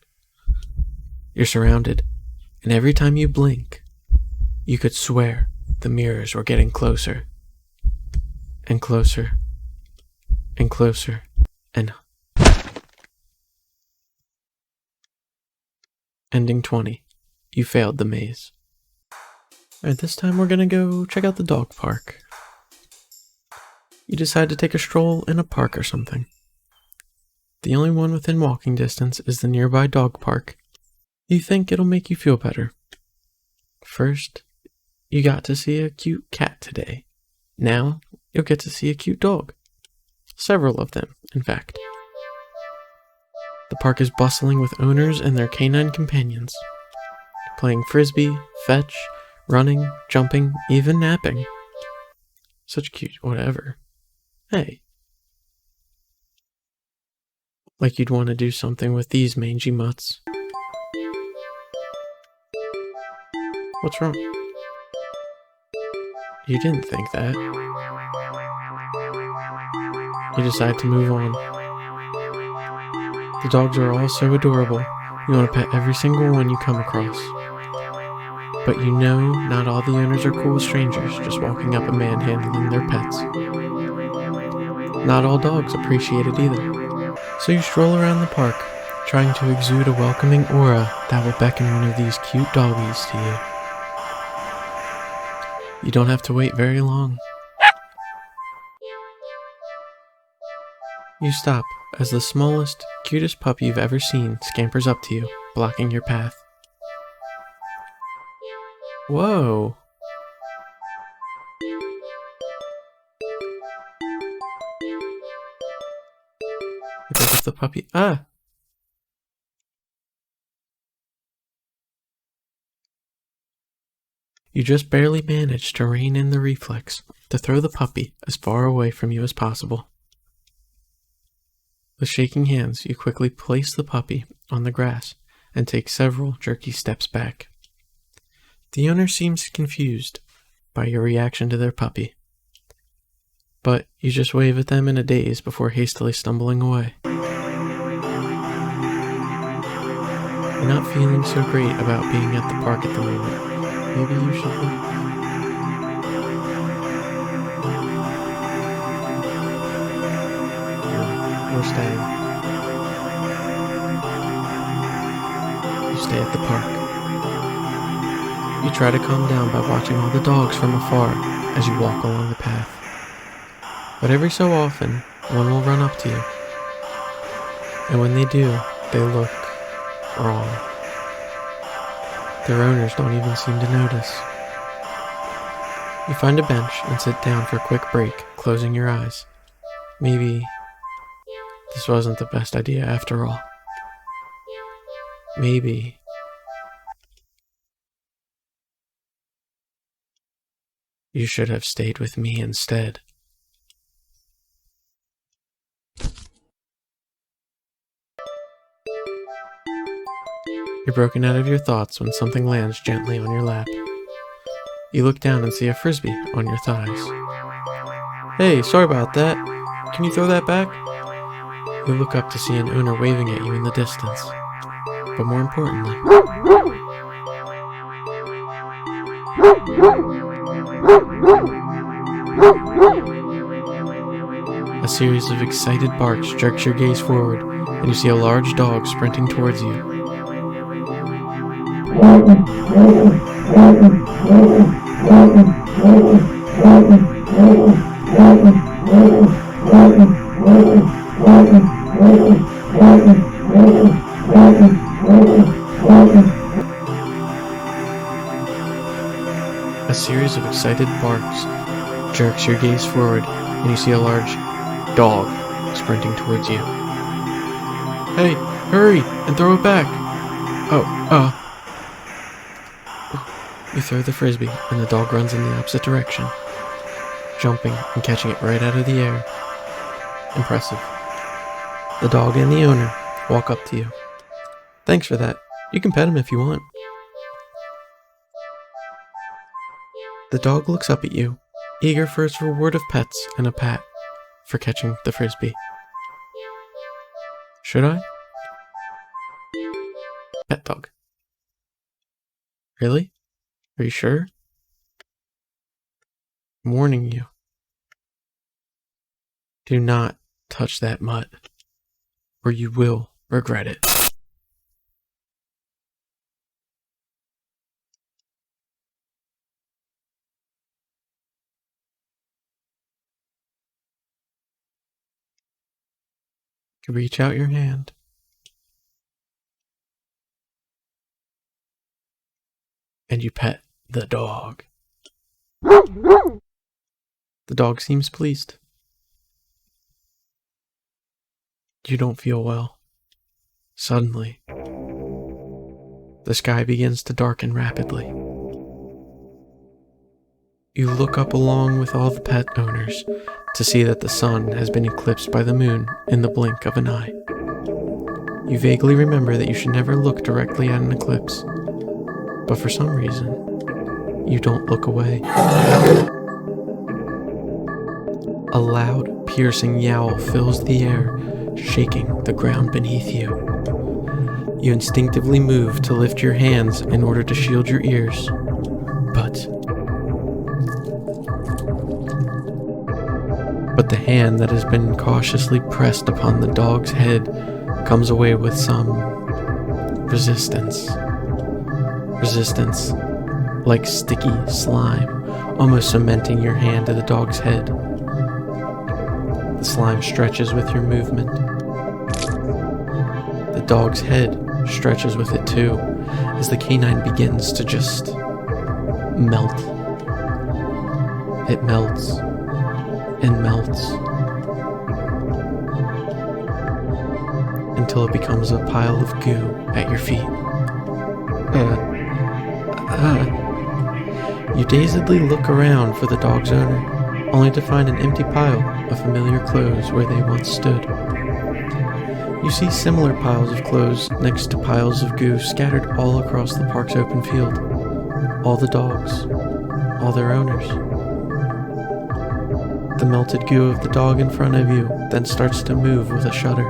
You're surrounded, and every time you blink, you could swear the mirrors were getting closer, and closer, and closer, and... Ending 20. You failed the maze. Alright, this time we're gonna go check out the dog park. You decide to take a stroll in a park or something. The only one within walking distance is the nearby dog park. You think it'll make you feel better. First, you got to see a cute cat today. Now, you'll get to see a cute dog. Several of them, in fact. The park is bustling with owners and their canine companions, playing frisbee, fetch, running, jumping, even napping. Such cute whatever. Hey. Like you'd want to do something with these mangy mutts. What's wrong? You didn't think that. You decide to move on. The dogs are all so adorable. You want to pet every single one you come across. But you know not all the owners are cool strangers just walking up and manhandling their pets. Not all dogs appreciate it either. So you stroll around the park, trying to exude a welcoming aura that will beckon one of these cute doggies to you. You don't have to wait very long. You stop as the smallest, cutest puppy you've ever seen scampers up to you, blocking your path. Whoa! You pick up the puppy. Ah! You just barely manage to rein in the reflex to throw the puppy as far away from you as possible. With shaking hands, you quickly place the puppy on the grass and take several jerky steps back. The owner seems confused by your reaction to their puppy, but you just wave at them in a daze before hastily stumbling away. You're not feeling so great about being at the park at the moment. Maybe you should leave. We're staying. You stay at the park. You try to calm down by watching all the dogs from afar as you walk along the path. But every so often, one will run up to you. And when they do, they look wrong. Their owners don't even seem to notice. You find a bench and sit down for a quick break, closing your eyes. Maybe this wasn't the best idea after all. Maybe you should have stayed with me instead. You're broken out of your thoughts when something lands gently on your lap. You look down and see a frisbee on your thighs. Hey, sorry about that. Can you throw that back? You look up to see an owner waving at you in the distance. But more importantly, a series of excited barks jerks your gaze forward, and you see a large dog sprinting towards you. A series of excited barks jerks your gaze forward, and you see a large dog sprinting towards you. Hey, hurry and throw it back! You throw the frisbee, and the dog runs in the opposite direction, jumping and catching it right out of the air. Impressive. The dog and the owner walk up to you. Thanks for that. You can pet him if you want. The dog looks up at you, eager for its reward of pets and a pat for catching the frisbee. Should I? Pet dog. Really? Are you sure? I'm warning you. Do not touch that mutt, or you will regret it. You reach out your hand. And you pet the dog. The dog seems pleased. You don't feel well. Suddenly, the sky begins to darken rapidly. You look up along with all the pet owners to see that the sun has been eclipsed by the moon in the blink of an eye. You vaguely remember that you should never look directly at an eclipse, but for some reason, you don't look away. A loud, piercing yowl fills the air, shaking the ground beneath you. You instinctively move to lift your hands in order to shield your ears, but the hand that has been cautiously pressed upon the dog's head comes away with some resistance. Resistance, like sticky slime, almost cementing your hand to the dog's head. The slime stretches with your movement. The dog's head stretches with it too, as the canine begins to just melt. It melts and melts until it becomes a pile of goo at your feet. You dazedly look around for the dog's owner, only to find an empty pile of familiar clothes where they once stood. You see similar piles of clothes next to piles of goo scattered all across the park's open field. All the dogs, all their owners. The melted goo of the dog in front of you then starts to move with a shudder.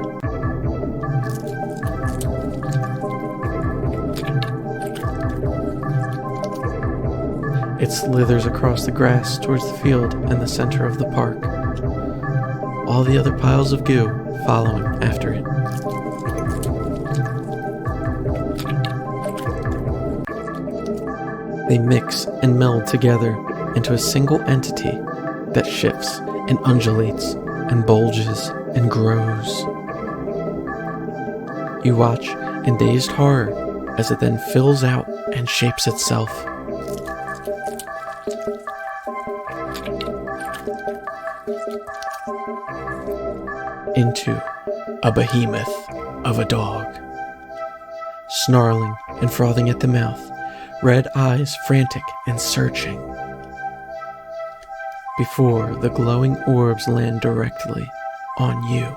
It slithers across the grass towards the field and the center of the park. All the other piles of goo following after it. They mix and meld together into a single entity that shifts and undulates and bulges and grows. You watch in dazed horror as it then fills out and shapes itself. Into a behemoth of a dog. Snarling and frothing at the mouth, red eyes frantic and searching. Before the glowing orbs land directly on you.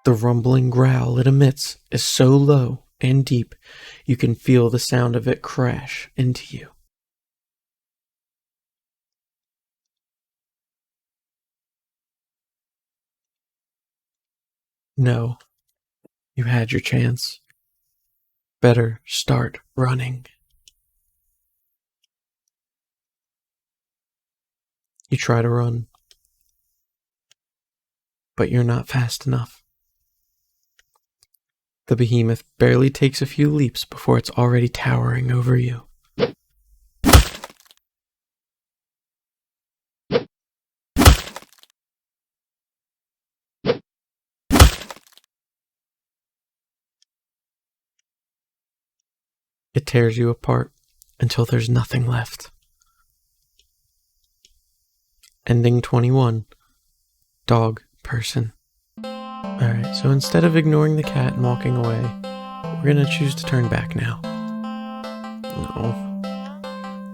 The rumbling growl it emits is so low and deep you can feel the sound of it crash into you. No, you had your chance. Better start running. You try to run, but you're not fast enough. The behemoth barely takes a few leaps before it's already towering over you. It tears you apart until there's nothing left. Ending 21. Dog person. Alright, so instead of ignoring the cat and walking away, we're gonna choose to turn back now. No.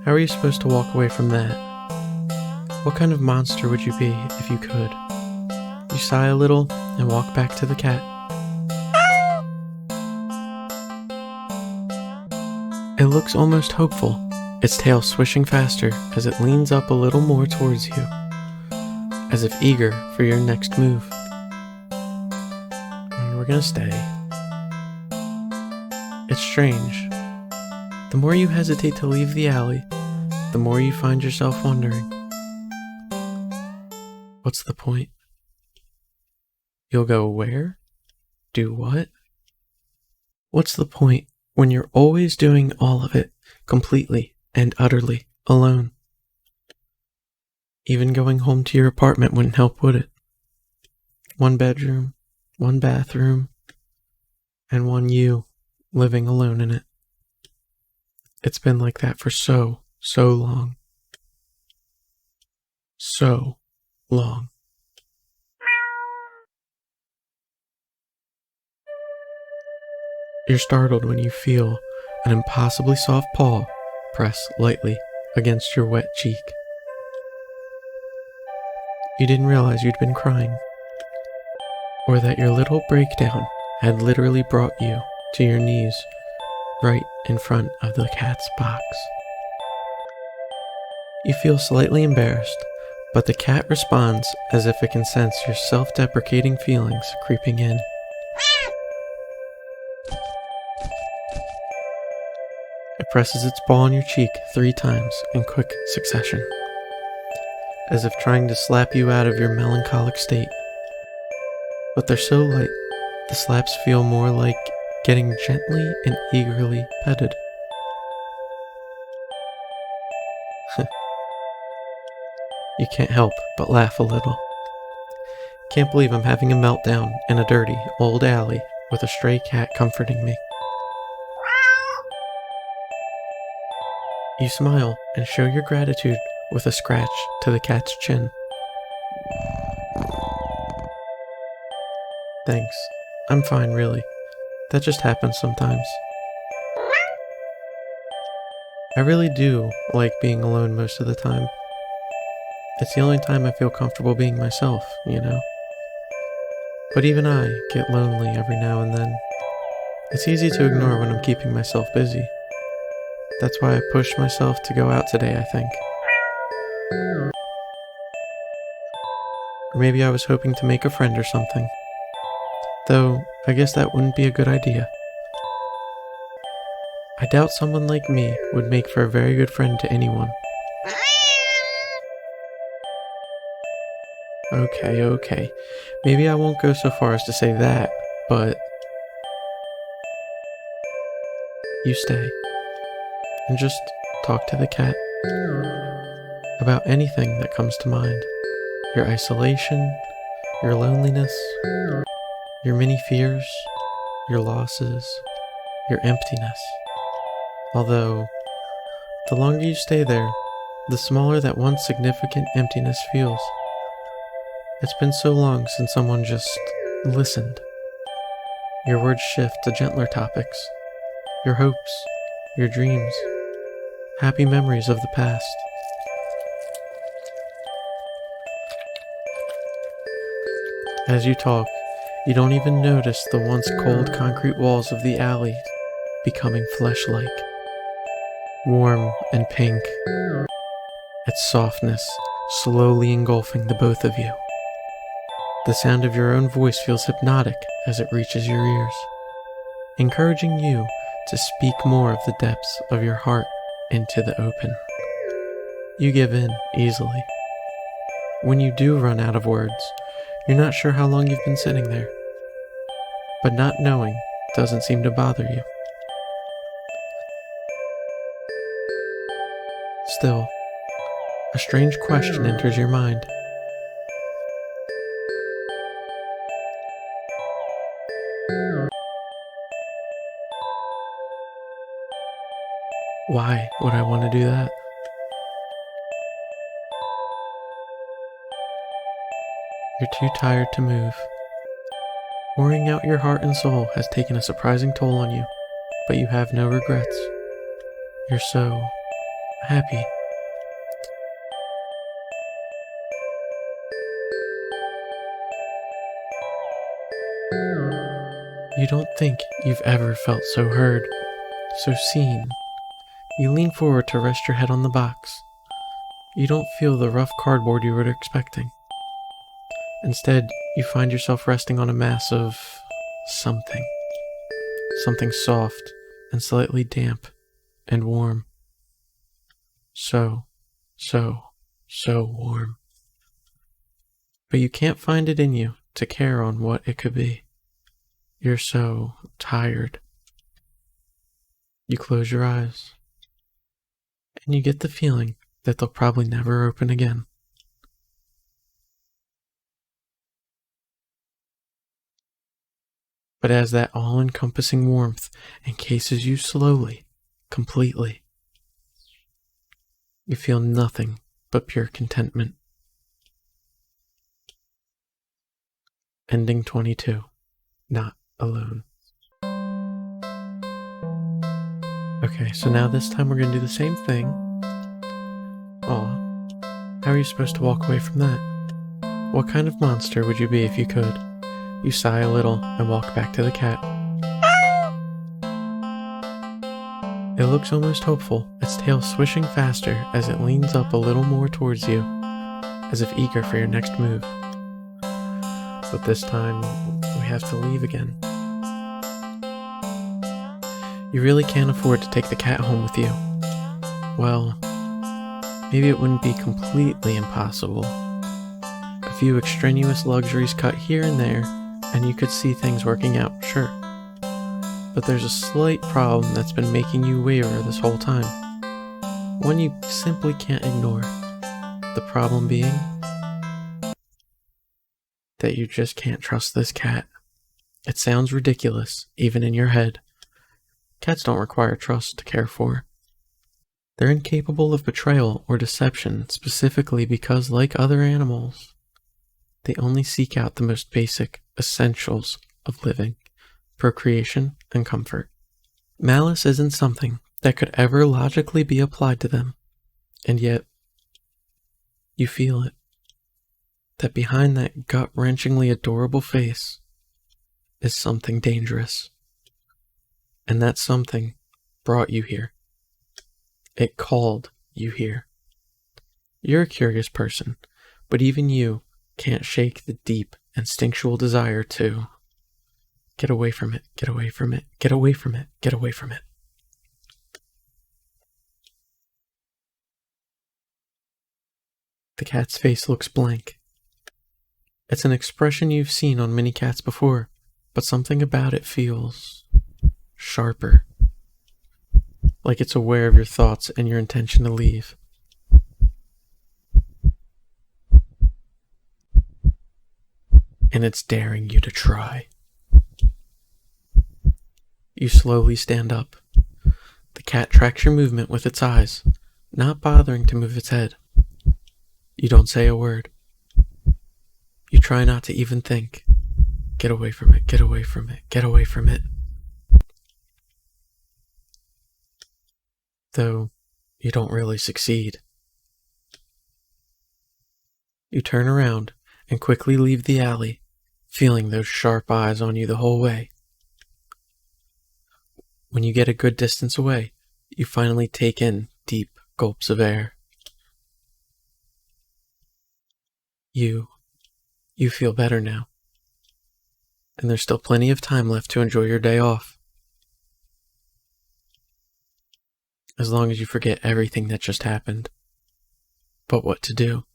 How are you supposed to walk away from that? What kind of monster would you be if you could? You sigh a little and walk back to the cat. It looks almost hopeful, its tail swishing faster as it leans up a little more towards you, as if eager for your next move. And we're gonna stay. It's strange. The more you hesitate to leave the alley, the more you find yourself wondering, what's the point? You'll go where? Do what? What's the point when you're always doing all of it completely and utterly alone? Even going home to your apartment wouldn't help, would it? One bedroom, one bathroom, and one you living alone in it. It's been like that for so long. So long. You're startled when you feel an impossibly soft paw press lightly against your wet cheek. You didn't realize you'd been crying, or that your little breakdown had literally brought you to your knees right in front of the cat's box. You feel slightly embarrassed, but the cat responds as if it can sense your self-deprecating feelings creeping in. It presses its paw on your cheek 3 times in quick succession, as if trying to slap you out of your melancholic state. But they're so light, the slaps feel more like getting gently and eagerly petted. You can't help but laugh a little. Can't believe I'm having a meltdown in a dirty, old alley with a stray cat comforting me. You smile and show your gratitude with a scratch to the cat's chin. Thanks. I'm fine, really. That just happens sometimes. I really do like being alone most of the time. It's the only time I feel comfortable being myself, you know? But even I get lonely every now and then. It's easy to ignore when I'm keeping myself busy. That's why I pushed myself to go out today, I think. Or maybe I was hoping to make a friend or something. Though, I guess that wouldn't be a good idea. I doubt someone like me would make for a very good friend to anyone. Okay. Maybe I won't go so far as to say that, but you stay and just talk to the cat about anything that comes to mind. Your isolation, your loneliness, your many fears, your losses, your emptiness. Although, the longer you stay there, the smaller that once significant emptiness feels. It's been so long since someone just listened. Your words shift to gentler topics, your hopes, your dreams, happy memories of the past. As you talk, you don't even notice the once cold concrete walls of the alley becoming flesh-like, warm and pink, its softness slowly engulfing the both of you. The sound of your own voice feels hypnotic as it reaches your ears, encouraging you to speak more of the depths of your heart into the open. You give in easily. When you do run out of words, you're not sure how long you've been sitting there, but not knowing doesn't seem to bother you. Still, a strange question enters your mind. Why would I want to do that? You're too tired to move. Pouring out your heart and soul has taken a surprising toll on you, but you have no regrets. You're so happy. You don't think you've ever felt so heard, so seen. You lean forward to rest your head on the box. You don't feel the rough cardboard you were expecting. Instead, you find yourself resting on a mass of something. Something soft and slightly damp and warm. So warm. But you can't find it in you to care on what it could be. You're so tired. You close your eyes, and you get the feeling that they'll probably never open again. But as that all-encompassing warmth encases you slowly, completely, you feel nothing but pure contentment. Ending 22. Not alone. Okay, so now this time we're going to do the same thing. Aw, how are you supposed to walk away from that? What kind of monster would you be if you could? You sigh a little and walk back to the cat. It looks almost hopeful, its tail swishing faster as it leans up a little more towards you, as if eager for your next move. But this time, we have to leave again. You really can't afford to take the cat home with you. Well, maybe it wouldn't be completely impossible. A few extraneous luxuries cut here and there, and you could see things working out, sure. But there's a slight problem that's been making you waver this whole time. One you simply can't ignore. The problem being that you just can't trust this cat. It sounds ridiculous, even in your head. Cats don't require trust to care for. They're incapable of betrayal or deception specifically because, like other animals, they only seek out the most basic essentials of living, procreation and comfort. Malice isn't something that could ever logically be applied to them, and yet you feel it. That behind that gut-wrenchingly adorable face is something dangerous. And that something brought you here. It called you here. You're a curious person, but even you can't shake the deep, instinctual desire to get away from it, get away from it, get away from it, get away from it. The cat's face looks blank. It's an expression you've seen on many cats before, but something about it feels sharper. Like it's aware of your thoughts and your intention to leave. And it's daring you to try. You slowly stand up. The cat tracks your movement with its eyes, not bothering to move its head. You don't say a word. You try not to even think. Get away from it, get away from it, get away from it. Though you don't really succeed. You turn around and quickly leave the alley, feeling those sharp eyes on you the whole way. When you get a good distance away, you finally take in deep gulps of air. You feel better now. And there's still plenty of time left to enjoy your day off. As long as you forget everything that just happened. But what to do?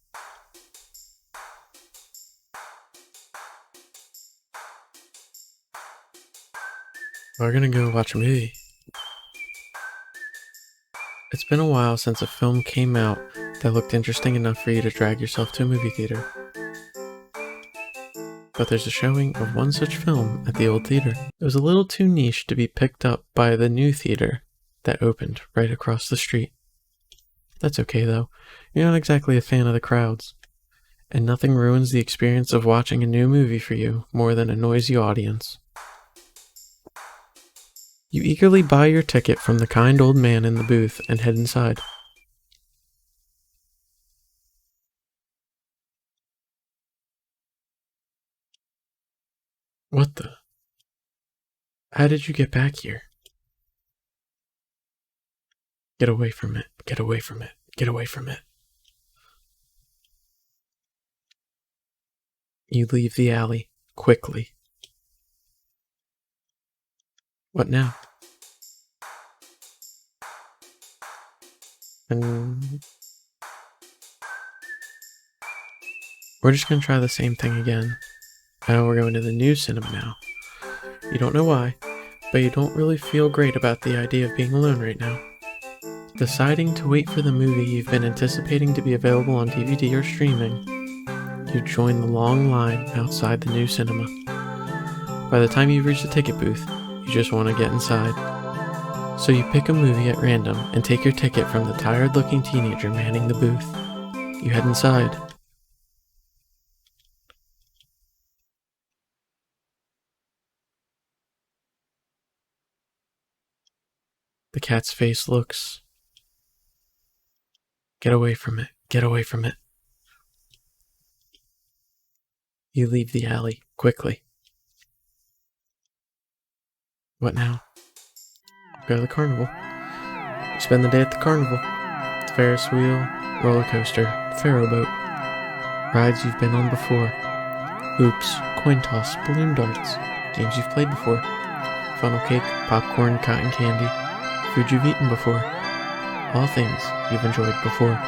We're gonna go watch a movie. It's been a while since a film came out that looked interesting enough for you to drag yourself to a movie theater. But there's a showing of one such film at the old theater. It was a little too niche to be picked up by the new theater that opened right across the street. That's okay though, you're not exactly a fan of the crowds, and nothing ruins the experience of watching a new movie for you more than a noisy audience. You eagerly buy your ticket from the kind old man in the booth and head inside. What the? How did you get back here? Get away from it, get away from it, get away from it. You leave the alley, quickly. What now? And we're just gonna try the same thing again. We're going to the new cinema now. You don't know why, but you don't really feel great about the idea of being alone right now. Deciding to wait for the movie you've been anticipating to be available on DVD or streaming, you join the long line outside the new cinema. By the time you reach the ticket booth, you just want to get inside. So you pick a movie at random and take your ticket from the tired-looking teenager manning the booth. You head inside. The cat's face looks. Get away from it. Get away from it. You leave the alley, quickly. What now? Go to the carnival. You spend the day at the carnival. Ferris wheel, roller coaster, Pharaoh boat. Rides you've been on before. Hoops, coin toss, balloon darts. Games you've played before. Funnel cake, popcorn, cotton candy. Food you've eaten before. All things you've enjoyed before.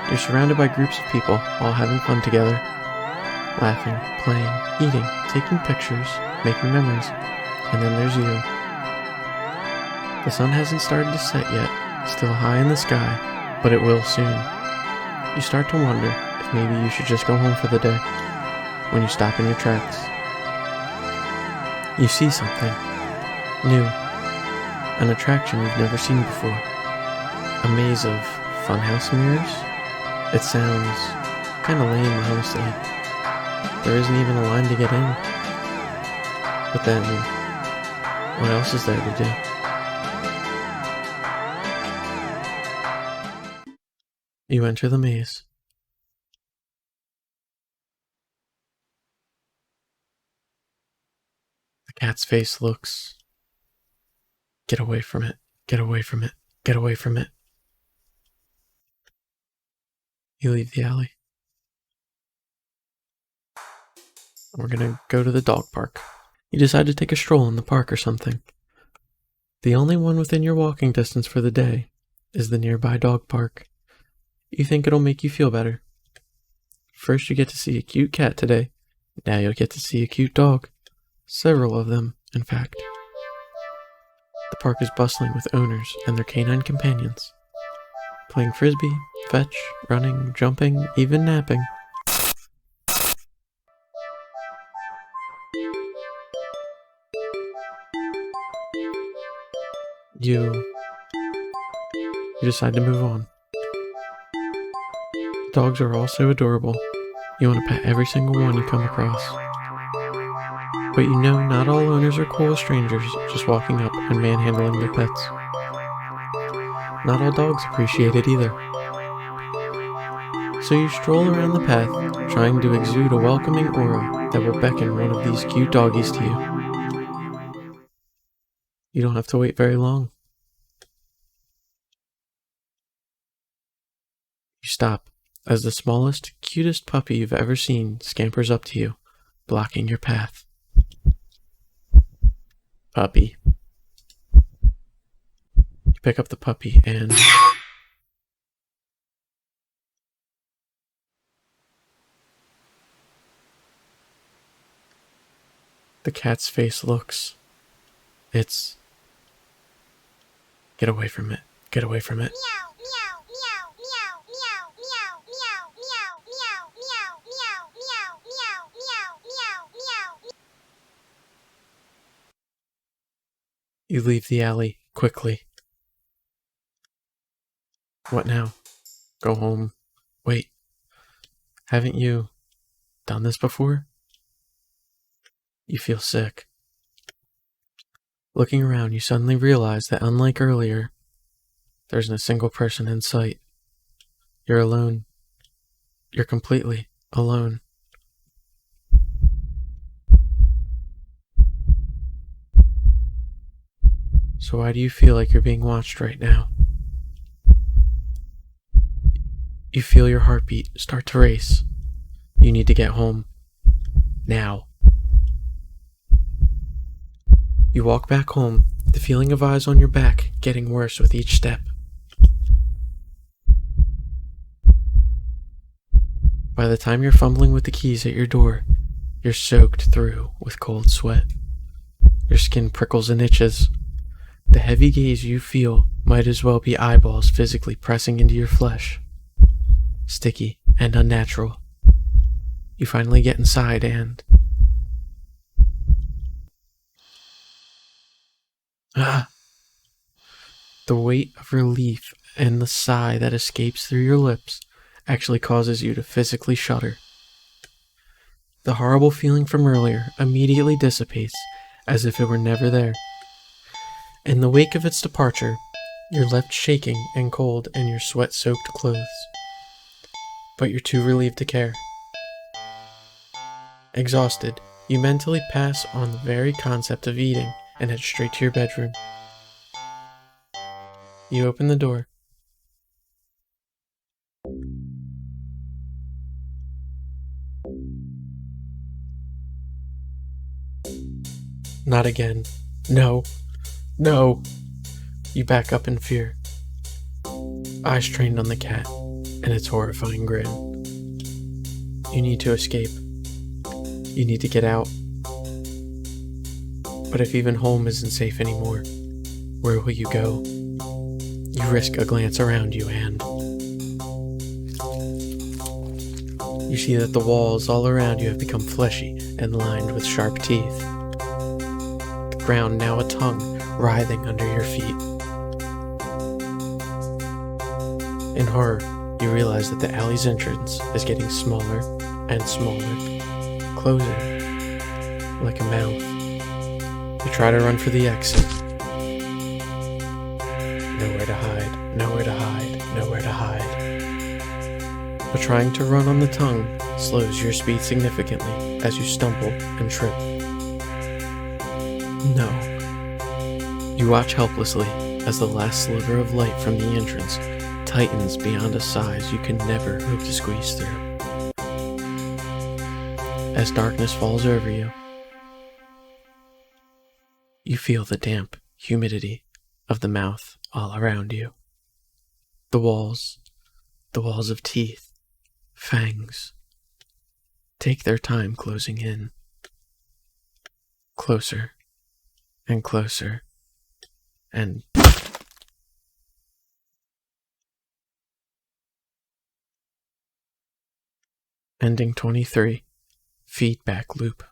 You're surrounded by groups of people, all having fun together. Laughing, playing, eating, taking pictures, making memories. And then there's you. The sun hasn't started to set yet, still high in the sky, but it will soon. You start to wonder if maybe you should just go home for the day, when you stop in your tracks. You see something new, an attraction you've never seen before. A maze of funhouse mirrors? It sounds kinda lame, honestly. There isn't even a line to get in. But then, what else is there to do? You enter the maze. The cat's face looks. Get away from it. Get away from it. Get away from it. You leave the alley. We're gonna go to the dog park. You decide to take a stroll in the park or something. The only one within your walking distance for the day is the nearby dog park. You think it'll make you feel better. First you get to see a cute cat today. Now you'll get to see a cute dog. Several of them, in fact. The park is bustling with owners and their canine companions. Playing frisbee, fetch, running, jumping, even napping. You decide to move on. Dogs are all so adorable. You want to pet every single one you come across. But you know not all owners are cool as strangers just walking up and manhandling their pets. Not all dogs appreciate it either. So you stroll around the path, trying to exude a welcoming aura that will beckon one of these cute doggies to you. You don't have to wait very long. You stop as the smallest, cutest puppy you've ever seen scampers up to you, blocking your path. Puppy. You pick up the puppy and... The cat's face looks. It's... Get away from it. Get away from it. You leave the alley quickly. What now? Go home. Wait. Haven't you done this before? You feel sick. Looking around, you suddenly realize that unlike earlier, there isn't a single person in sight. You're alone. You're completely alone. So why do you feel like you're being watched right now? You feel your heartbeat start to race. You need to get home. Now. You walk back home, the feeling of eyes on your back getting worse with each step. By the time you're fumbling with the keys at your door, you're soaked through with cold sweat. Your skin prickles and itches. The heavy gaze you feel might as well be eyeballs physically pressing into your flesh. Sticky and unnatural. You finally get inside and... The weight of relief and the sigh that escapes through your lips actually causes you to physically shudder. The horrible feeling from earlier immediately dissipates as if it were never there. In the wake of its departure, you're left shaking and cold in your sweat-soaked clothes. But you're too relieved to care. Exhausted, you mentally pass on the very concept of eating and head straight to your bedroom. You open the door. Not again. No. No. You back up in fear. Eyes trained on the cat and its horrifying grin. You need to escape. You need to get out. But if even home isn't safe anymore, where will you go? You risk a glance around you and... You see that the walls all around you have become fleshy and lined with sharp teeth. The ground now a tongue writhing under your feet. In horror, you realize that the alley's entrance is getting smaller and smaller, closing like a mouth. You try to run for the exit. Nowhere to hide, nowhere to hide, nowhere to hide. trying to run on the tongue slows your speed significantly as you stumble and trip. No. You watch helplessly as the last sliver of light from the entrance tightens beyond a size you can never hope to squeeze through. As darkness falls over you, you feel the damp humidity of the mouth all around you. The walls of teeth, fangs, take their time closing in. Closer and closer and ending 23. Feedback loop.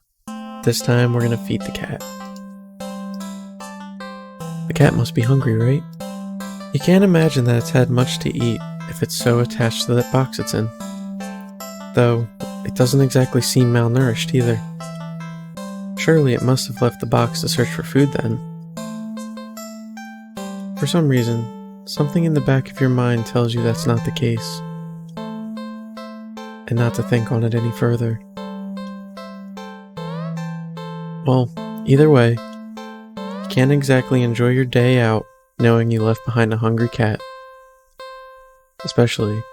This time we're gonna feed the cat. The cat must be hungry, right? You can't imagine that it's had much to eat if it's so attached to that box it's in. Though, it doesn't exactly seem malnourished either. Surely it must have left the box to search for food then. For some reason, something in the back of your mind tells you that's not the case, and not to think on it any further. Well, either way, you can't exactly enjoy your day out knowing you left behind a hungry cat, especially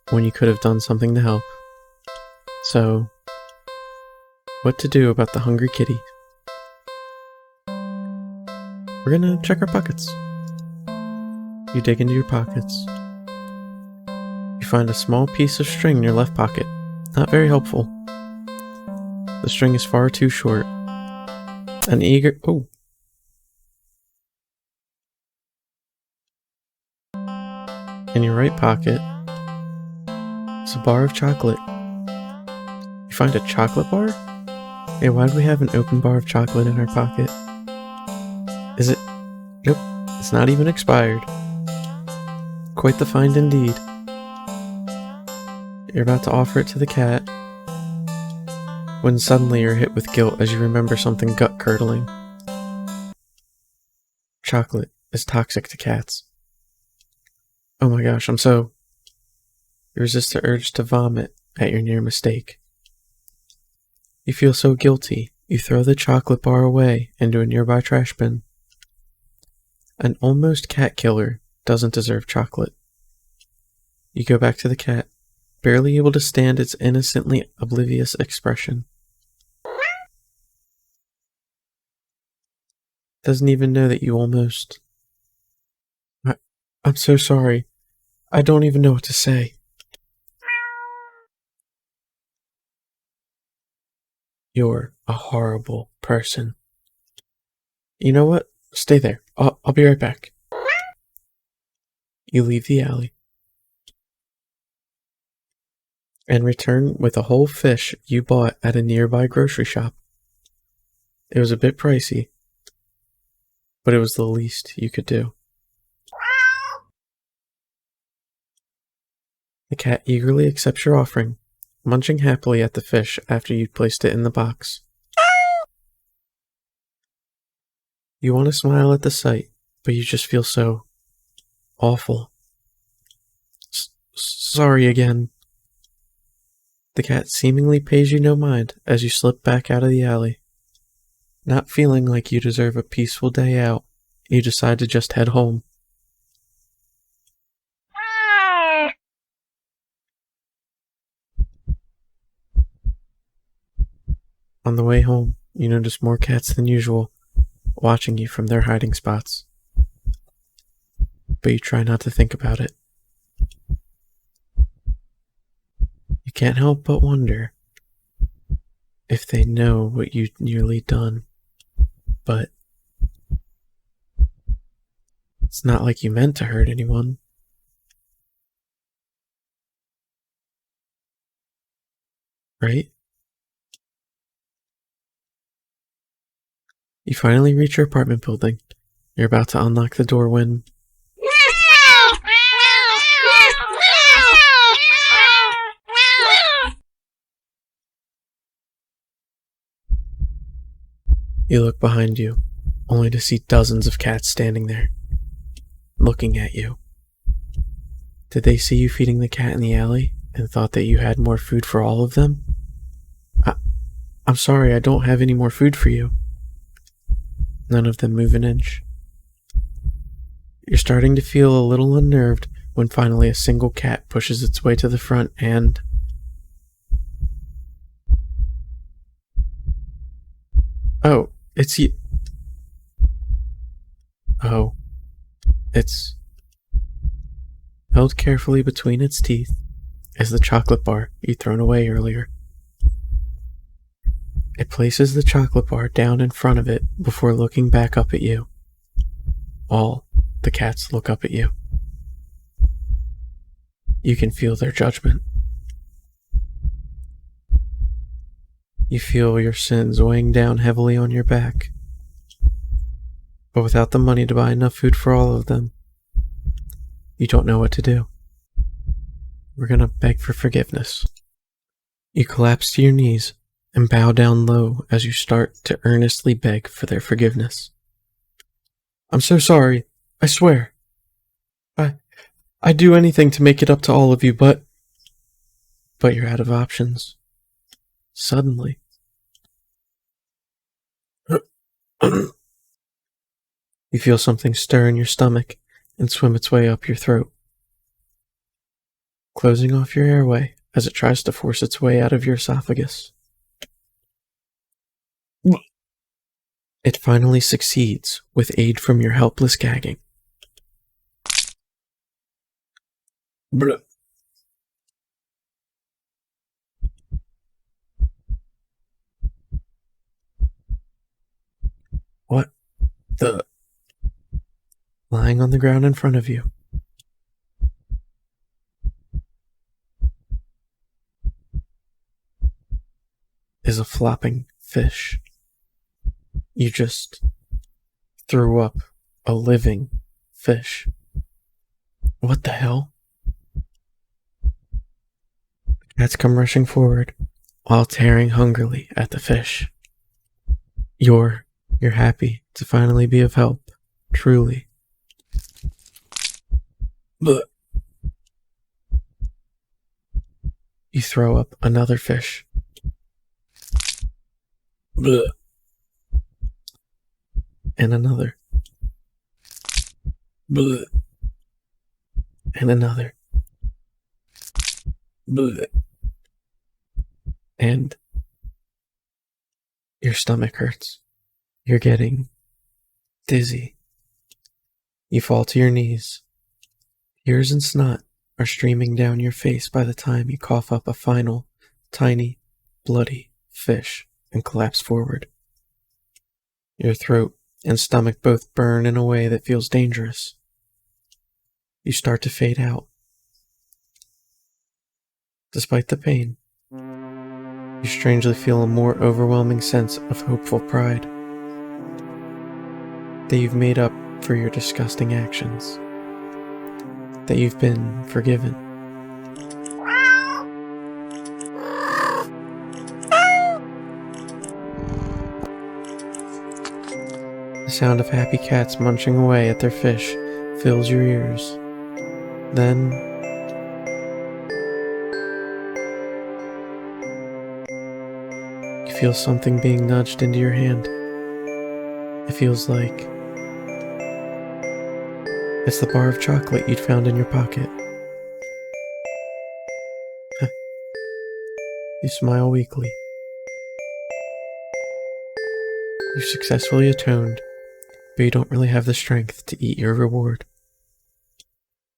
when you could have done something to help. So, what to do about the hungry kitty? We're gonna check our pockets. You dig into your pockets. You find a small piece of string in your left pocket. Not very helpful. The string is far too short. In your right pocket is a bar of chocolate. You find a chocolate bar? Hey, why do we have an open bar of chocolate in our pocket? Is it? Nope, it's not even expired. Quite the find indeed. You're about to offer it to the cat, when suddenly you're hit with guilt as you remember something gut-curdling. Chocolate is toxic to cats. Oh my gosh, you resist the urge to vomit at your near mistake. You feel so guilty, you throw the chocolate bar away into a nearby trash bin. An almost cat killer doesn't deserve chocolate. You go back to the cat, barely able to stand its innocently oblivious expression. Doesn't even know that you almost... I'm so sorry. I don't even know what to say. You're a horrible person. You know what? Stay there. I'll be right back. You leave the alley and return with a whole fish you bought at a nearby grocery shop. It was a bit pricey, but it was the least you could do. The cat eagerly accepts your offering, munching happily at the fish after you'd placed it in the box. You want to smile at the sight, but you just feel so awful. Sorry again. The cat seemingly pays you no mind as you slip back out of the alley. Not feeling like you deserve a peaceful day out, you decide to just head home. On the way home, you notice more cats than usual, watching you from their hiding spots. But you try not to think about it. You can't help but wonder if they know what you've nearly done. But it's not like you meant to hurt anyone. Right? You finally reach your apartment building. You're about to unlock the door when... You look behind you, only to see dozens of cats standing there, looking at you. Did they see you feeding the cat in the alley? and thought that you had more food for all of them? I, I'm sorry, I don't have any more food for you. None of them move an inch. You're starting to feel a little unnerved when finally a single cat pushes its way to the front and... Oh, it's you. Oh, it's... Held carefully between its teeth is the chocolate bar you'd thrown away earlier. It places the chocolate bar down in front of it before looking back up at you. All the cats look up at you. You can feel their judgment. You feel your sins weighing down heavily on your back. But without the money to buy enough food for all of them, you don't know what to do. We're gonna beg for forgiveness. You collapse to your knees and bow down low as you start to earnestly beg for their forgiveness. I'm so sorry, I swear. I'd do anything to make it up to all of you, but you're out of options. Suddenly. You feel something stir in your stomach and swim its way up your throat, closing off your airway as it tries to force its way out of your esophagus. It finally succeeds with aid from your helpless gagging. Blah. What the? Lying on the ground in front of you is a flopping fish. You just threw up a living fish. What the hell? The cats come rushing forward while tearing hungrily at the fish. You're happy to finally be of help, truly. But you throw up another fish. Blech. And another. Blech. And another. Blech. And your stomach hurts. You're getting dizzy. You fall to your knees. Tears and snot are streaming down your face by the time you cough up a final, tiny, bloody fish and collapse forward. Your throat and stomach both burn in a way that feels dangerous. You start to fade out. Despite the pain, you strangely feel a more overwhelming sense of hopeful pride that you've made up for your disgusting actions, that you've been forgiven. The sound of happy cats munching away at their fish fills your ears. Then, you feel something being nudged into your hand. It feels like it's the bar of chocolate you'd found in your pocket. You smile weakly. You've successfully atoned, but you don't really have the strength to eat your reward.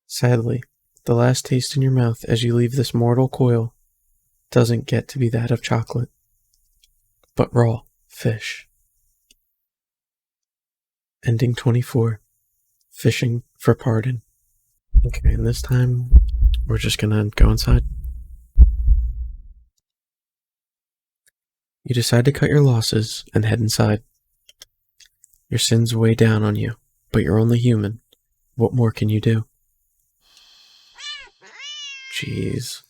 Sadly, the last taste in your mouth as you leave this mortal coil doesn't get to be that of chocolate, but raw fish. Ending 24. Fishing for pardon. Okay, and this time, we're just gonna go inside. You decide to cut your losses and head inside. Your sins weigh down on you, but you're only human. What more can you do? Jeez.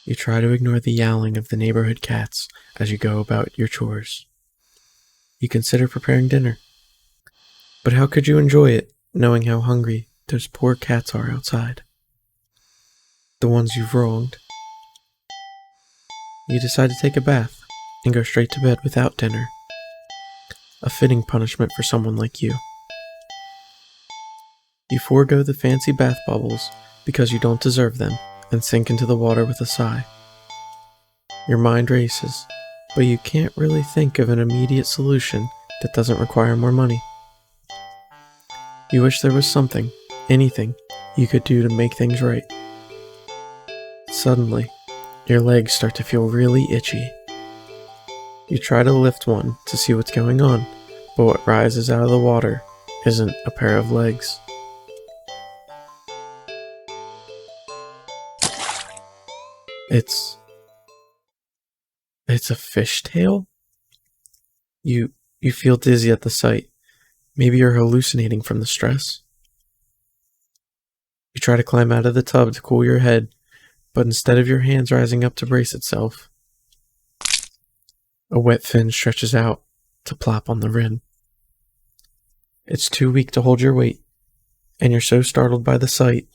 You try to ignore the yowling of the neighborhood cats as you go about your chores. You consider preparing dinner. But how could you enjoy it, knowing how hungry those poor cats are outside? the ones you've wronged. You decide to take a bath and go straight to bed without dinner. A fitting punishment for someone like you. You forego the fancy bath bubbles because you don't deserve them and sink into the water with a sigh. Your mind races, but you can't really think of an immediate solution that doesn't require more money. You wish there was something, anything, you could do to make things right. Suddenly, your legs start to feel really itchy. You try to lift one to see what's going on, but what rises out of the water isn't a pair of legs. It's a fishtail? You feel dizzy at the sight. Maybe you're hallucinating from the stress. You try to climb out of the tub to cool your head, but instead of your hands rising up to brace itself, a wet fin stretches out to plop on the rim. It's too weak to hold your weight, and you're so startled by the sight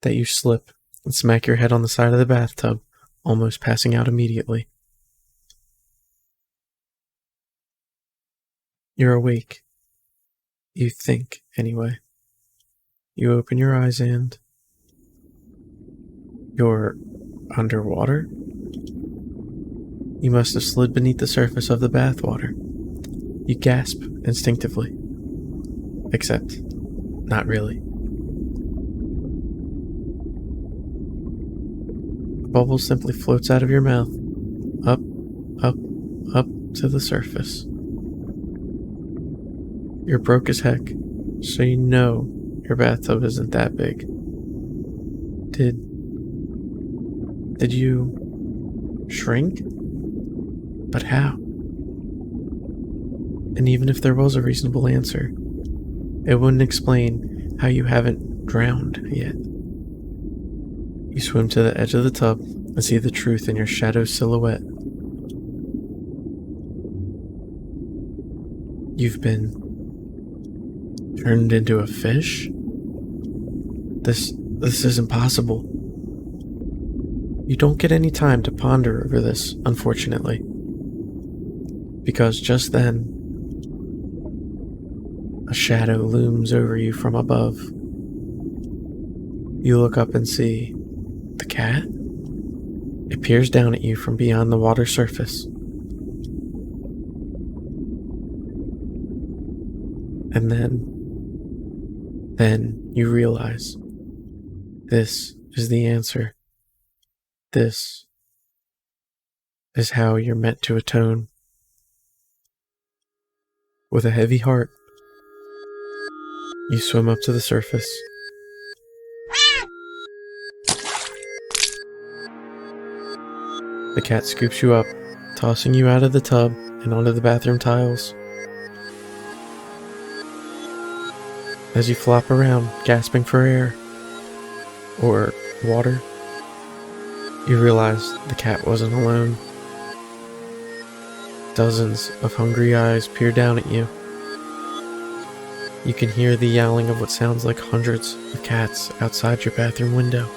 that you slip and smack your head on the side of the bathtub, almost passing out immediately. You're awake. You think, anyway. You open your eyes and you're underwater? You must have slid beneath the surface of the bathwater. You gasp instinctively. Except, not really. A bubble simply floats out of your mouth, up, up, up to the surface. You're broke as heck, so you know your bathtub isn't that big. Did you shrink? But how? And even if there was a reasonable answer, it wouldn't explain how you haven't drowned yet. You swim to the edge of the tub and see the truth in your shadow silhouette. You've been turned into a fish? This isn't possible. You don't get any time to ponder over this, unfortunately. Because just then, a shadow looms over you from above. You look up and see the cat. It peers down at you from beyond the water surface. And then you realize this is the answer. This is how you're meant to atone. With a heavy heart, you swim up to the surface. The cat scoops you up, tossing you out of the tub and onto the bathroom tiles. As you flop around, gasping for air or water, you realize the cat wasn't alone. Dozens of hungry eyes peer down at you. You can hear the yowling of what sounds like hundreds of cats outside your bathroom window.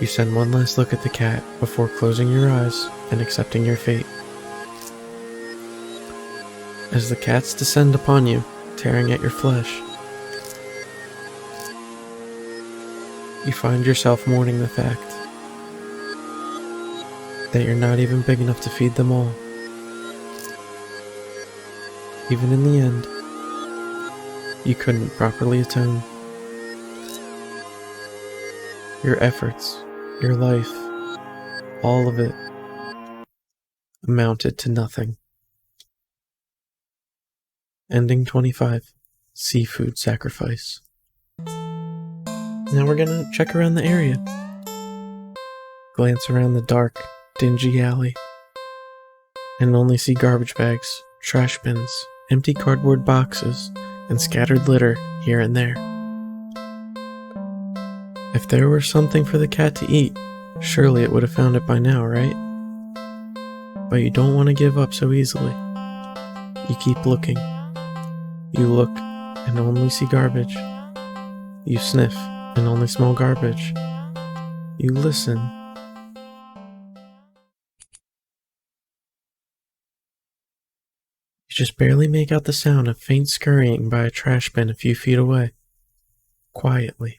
You send one last look at the cat before closing your eyes and accepting your fate. As the cats descend upon you, tearing at your flesh, you find yourself mourning the fact that you're not even big enough to feed them all. Even in the end, you couldn't properly atone. Your efforts, your life, all of it amounted to nothing. Ending 25. Seafood Sacrifice. Now we're gonna check around the area. Glance around the dark, dingy alley, and only see garbage bags, trash bins, empty cardboard boxes, and scattered litter here and there. If there were something for the cat to eat, surely it would have found it by now, right? But you don't want to give up so easily. You keep looking. You look and only see garbage. You sniff and only smell garbage. You listen. You just barely make out the sound of faint scurrying by a trash bin a few feet away. Quietly,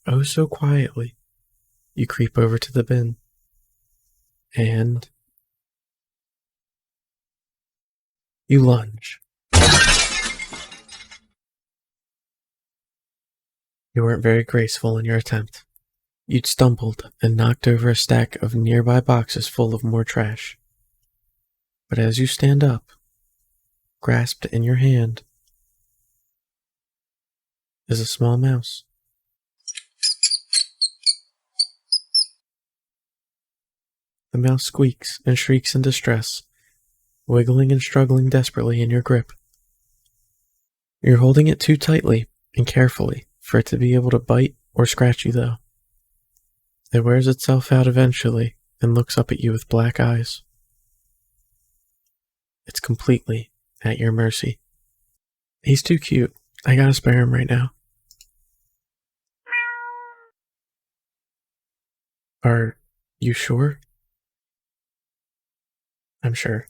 oh so quietly, you creep over to the bin. And you lunge. You weren't very graceful in your attempt. You'd stumbled and knocked over a stack of nearby boxes full of more trash. But as you stand up, grasped in your hand, is a small mouse. The mouse squeaks and shrieks in distress, wiggling and struggling desperately in your grip. You're holding it too tightly and carefully for it to be able to bite or scratch you, though. It wears itself out eventually and looks up at you with black eyes. It's completely at your mercy. He's too cute. I gotta spare him right now. Are you sure? I'm sure.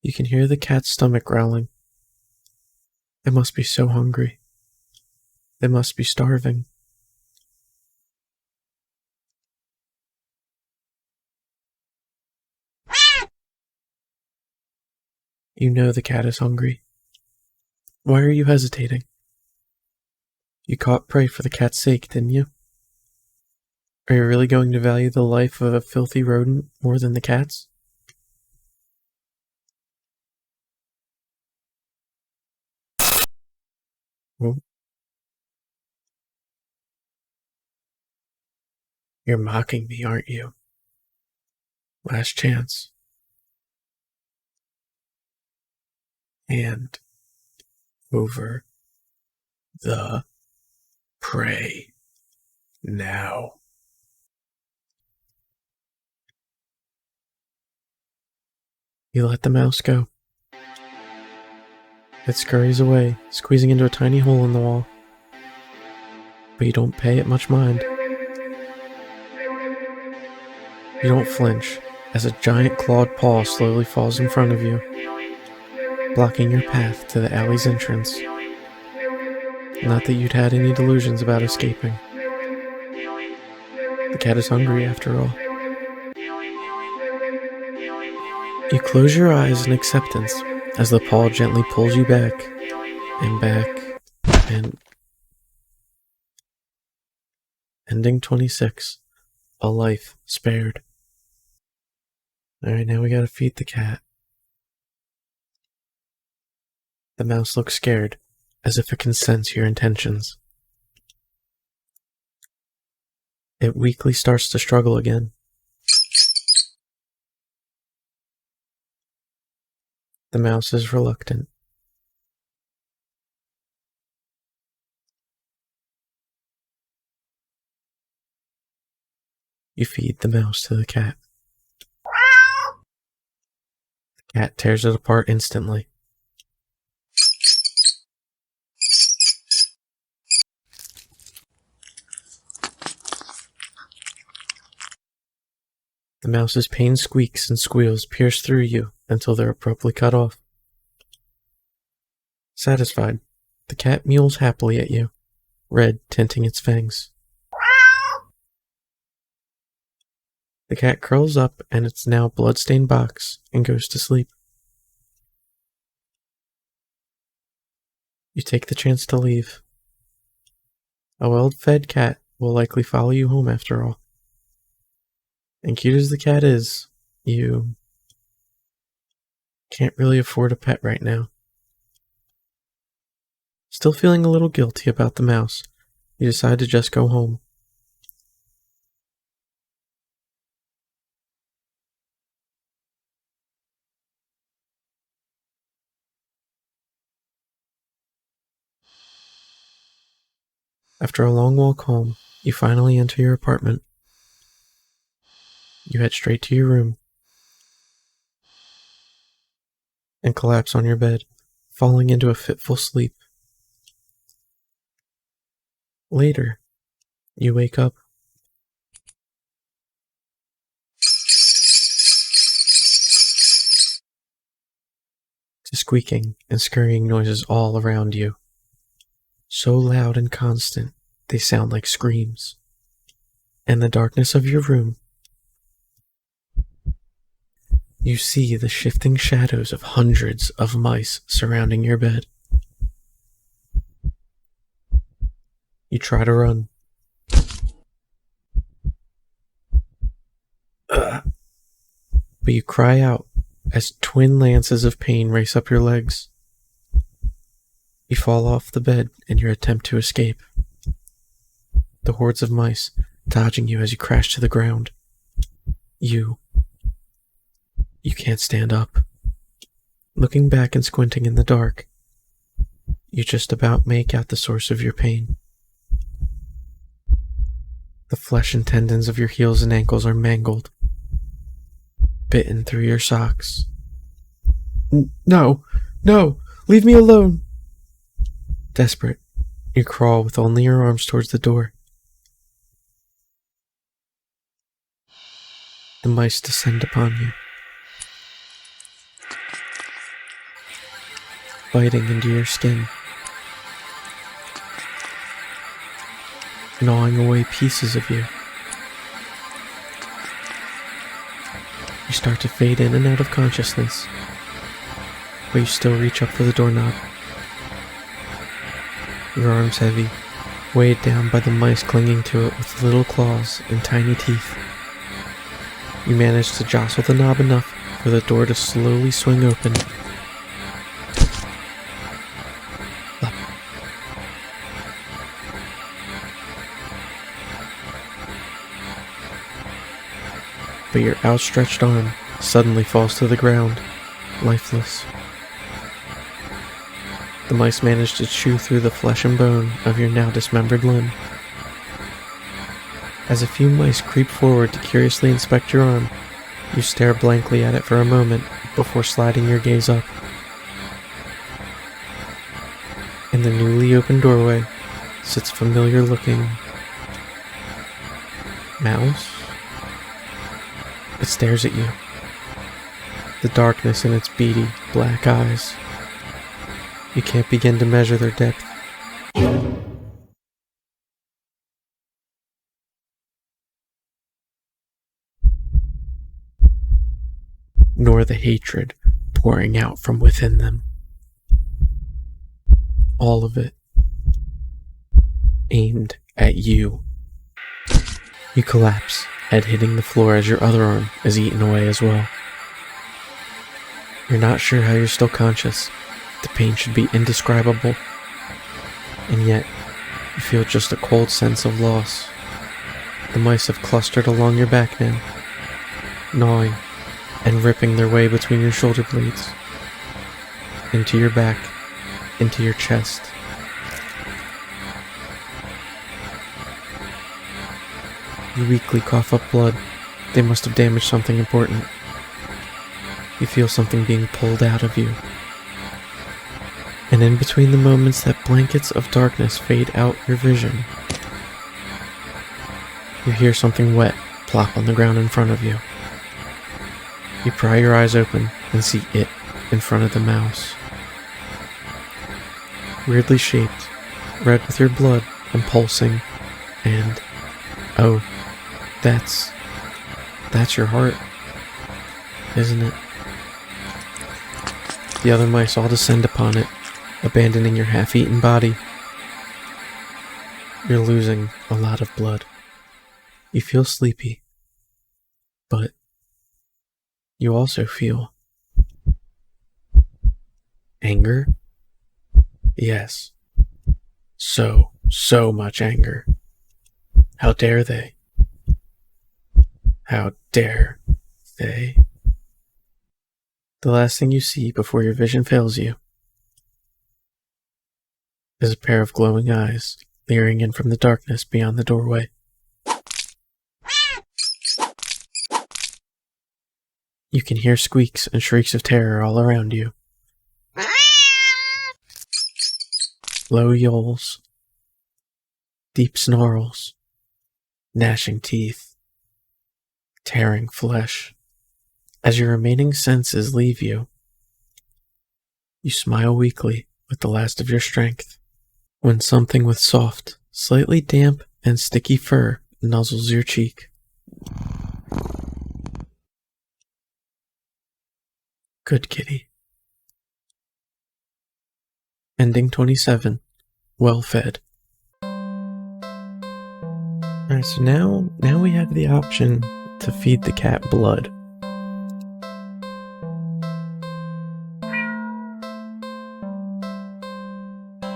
You can hear the cat's stomach growling. It must be so hungry. It must be starving. You know the cat is hungry. Why are you hesitating? You caught prey for the cat's sake, didn't you? Are you really going to value the life of a filthy rodent more than the cat's? Well, you're mocking me, aren't you? Last chance. Hand over the prey now. You let the mouse go. It scurries away, squeezing into a tiny hole in the wall. But you don't pay it much mind. You don't flinch as a giant clawed paw slowly falls in front of you, blocking your path to the alley's entrance. Not that you'd had any delusions about escaping. The cat is hungry after all. You close your eyes in acceptance as the paw gently pulls you back and back and... Ending 26. A life spared. Alright, now we gotta feed the cat. The mouse looks scared, as if it can sense your intentions. It weakly starts to struggle again. The mouse is reluctant. You feed the mouse to the cat. The cat tears it apart instantly. The mouse's pain squeaks and squeals pierce through you until they're abruptly cut off. Satisfied, the cat mews happily at you, red tinting its fangs. The cat curls up in its now blood-stained box and goes to sleep. You take the chance to leave. A well-fed cat will likely follow you home after all. And cute as the cat is, you can't really afford a pet right now. Still feeling a little guilty about the mouse, you decide to just go home. After a long walk home, you finally enter your apartment. You head straight to your room. and collapse on your bed, falling into a fitful sleep. Later, you wake up. To squeaking and scurrying noises all around you. So loud and constant, they sound like screams. In the darkness of your room, you see the shifting shadows of hundreds of mice surrounding your bed. You try to run. But you cry out as twin lances of pain race up your legs. You fall off the bed in your attempt to escape. The hordes of mice dodging you as you crash to the ground. You can't stand up. Looking back and squinting in the dark, you just about make out the source of your pain. The flesh and tendons of your heels and ankles are mangled, bitten through your socks. No, leave me alone. Desperate, you crawl with only your arms towards the door. The mice descend upon you, biting into your skin, gnawing away pieces of you. You start to fade in and out of consciousness, but you still reach up for the doorknob. Your arms heavy, weighed down by the mice clinging to it with little claws and tiny teeth. You manage to jostle the knob enough for the door to slowly swing open. Up. But your outstretched arm suddenly falls to the ground, lifeless. The mice manage to chew through the flesh and bone of your now dismembered limb. As a few mice creep forward to curiously inspect your arm, you stare blankly at it for a moment before sliding your gaze up. In the newly opened doorway sits familiar-looking mouse. It stares at you, the darkness in its beady, black eyes. You can't begin to measure their depth. Nor the hatred pouring out from within them. All of it aimed at you. You collapse, head hitting the floor as your other arm is eaten away as well. You're not sure how you're still conscious. The pain should be indescribable, and yet you feel just a cold sense of loss. The mice have clustered along your back now, gnawing and ripping their way between your shoulder blades, into your back, into your chest. You weakly cough up blood. They must have damaged something important. You feel something being pulled out of you. And in between the moments that blankets of darkness fade out your vision, you hear something wet plop on the ground in front of you. You pry your eyes open and see it in front of the mouse. Weirdly shaped, red with your blood and pulsing, and oh, that's your heart, isn't it? The other mice all descend upon it, abandoning your half-eaten body. You're losing a lot of blood. You feel sleepy, but you also feel anger. Yes, so much anger. How dare they? How dare they? The last thing you see before your vision fails you is a pair of glowing eyes leering in from the darkness beyond the doorway. You can hear squeaks and shrieks of terror all around you, Low yowls, deep snarls, gnashing teeth, tearing flesh. As your remaining senses leave you, you smile weakly with the last of your strength when something with soft, slightly damp and sticky fur nuzzles your cheek. Good kitty. Ending 27. Well fed. Alright, so now we have the option to feed the cat blood.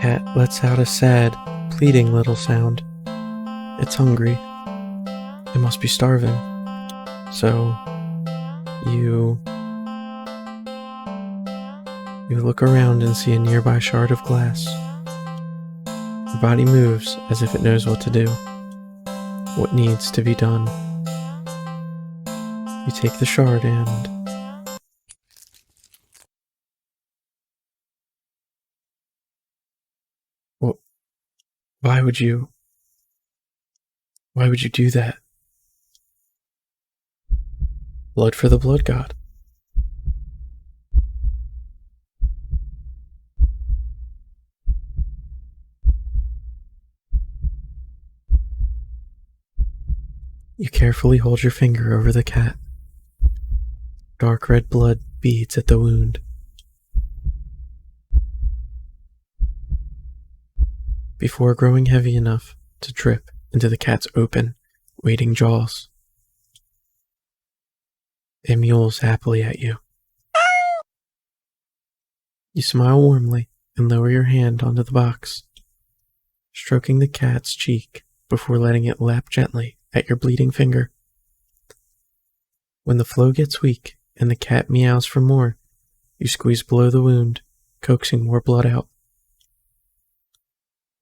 Cat lets out a sad, pleading little sound. It's hungry. It must be starving. So, you look around and see a nearby shard of glass. Your body moves as if it knows what to do, what needs to be done. You take the shard and... Well, why would you do that? Blood for the blood god. You carefully hold your finger over the cat. Dark red blood beads at the wound. Before growing heavy enough to drip into the cat's open, waiting jaws. It mewls happily at you. You smile warmly and lower your hand onto the box, stroking the cat's cheek before letting it lap gently at your bleeding finger. When the flow gets weak and the cat meows for more, you squeeze below the wound, coaxing more blood out.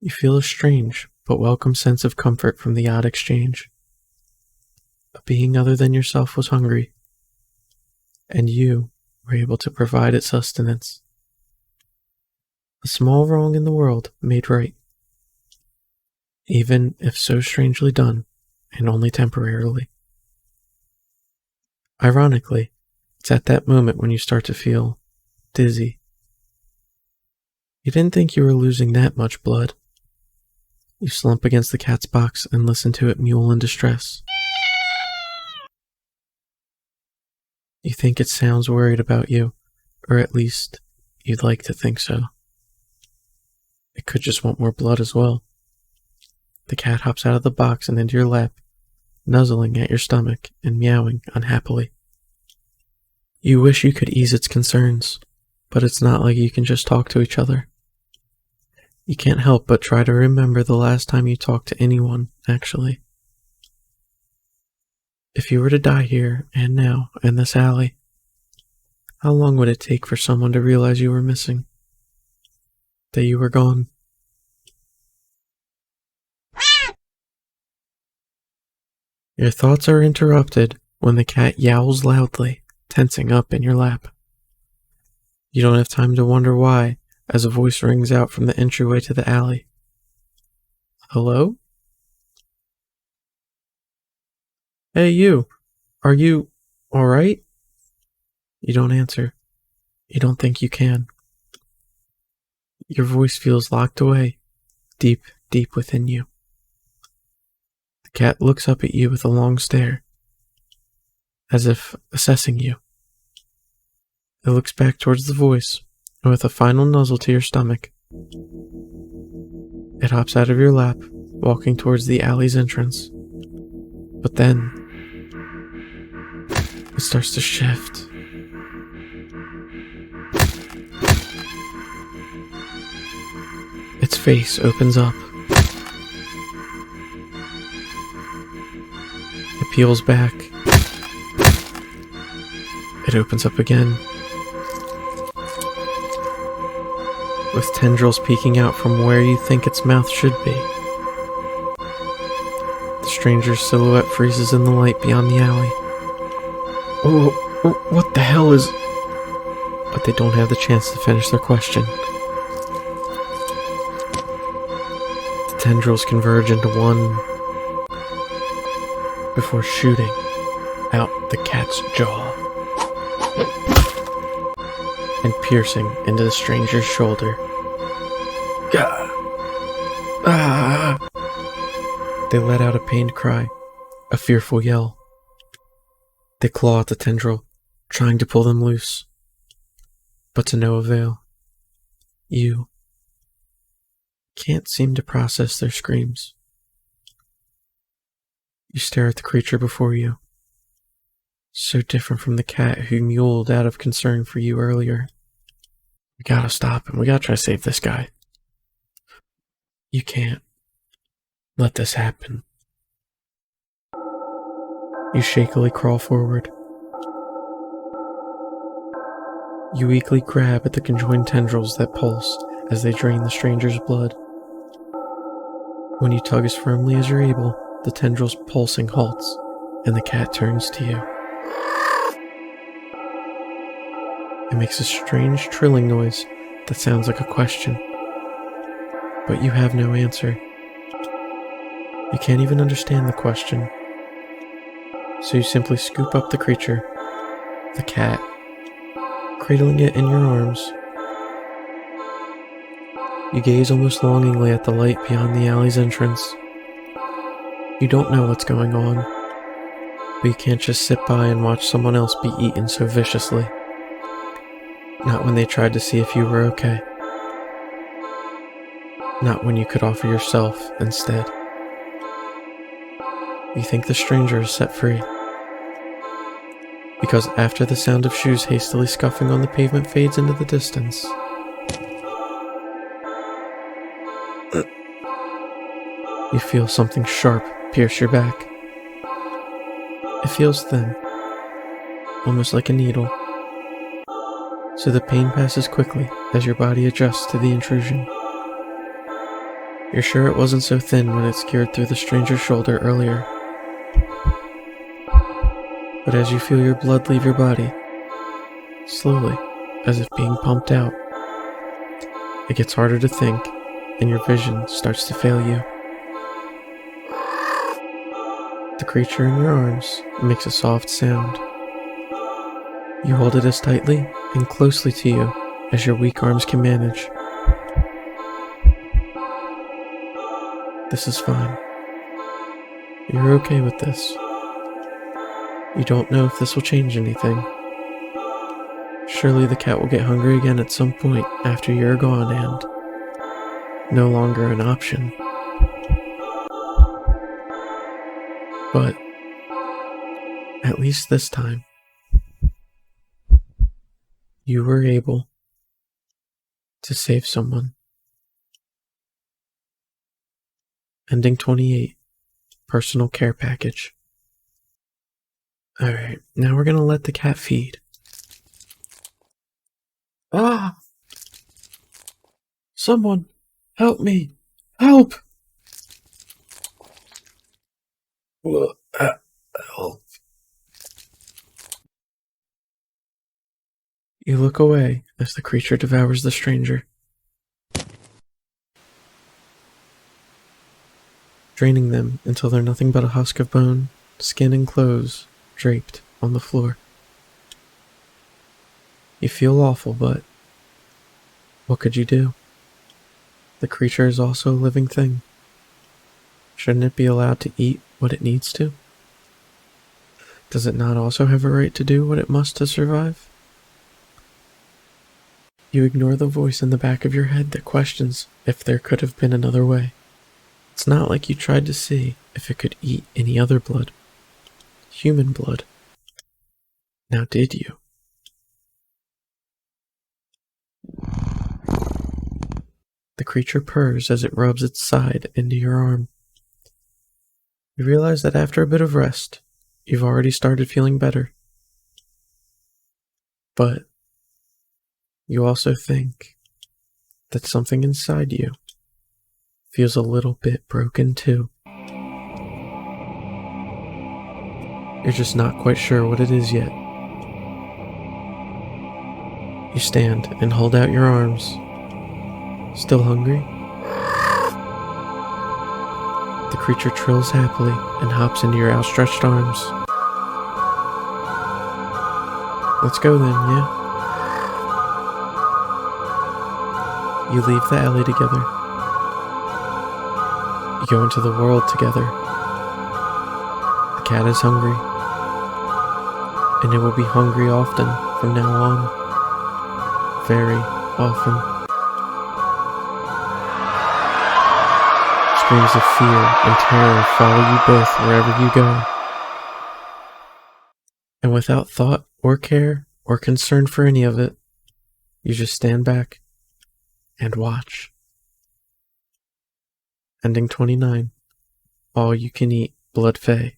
You feel a strange but welcome sense of comfort from the odd exchange. A being other than yourself was hungry, and you were able to provide it sustenance. A small wrong in the world made right, even if so strangely done, and only temporarily. Ironically, it's at that moment when you start to feel dizzy. You didn't think you were losing that much blood. You slump against the cat's box and listen to it mewl in distress. You think it sounds worried about you, or at least you'd like to think so. It could just want more blood as well. The cat hops out of the box and into your lap, nuzzling at your stomach and meowing unhappily. You wish you could ease its concerns, but it's not like you can just talk to each other. You can't help but try to remember the last time you talked to anyone, actually. If you were to die here and now in this alley, how long would it take for someone to realize you were missing? That you were gone? Your thoughts are interrupted when the cat yowls loudly, tensing up in your lap. You don't have time to wonder why, as a voice rings out from the entryway to the alley. Hello? Hey you, are you alright? You don't answer. You don't think you can. Your voice feels locked away, deep, deep within you. The cat looks up at you with a long stare, as if assessing you. It looks back towards the voice, and with a final nuzzle to your stomach, it hops out of your lap, walking towards the alley's entrance. But then, it starts to shift. Its face opens up. It peels back. It opens up again, with tendrils peeking out from where you think its mouth should be. The stranger's silhouette freezes in the light beyond the alley. Oh, what the hell is... but they don't have the chance to finish their question. The tendrils converge into one before shooting out the cat's jaw and piercing into the stranger's shoulder. Gah! Ah! They let out a pained cry, a fearful yell. They claw at the tendril, trying to pull them loose, but to no avail. You can't seem to process their screams. You stare at the creature before you, so different from the cat who mewled out of concern for you earlier. We gotta stop him. We gotta try to save this guy. You can't let this happen. You shakily crawl forward. You weakly grab at the conjoined tendrils that pulse as they drain the stranger's blood. When you tug as firmly as you're able, the tendril's pulsing halts, and the cat turns to you. It makes a strange trilling noise that sounds like a question, but you have no answer. You can't even understand the question, so you simply scoop up the creature, the cat, cradling it in your arms. You gaze almost longingly at the light beyond the alley's entrance. You don't know what's going on, but you can't just sit by and watch someone else be eaten so viciously. Not when they tried to see if you were okay. Not when you could offer yourself instead. You think the stranger is set free, because after the sound of shoes hastily scuffing on the pavement fades into the distance, you feel something sharp pierce your back. It feels thin, almost like a needle, so the pain passes quickly as your body adjusts to the intrusion. You're sure it wasn't so thin when it skewered through the stranger's shoulder earlier. But as you feel your blood leave your body, slowly, as if being pumped out, it gets harder to think, and your vision starts to fail you. The creature in your arms makes a soft sound. You hold it as tightly and closely to you as your weak arms can manage. This is fine. You're okay with this. You don't know if this will change anything. Surely the cat will get hungry again at some point after you're gone and no longer an option. But at least this time, you were able to save someone. Ending 28, Personal Care Package. Alright, now we're gonna let the cat feed. Ah! Someone! Help me! Help! Help. You look away as the creature devours the stranger, draining them until they're nothing but a husk of bone, skin, and clothes draped on the floor. You feel awful, but what could you do? The creature is also a living thing. Shouldn't it be allowed to eat what it needs to? Does it not also have a right to do what it must to survive? You ignore the voice in the back of your head that questions if there could have been another way. It's not like you tried to see if it could eat any other blood. Human blood. Now did you? The creature purrs as it rubs its side into your arm. You realize that after a bit of rest, you've already started feeling better. But you also think that something inside you feels a little bit broken too. You're just not quite sure what it is yet. You You stand and hold out your arms. Still hungry? The creature trills happily and hops into your outstretched arms. Let's go then, yeah? You leave the alley together. You go into the world together. The cat is hungry, and it will be hungry often from now on. Very often. Screams of fear and terror follow you both wherever you go. And without thought or care or concern for any of it, you just stand back and watch. Ending 29. All You Can Eat Blood-fey.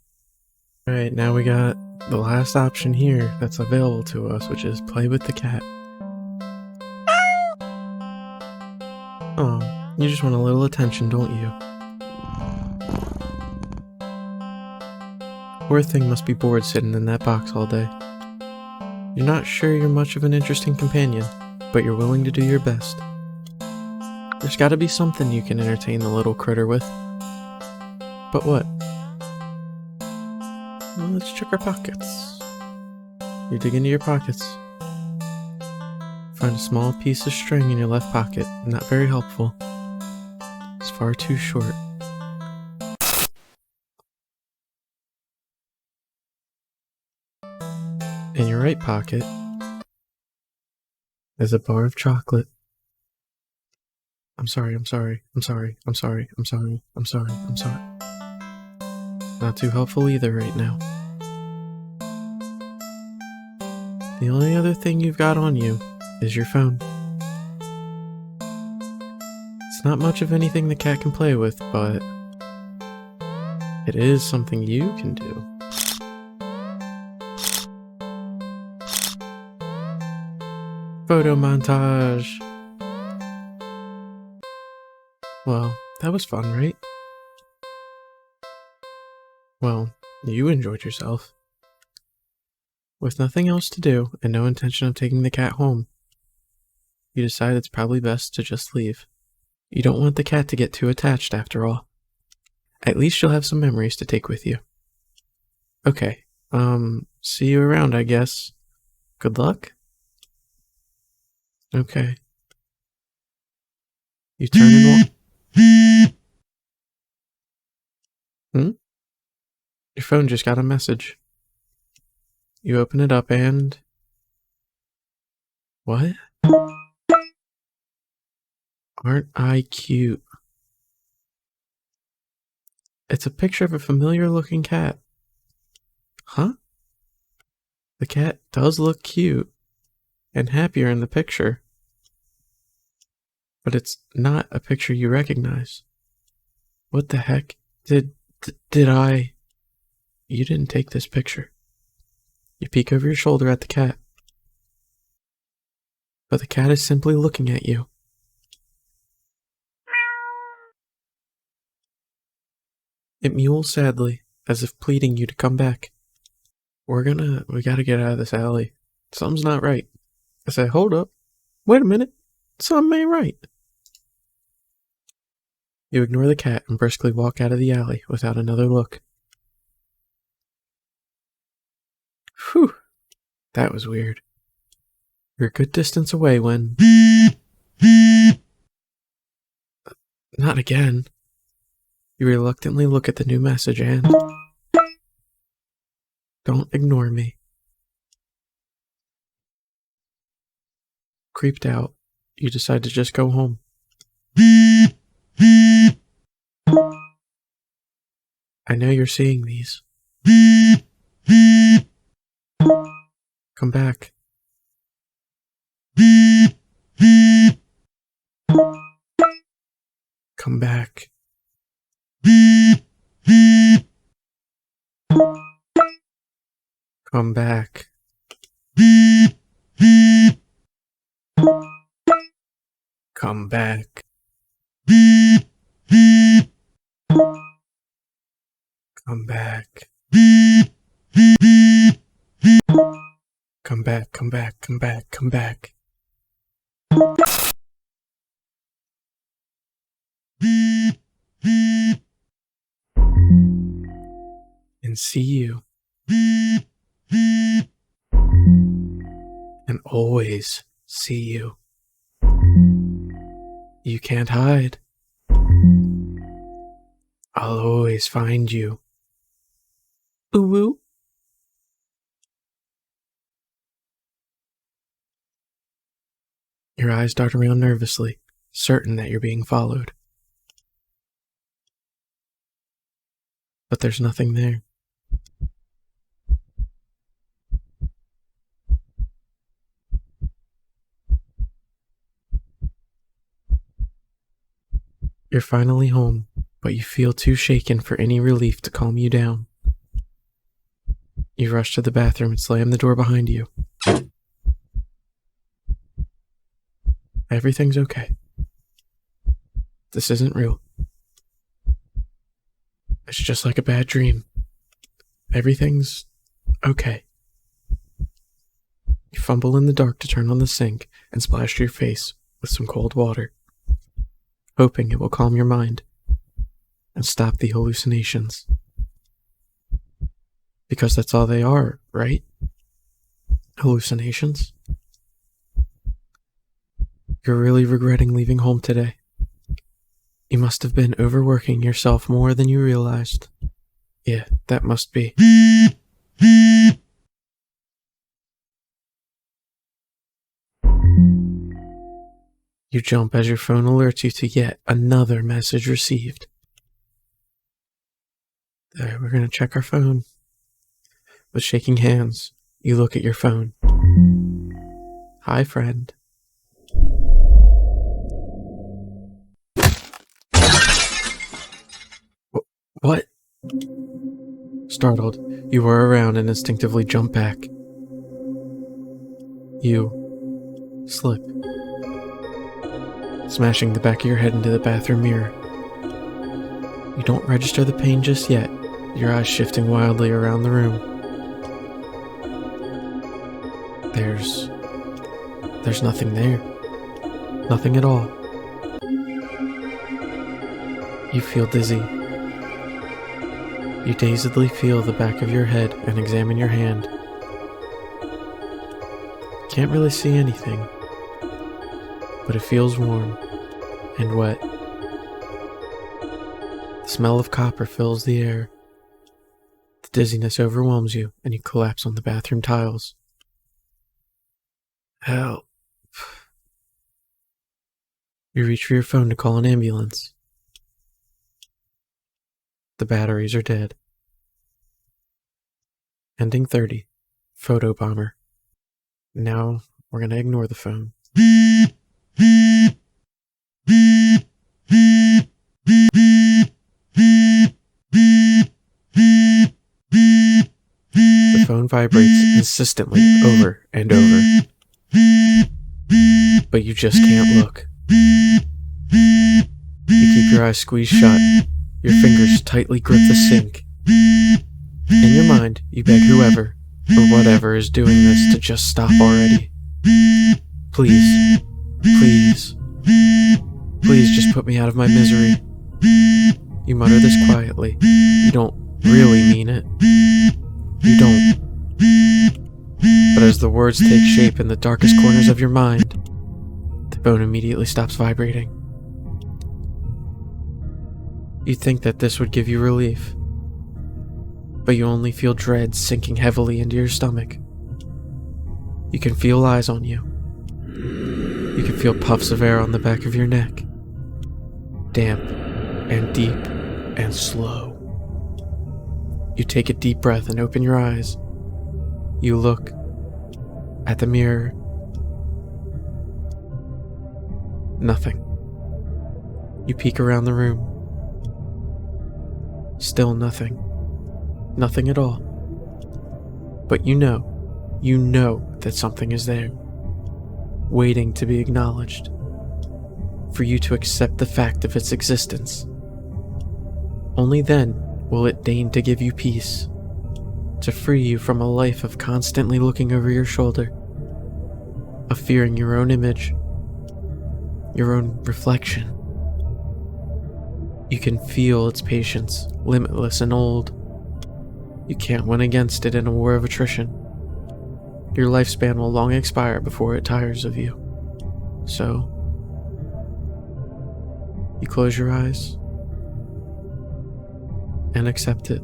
Alright, now we got the last option here that's available to us, which is play with the cat. Oh, you just want a little attention, don't you? Poor thing must be bored sitting in that box all day. You're not sure you're much of an interesting companion, but you're willing to do your best. There's gotta be something you can entertain the little critter with. But what? Well, let's check our pockets. You dig into your pockets. Find a small piece of string in your left pocket. Not very helpful. It's far too short. In your right pocket is a bar of chocolate. I'm sorry. Not too helpful either right now. The only other thing you've got on you is your phone. It's not much of anything the cat can play with, but it is something you can do. Photo montage. Well, that was fun, right? Well, you enjoyed yourself. With nothing else to do and no intention of taking the cat home, you decide it's probably best to just leave. You don't want the cat to get too attached after all. At least you'll have some memories to take with you. Okay, see you around, I guess. Good luck? Okay. You turn and walk. Your phone just got a message. You open it up and... What? Aren't I cute? It's a picture of a familiar looking cat. Huh? The cat does look cute and happier in the picture. But it's not a picture you recognize. What the heck? Did I... You didn't take this picture. You peek over your shoulder at the cat. But the cat is simply looking at you. It mewls sadly, as if pleading you to come back. We gotta get out of this alley. Something's not right. I say, hold up. Wait a minute. Something ain't right. You ignore the cat and briskly walk out of the alley without another look. Whew. That was weird. You're a good distance away when... Not again. You reluctantly look at the new message and... Don't ignore me. Creeped out, you decide to just go home. I know you're seeing these. Come back. Come back. Come back. Come back. Come back. Come back, come back, come back, come back. And see you. And always see you. You can't hide. I'll always find you. Ooh woo. Your eyes dart around nervously, certain that you're being followed. But there's nothing there. You're finally home, but you feel too shaken for any relief to calm you down. You rush to the bathroom and slam the door behind you. Everything's okay. This isn't real. It's just like a bad dream. Everything's okay. You fumble in the dark to turn on the sink and splash your face with some cold water, hoping it will calm your mind and stop the hallucinations. Because that's all they are, right? Hallucinations. You're really regretting leaving home today. You must have been overworking yourself more than you realized. Yeah, that must be. You jump as your phone alerts you to yet another message received. There, we're gonna check our phone. With shaking hands, you look at your phone. Hi, friend. What? Startled, you whir around and instinctively jump back. You slip, smashing the back of your head into the bathroom mirror. You don't register the pain just yet, your eyes shifting wildly around the room. There's nothing there. Nothing at all. You feel dizzy. You dazedly feel the back of your head and examine your hand. Can't really see anything, but it feels warm and wet. The smell of copper fills the air. The dizziness overwhelms you and you collapse on the bathroom tiles. Help. You reach for your phone to call an ambulance. The batteries are dead. Ending 30. Photo bomber. Now we're gonna ignore the phone. The phone vibrates insistently over and over. But you just can't look. You keep your eyes squeezed shut. Your fingers tightly grip the sink. In your mind, you beg whoever or whatever is doing this to just stop already. Please, please, please just put me out of my misery. You mutter this quietly. You don't really mean it. You don't. But as the words take shape in the darkest corners of your mind, the phone immediately stops vibrating. You think that this would give you relief, but you only feel dread sinking heavily into your stomach. You can feel eyes on you. You can feel puffs of air on the back of your neck. Damp and deep and slow. You take a deep breath and open your eyes. You look at the mirror. Nothing. You peek around the room. Still nothing. Nothing at all. But you know that something is there, waiting to be acknowledged, for you to accept the fact of its existence. Only then will it deign to give you peace, to free you from a life of constantly looking over your shoulder, of fearing your own image, your own reflection. You can feel its patience, limitless and old. You can't win against it in a war of attrition. Your lifespan will long expire before it tires of you. So, you close your eyes and accept it.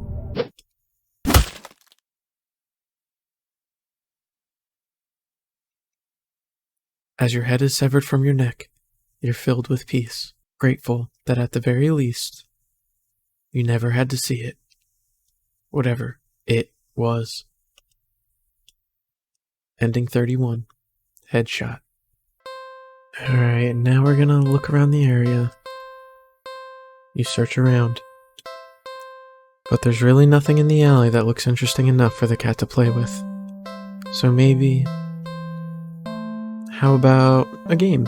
As your head is severed from your neck, you're filled with peace, grateful that at the very least, you never had to see it. Whatever it was. Ending 31. Headshot. Alright, now we're gonna look around the area. You search around. But there's really nothing in the alley that looks interesting enough for the cat to play with. So maybe... how about a game?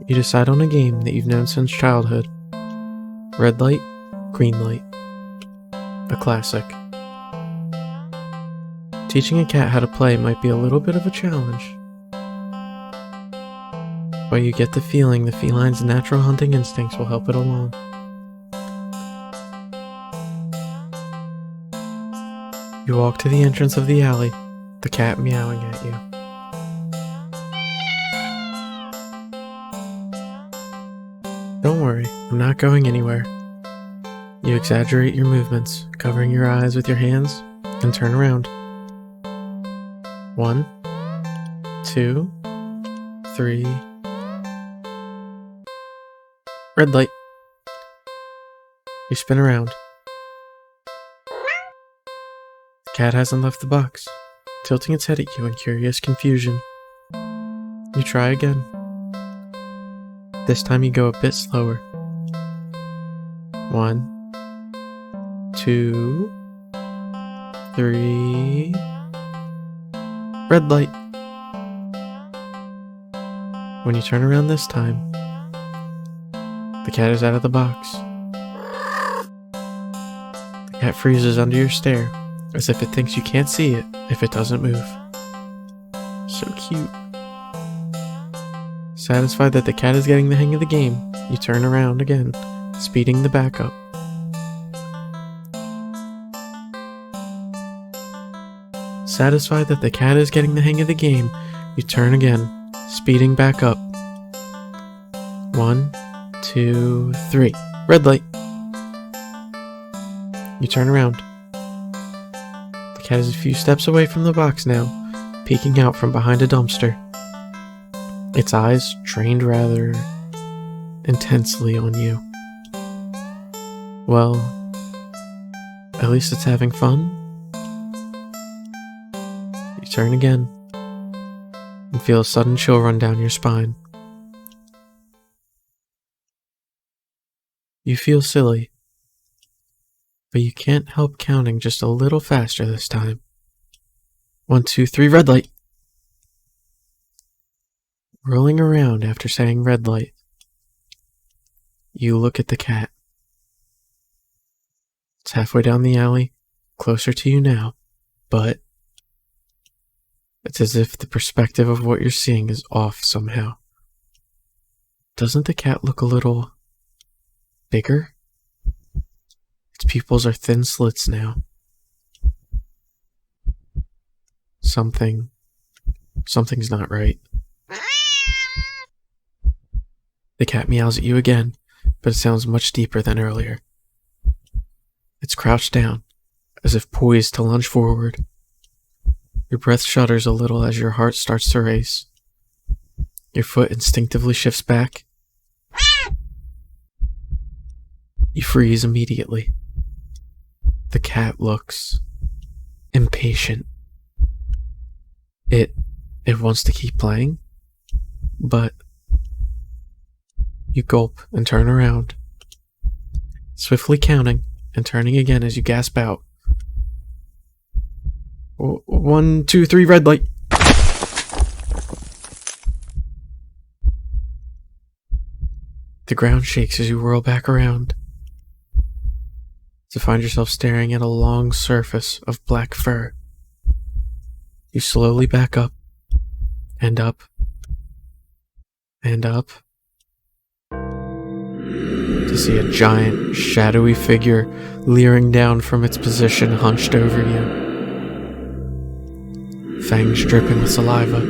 You decide on a game that you've known since childhood. Red light, green light. A classic. Teaching a cat how to play might be a little bit of a challenge. But you get the feeling the feline's natural hunting instincts will help it along. You walk to the entrance of the alley, the cat meowing at you. Don't worry, I'm not going anywhere. You exaggerate your movements, covering your eyes with your hands, and turn around. 1, 2, 3. Red light. You spin around. The cat hasn't left the box, tilting its head at you in curious confusion. You try again. This time you go a bit slower. 1, 2, 3. Red light. When you turn around this time, the cat is out of the box. The cat freezes under your stare, as if it thinks you can't see it if it doesn't move. So cute. Satisfied that the cat is getting the hang of the game, you turn around again, speeding the back up. Satisfied that the cat is getting the hang of the game, you turn again, speeding back up. 1, 2, 3. Red light. You turn around. The cat is a few steps away from the box now, peeking out from behind a dumpster. Its eyes trained rather intensely on you. Well, at least it's having fun. You turn again and feel a sudden chill run down your spine. You feel silly, but you can't help counting just a little faster this time. 1, 2, 3, red light. Rolling around after saying red light, you look at the cat. It's halfway down the alley, closer to you now, but it's as if the perspective of what you're seeing is off somehow. Doesn't the cat look a little bigger? Its pupils are thin slits now. Something's not right. The cat meows at you again, but it sounds much deeper than earlier. It's crouched down, as if poised to lunge forward. Your breath shudders a little as your heart starts to race. Your foot instinctively shifts back. You freeze immediately. The cat looks impatient. It wants to keep playing, but you gulp and turn around, swiftly counting and turning again as you gasp out. 1, 2, 3, red light. The ground shakes as you whirl back around, to find yourself staring at a long surface of black fur. You slowly back up, and up, and up, to see a giant, shadowy figure leering down from its position hunched over you. Fangs dripping with saliva,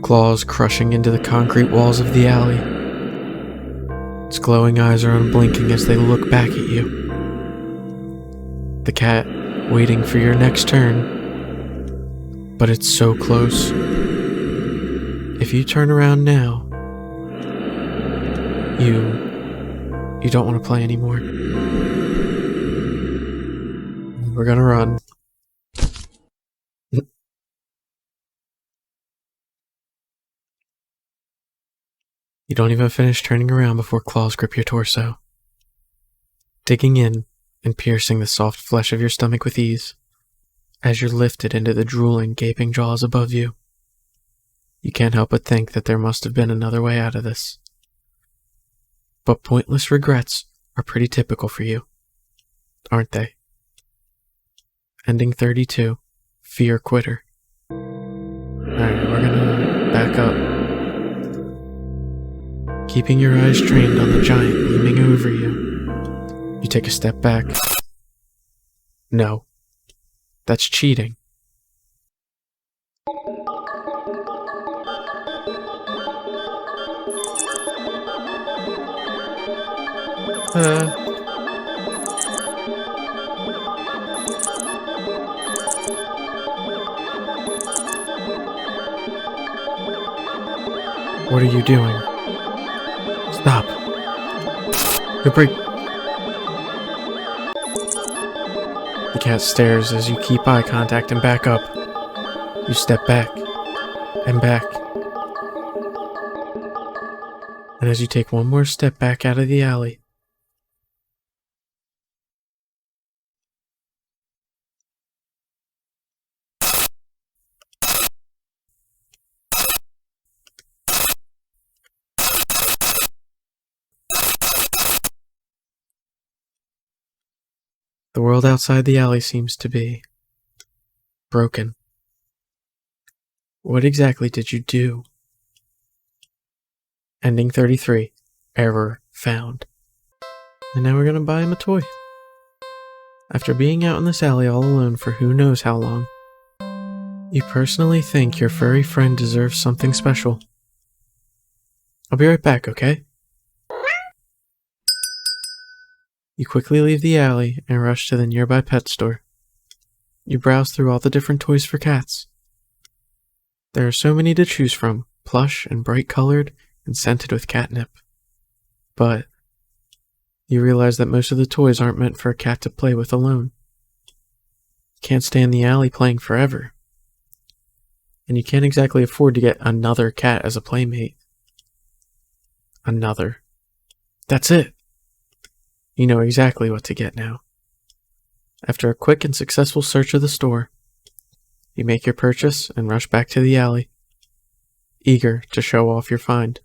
claws crushing into the concrete walls of the alley. Its glowing eyes are unblinking as they look back at you. The cat waiting for your next turn, but it's so close. If you turn around now, you don't want to play anymore. We're gonna run. You don't even finish turning around before claws grip your torso, digging in and piercing the soft flesh of your stomach with ease. As you're lifted into the drooling, gaping jaws above you, you can't help but think that there must have been another way out of this. But pointless regrets are pretty typical for you, aren't they? Ending 32, Fear Quitter. Alright, we're gonna back up. Keeping your eyes trained on the giant looming over you, you take a step back. No, that's cheating. What are you doing? Stop. You'll break. The cat stares as you keep eye contact and back up. You step back and back. And as you take one more step back out of the alley, the world outside the alley seems to be broken. What exactly did you do? Ending 33. Error found. And now we're gonna buy him a toy. After being out in this alley all alone for who knows how long, you personally think your furry friend deserves something special. I'll be right back, okay? You quickly leave the alley and rush to the nearby pet store. You browse through all the different toys for cats. There are so many to choose from, plush and bright colored and scented with catnip. But you realize that most of the toys aren't meant for a cat to play with alone. You can't stay in the alley playing forever. And you can't exactly afford to get another cat as a playmate. Another. That's it. You know exactly what to get now. After a quick and successful search of the store, you make your purchase and rush back to the alley, eager to show off your find.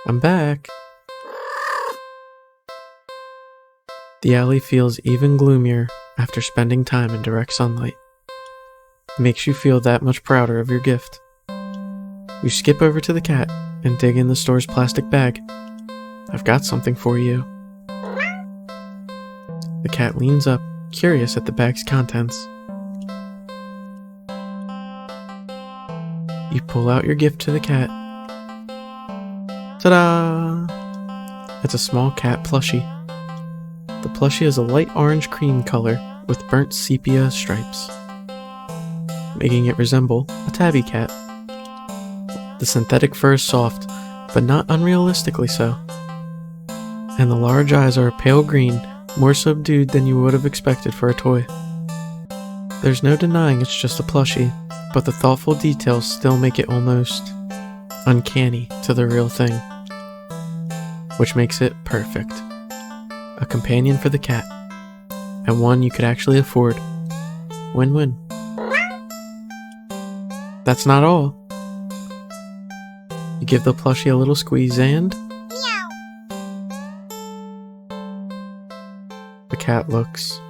I'm back. The alley feels even gloomier after spending time in direct sunlight. It makes you feel that much prouder of your gift. You skip over to the cat and dig in the store's plastic bag. I've got something for you. The cat leans up, curious at the bag's contents. You pull out your gift to the cat. Ta-da! It's a small cat plushie. The plushie is a light orange cream color with burnt sepia stripes, making it resemble a tabby cat. The synthetic fur is soft, but not unrealistically so. And the large eyes are a pale green, more subdued than you would have expected for a toy. There's no denying it's just a plushie, but the thoughtful details still make it almost uncanny to the real thing, which makes it perfect. A companion for the cat, and one you could actually afford. Win-win. That's not all. You give the plushie a little squeeze and... meow. The cat looks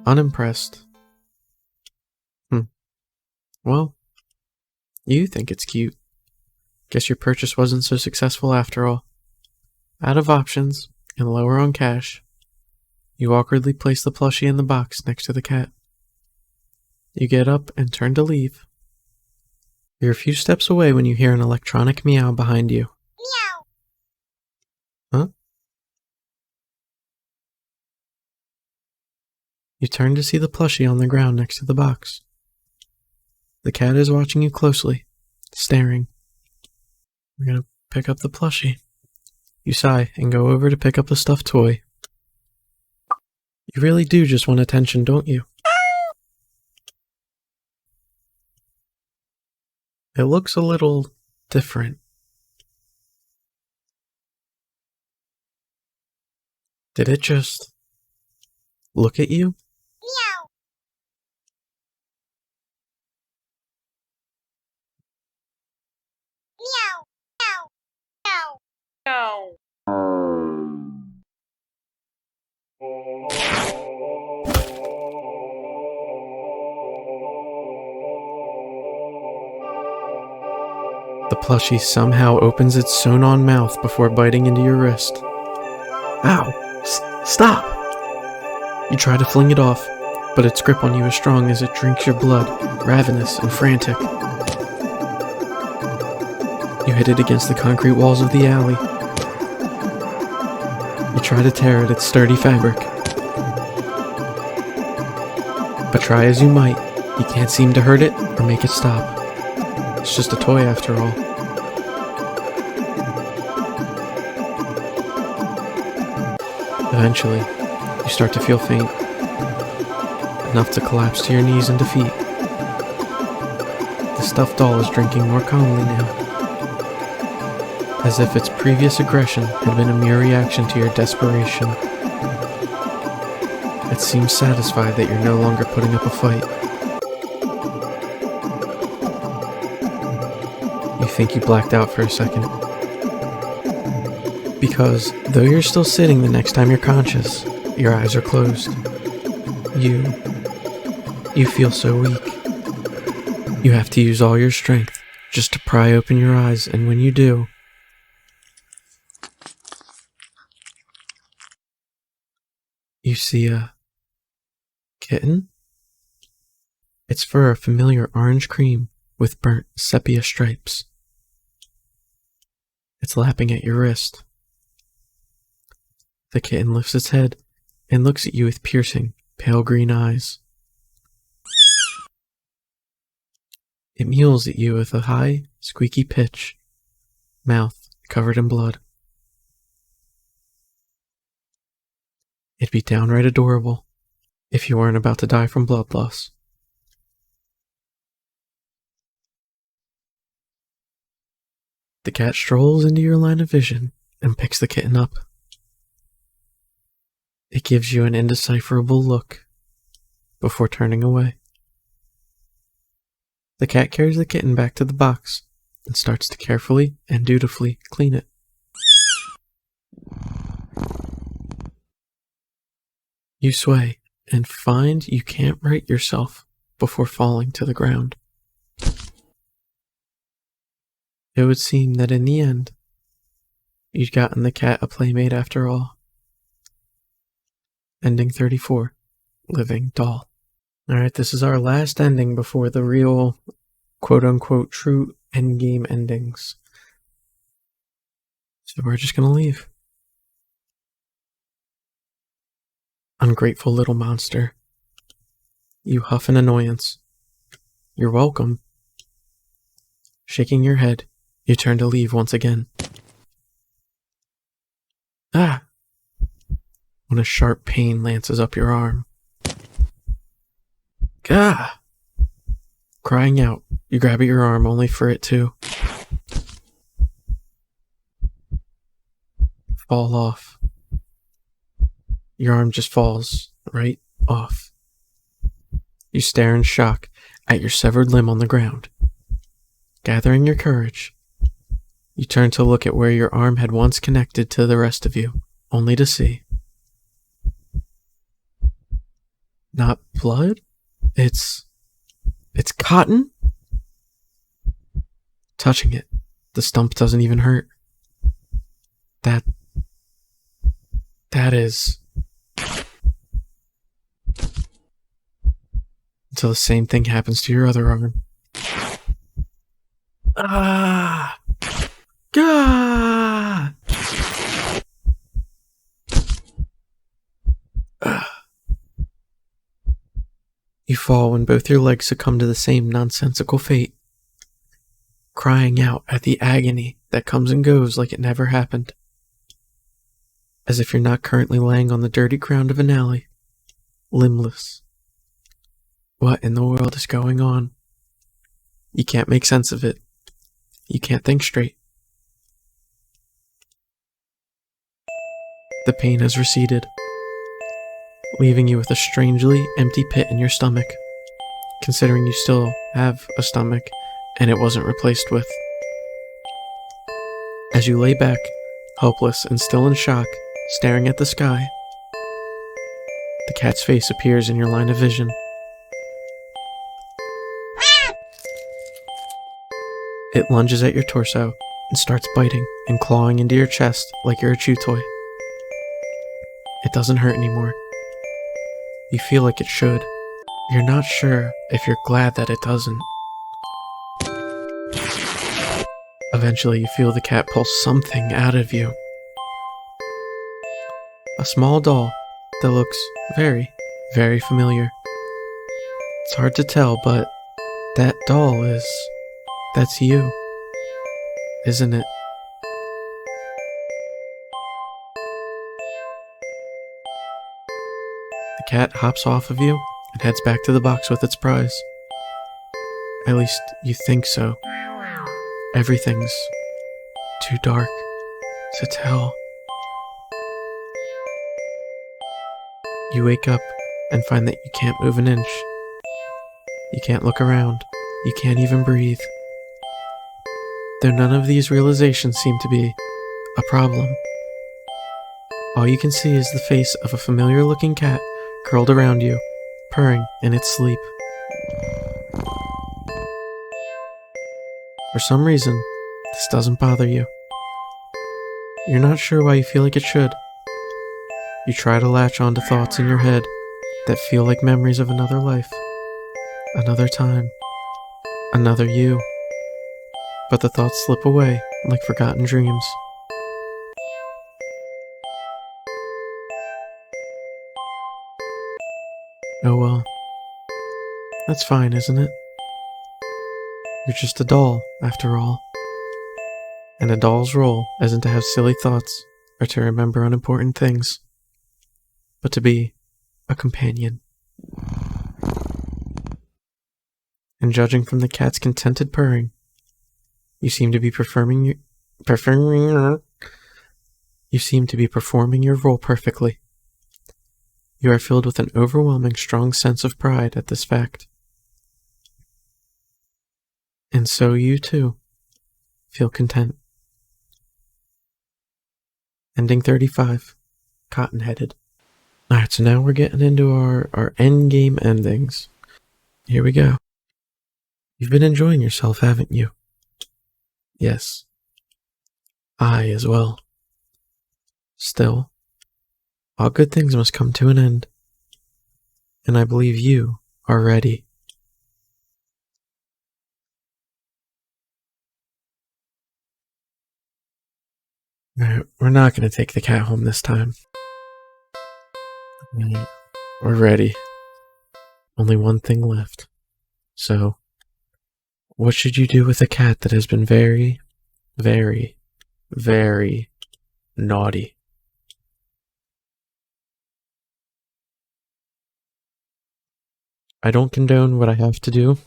unimpressed. Well, You think it's cute. Guess your purchase wasn't so successful after all. Out of options, and lower on cash, you awkwardly place the plushie in the box next to the cat. You get up and turn to leave. You're a few steps away when you hear an electronic meow behind you. Meow. Huh? You turn to see the plushie on the ground next to the box. The cat is watching you closely, staring. You're gonna pick up the plushie. You sigh and go over to pick up the stuffed toy. You really do just want attention, don't you? It looks a little different. Did it just look at you? Meow. Meow. Meow. Meow. The plushie somehow opens its sewn-on mouth before biting into your wrist. Ow! Stop! You try to fling it off, but its grip on you is strong as it drinks your blood, ravenous and frantic. You hit it against the concrete walls of the alley. You try to tear at its sturdy fabric. But try as you might, you can't seem to hurt it or make it stop. It's just a toy after all. Eventually, you start to feel faint, enough to collapse to your knees in defeat. The stuffed doll is drinking more calmly now, as if its previous aggression had been a mere reaction to your desperation. It seems satisfied that you're no longer putting up a fight. You think you blacked out for a second. Because, though you're still sitting the next time you're conscious, your eyes are closed. You feel so weak. You have to use all your strength just to pry open your eyes, and when you do, you see a kitten? Its fur a familiar orange cream with burnt sepia stripes. It's lapping at your wrist. The kitten lifts its head and looks at you with piercing, pale green eyes. It mews at you with a high, squeaky pitch, mouth covered in blood. It'd be downright adorable if you weren't about to die from blood loss. The cat strolls into your line of vision and picks the kitten up. It gives you an indecipherable look before turning away. The cat carries the kitten back to the box and starts to carefully and dutifully clean it. You sway and find you can't right yourself before falling to the ground. It would seem that in the end, you'd gotten the cat a playmate after all. Ending 34, Living Doll. Alright, this is our last ending before the real, quote-unquote, true endgame endings. So we're just gonna leave. Ungrateful little monster. You huff in annoyance. You're welcome. Shaking your head, you turn to leave once again. Ah! When a sharp pain lances up your arm. Gah! Crying out, you grab at your arm only for it to fall off. Your arm just falls right off. You stare in shock at your severed limb on the ground. Gathering your courage, you turn to look at where your arm had once connected to the rest of you, only to see. Not blood? It's cotton? touching it. The stump doesn't even hurt. That is... Until the same thing happens to your other arm. Ah! Gah! You fall when both your legs succumb to the same nonsensical fate, crying out at the agony that comes and goes like it never happened, as if you're not currently laying on the dirty ground of an alley, limbless. What in the world is going on? You can't make sense of it. You can't think straight. The pain has receded, leaving you with a strangely empty pit in your stomach, considering you still have a stomach and it wasn't replaced with. As you lay back, helpless and still in shock, staring at the sky, the cat's face appears in your line of vision. It lunges at your torso and starts biting and clawing into your chest like you're a chew toy. It doesn't hurt anymore. You feel like it should. You're not sure if you're glad that it doesn't. Eventually, you feel the cat pull something out of you. A small doll that looks very, very familiar. It's hard to tell, but that doll that's you, isn't it? The cat hops off of you and heads back to the box with its prize. At least you think so. Everything's too dark to tell. You wake up and find that you can't move an inch. You can't look around. You can't even breathe. Though none of these realizations seem to be a problem. All you can see is the face of a familiar-looking cat curled around you, purring in its sleep. For some reason, this doesn't bother you. You're not sure why you feel like it should. You try to latch onto thoughts in your head that feel like memories of another life, another time, another you. But the thoughts slip away like forgotten dreams. Oh well. That's fine, isn't it? You're just a doll, after all. And a doll's role isn't to have silly thoughts or to remember unimportant things, but to be a companion. And judging from the cat's contented purring, you seem to be performing your role perfectly. You are filled with an overwhelming strong sense of pride at this fact. And so you too feel content. Ending 35, cotton-headed. Alright, so now we're getting into our endgame endings. Here we go. You've been enjoying yourself, haven't you? Yes. I as well. Still, all good things must come to an end. And I believe you are ready. Alright, we're not going to take the cat home this time. We're ready. Only one thing left. So, what should you do with a cat that has been very, very, very naughty? I don't condone what I have to do.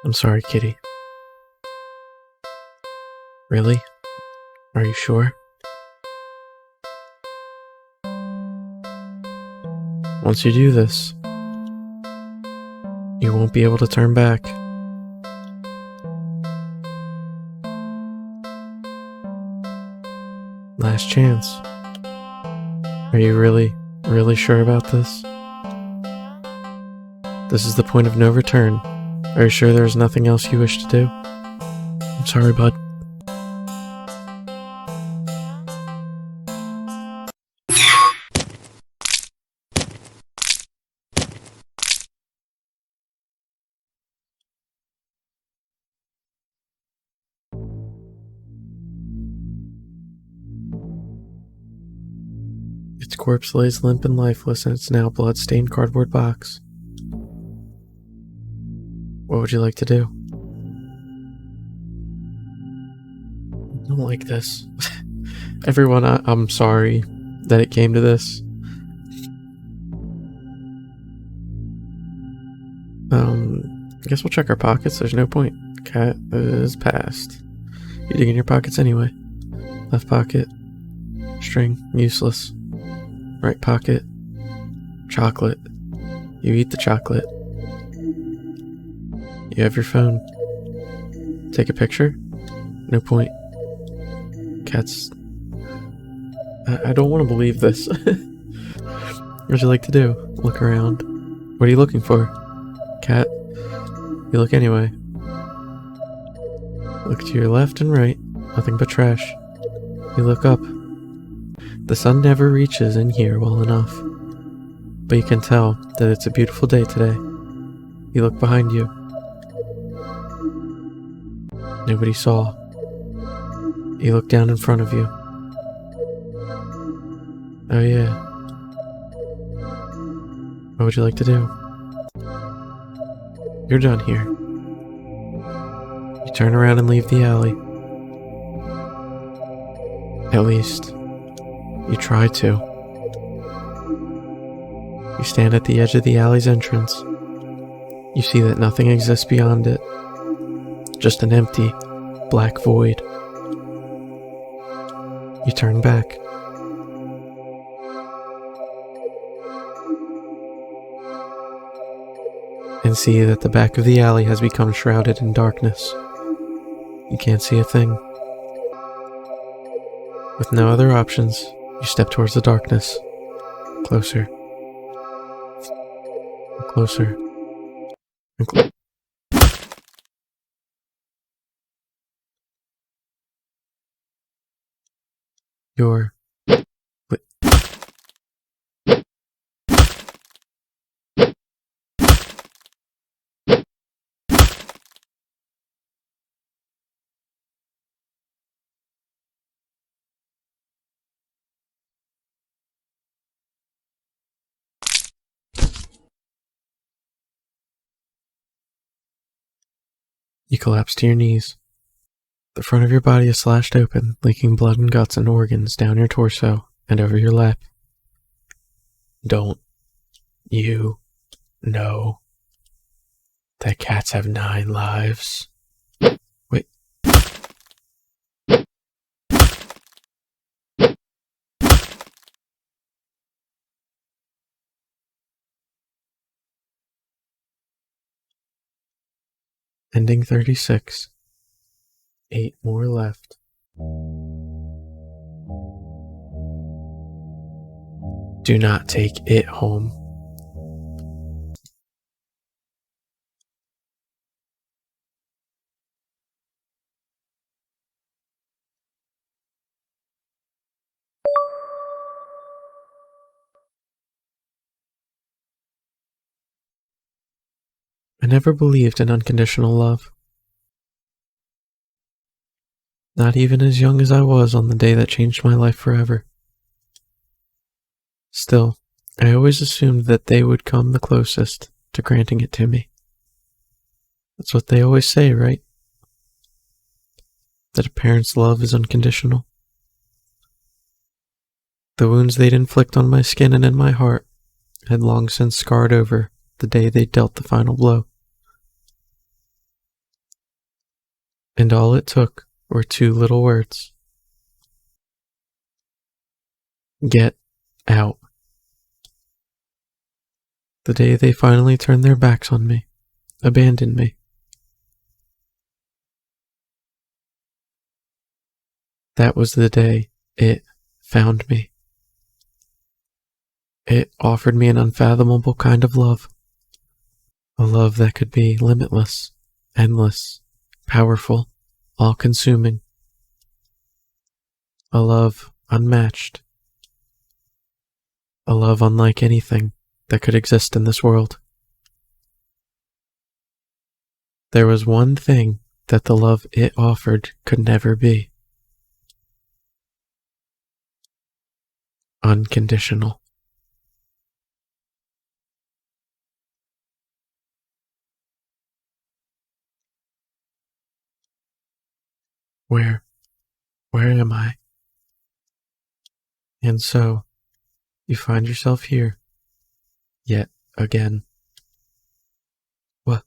I'm sorry, kitty. Really? Are you sure? Once you do this, you won't won't be able to turn back. Last chance. Are you really sure about this? This is the point of no return. Are you sure there's nothing else you wish to do? I'm sorry, bud. Its corpse lays limp and lifeless in its now blood-stained cardboard box. What would you like to do? I don't like this. Everyone, I'm sorry that it came to this. I guess we'll check our pockets. There's no point. Cat is passed. You dig in your pockets anyway. Left pocket. String. Useless. Right pocket. Chocolate. You eat the chocolate. You have your phone. Take a picture? No point. Cat's... I don't want to believe this. What would you like to do? Look around. What are you looking for? Cat? You look anyway. Look to your left and right. Nothing but trash. You look up. The sun never reaches in here well enough. But you can tell that it's a beautiful day today. You look behind you. Nobody saw. You look down in front of you. Oh yeah. What would you like to do? You're done here. You turn around and leave the alley. At least, you try to. You stand at the edge of the alley's entrance. You see that nothing exists beyond it. Just an empty, black void. You turn back. And see that the back of the alley has become shrouded in darkness. You can't see a thing. With no other options, you step towards the darkness. Closer. Closer. And You're... Wait. You collapse to your knees. The front of your body is slashed open, leaking blood and guts and organs down your torso and over your lap. Don't you know that cats have 9 lives? Wait. Ending 36. 8 more left. Do not take it home. I never believed in unconditional love. Not even as young as I was on the day that changed my life forever. Still, I always assumed that they would come the closest to granting it to me. That's what they always say, right? That a parent's love is unconditional. The wounds they'd inflict on my skin and in my heart had long since scarred over the day they dealt the final blow. And all it took were 2 little words. Get out. The day they finally turned their backs on me, abandoned me. That was the day it found me. It offered me an unfathomable kind of love. A love that could be limitless, endless, powerful, all-consuming. A love unmatched. A love unlike anything that could exist in this world. There was one thing that the love it offered could never be. Unconditional. Where am I? And so, you find yourself here, yet again. What?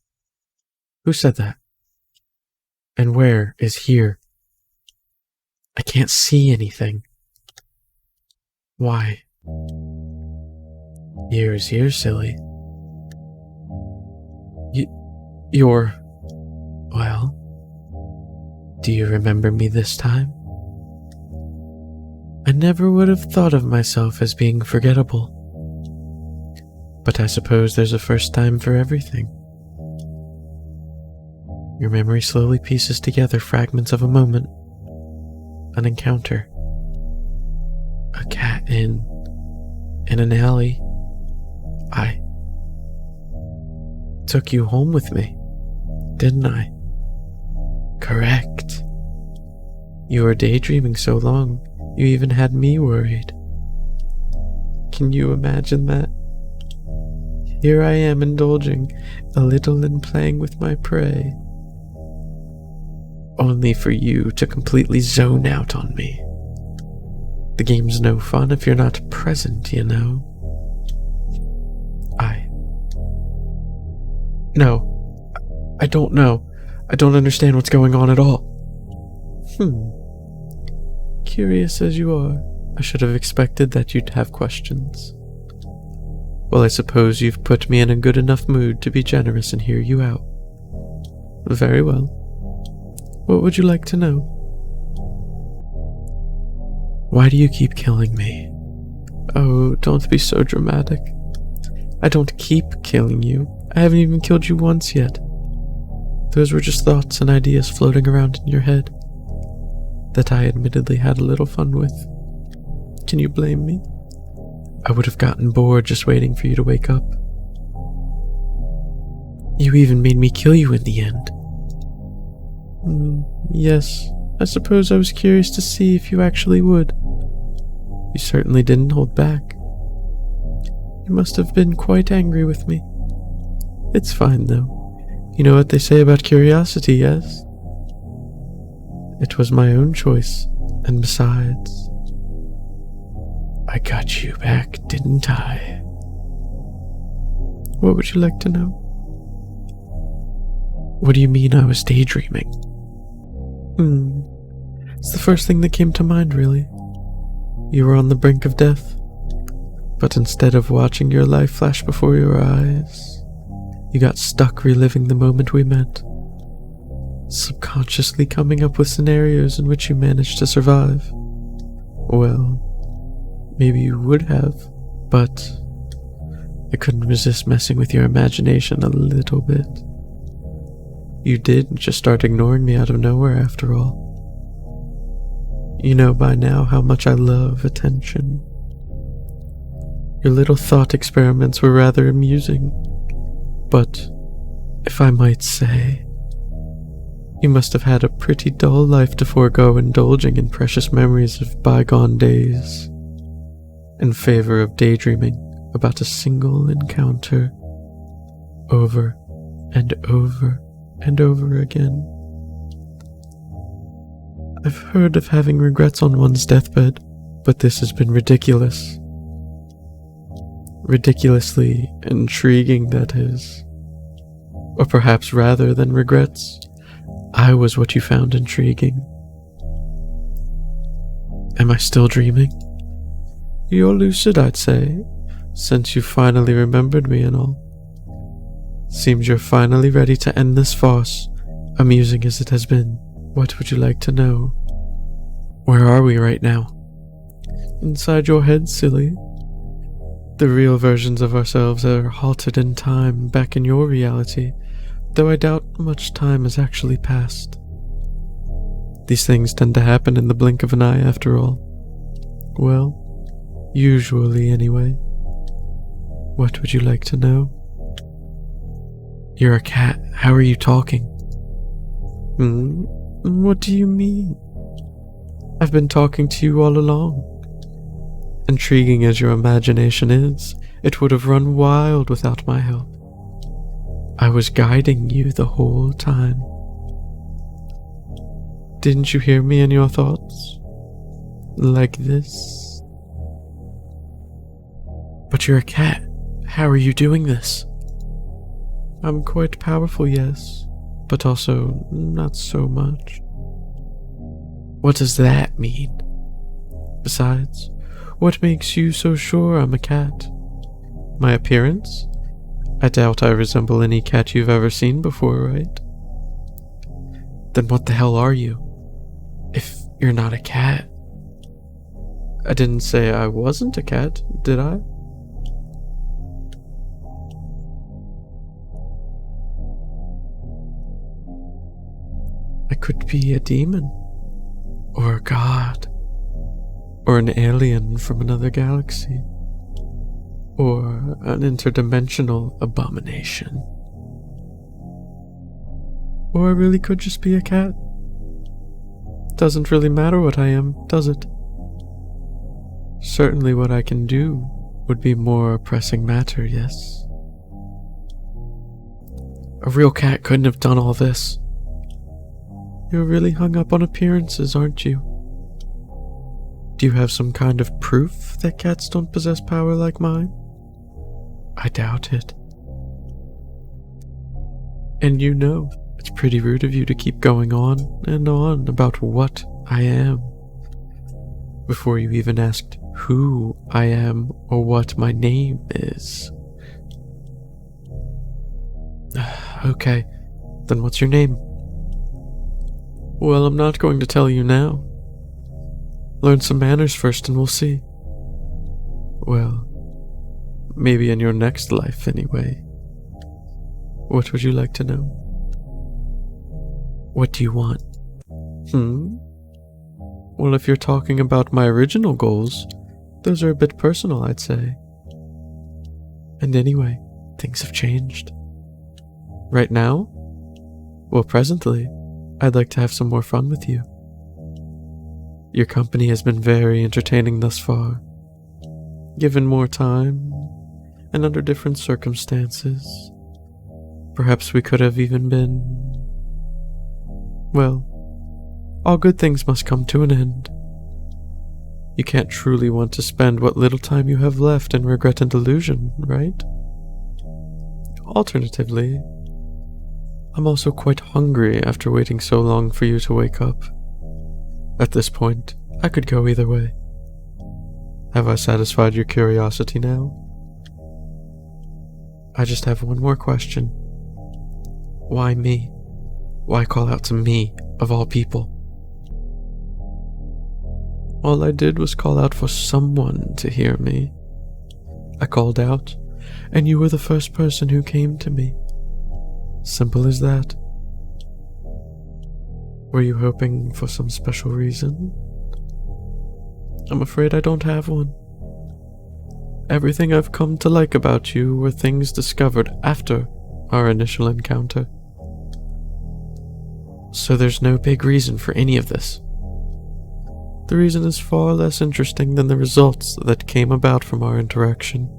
Who said that? And where is here? I can't see anything. Why? Here is here, silly. You're... Well... Do you remember me this time? I never would have thought of myself as being forgettable. But I suppose there's a first time for everything. Your memory slowly pieces together fragments of a moment, an encounter, a cat in an alley. I took you home with me, didn't I? Correct. You were daydreaming so long, you even had me worried. Can you imagine that? Here I am indulging a little in playing with my prey, only for you to completely zone out on me. The game's no fun if you're not present, you know. No, I don't know. I don't understand what's going on at all. Curious as you are, I should have expected that you'd have questions. Well, I suppose you've put me in a good enough mood to be generous and hear you out. Very well. What would you like to know? Why do you keep killing me? Oh, don't be so dramatic. I don't keep killing you. I haven't even killed you once yet. Those were just thoughts and ideas floating around in your head that I admittedly had a little fun with. Can you blame me? I would have gotten bored just waiting for you to wake up. You even made me kill you in the end. Yes, I suppose I was curious to see if you actually would. You certainly didn't hold back. You must have been quite angry with me. It's fine though. You know what they say about curiosity, yes? It was my own choice, and besides, I got you back, didn't I? What would you like to know? What do you mean I was daydreaming? It's the first thing that came to mind, really. You were on the brink of death, but instead of watching your life flash before your eyes, you got stuck reliving the moment we met, subconsciously coming up with scenarios in which you managed to survive. Well, maybe you would have, but I couldn't resist messing with your imagination a little bit. You did just start ignoring me out of nowhere after all. You know by now how much I love attention. Your little thought experiments were rather amusing. But, if I might say, you must have had a pretty dull life to forego indulging in precious memories of bygone days, in favor of daydreaming about a single encounter, over and over and over again. I've heard of having regrets on one's deathbed, but this has been ridiculous. Ridiculously intriguing, that is. Or perhaps rather than regrets, I was what you found intriguing. Am I still dreaming? You're lucid, I'd say, since you finally remembered me and all. Seems you're finally ready to end this farce, amusing as it has been. What would you like to know? Where are we right now? Inside your head, silly. The real versions of ourselves are halted in time back in your reality, though I doubt much time has actually passed. These things tend to happen in the blink of an eye after all. Well, usually anyway. What would you like to know? You're a cat. How are you talking? What do you mean? I've been talking to you all along. Intriguing as your imagination is, it would have run wild without my help. I was guiding you the whole time. Didn't you hear me in your thoughts? Like this? But you're a cat. How are you doing this? I'm quite powerful, yes, but also not so much. What does that mean? Besides, what makes you so sure I'm a cat? My appearance? I doubt I resemble any cat you've ever seen before, right? Then what the hell are you? If you're not a cat. I didn't say I wasn't a cat, did I? I could be a demon, or a god, or an alien from another galaxy, or an interdimensional abomination. Or I really could just be a cat. Doesn't really matter what I am, does it? Certainly what I can do would be more pressing matter, yes? A real cat couldn't have done all this. You're really hung up on appearances, aren't you? Do you have some kind of proof that cats don't possess power like mine? I doubt it. And you know, it's pretty rude of you to keep going on and on about what I am, before you even asked who I am or what my name is. Okay, then what's your name? Well, I'm not going to tell you now. Learn some manners first and we'll see. Well, maybe in your next life anyway. What would you like to know? What do you want? Well, if you're talking about my original goals, those are a bit personal, I'd say. And anyway, things have changed. Right now? Well, presently, I'd like to have some more fun with you. Your company has been very entertaining thus far. Given more time, and under different circumstances, perhaps we could have even been... Well, all good things must come to an end. You can't truly want to spend what little time you have left in regret and delusion, right? Alternatively, I'm also quite hungry after waiting so long for you to wake up. At this point, I could go either way. Have I satisfied your curiosity now? I just have one more question. Why me? Why call out to me, of all people? All I did was call out for someone to hear me. I called out, and you were the first person who came to me. Simple as that. Were you hoping for some special reason? I'm afraid I don't have one. Everything I've come to like about you were things discovered after our initial encounter. So there's no big reason for any of this. The reason is far less interesting than the results that came about from our interaction.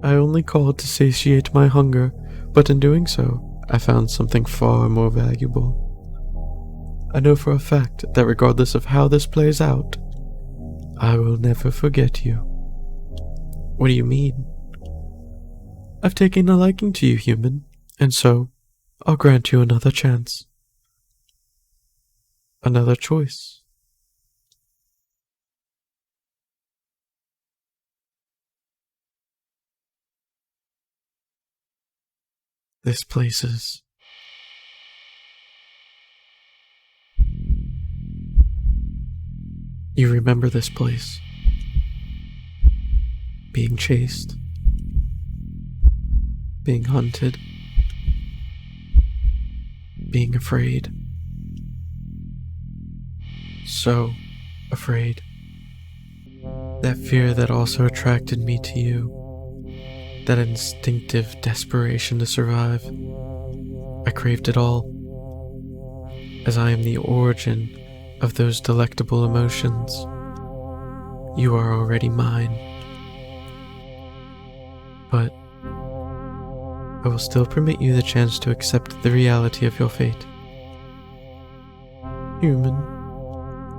I only called to satiate my hunger, but in doing so, I found something far more valuable. I know for a fact that regardless of how this plays out, I will never forget you. What do you mean? I've taken a liking to you, human, and so I'll grant you another chance. Another choice. this place is. You remember this place. Being chased. Being hunted. Being afraid. So afraid. That fear that also attracted me to you. That instinctive desperation to survive. I craved it all, as I am the origin of those delectable emotions. You are already mine. But I will still permit you the chance to accept the reality of your fate. Human,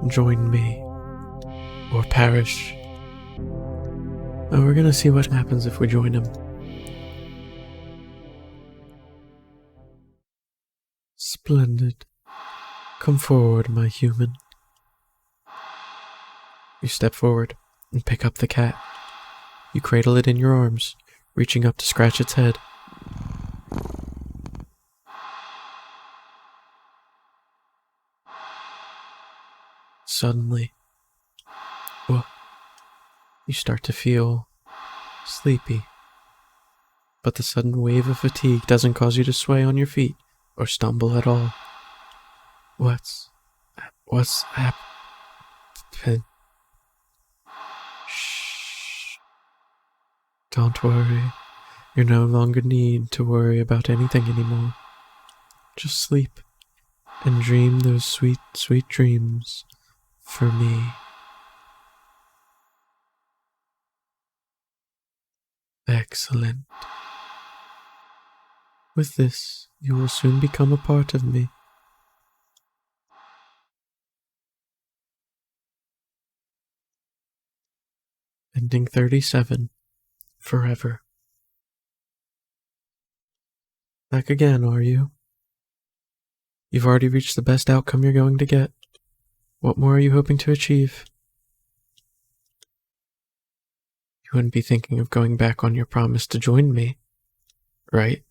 join me, or perish. Now we're gonna see what happens if we join him. Splendid. Come forward, my human. You step forward and pick up the cat. You cradle it in your arms, reaching up to scratch its head. Suddenly, you start to feel sleepy. But the sudden wave of fatigue doesn't cause you to sway on your feet or stumble at all. What's happened? Shh. Don't worry. You no longer need to worry about anything anymore. Just sleep and dream those sweet, sweet dreams for me. Excellent. With this, you will soon become a part of me. Ending 37. Forever. Back again, are you? You've already reached the best outcome you're going to get. What more are you hoping to achieve? You wouldn't be thinking of going back on your promise to join me, right?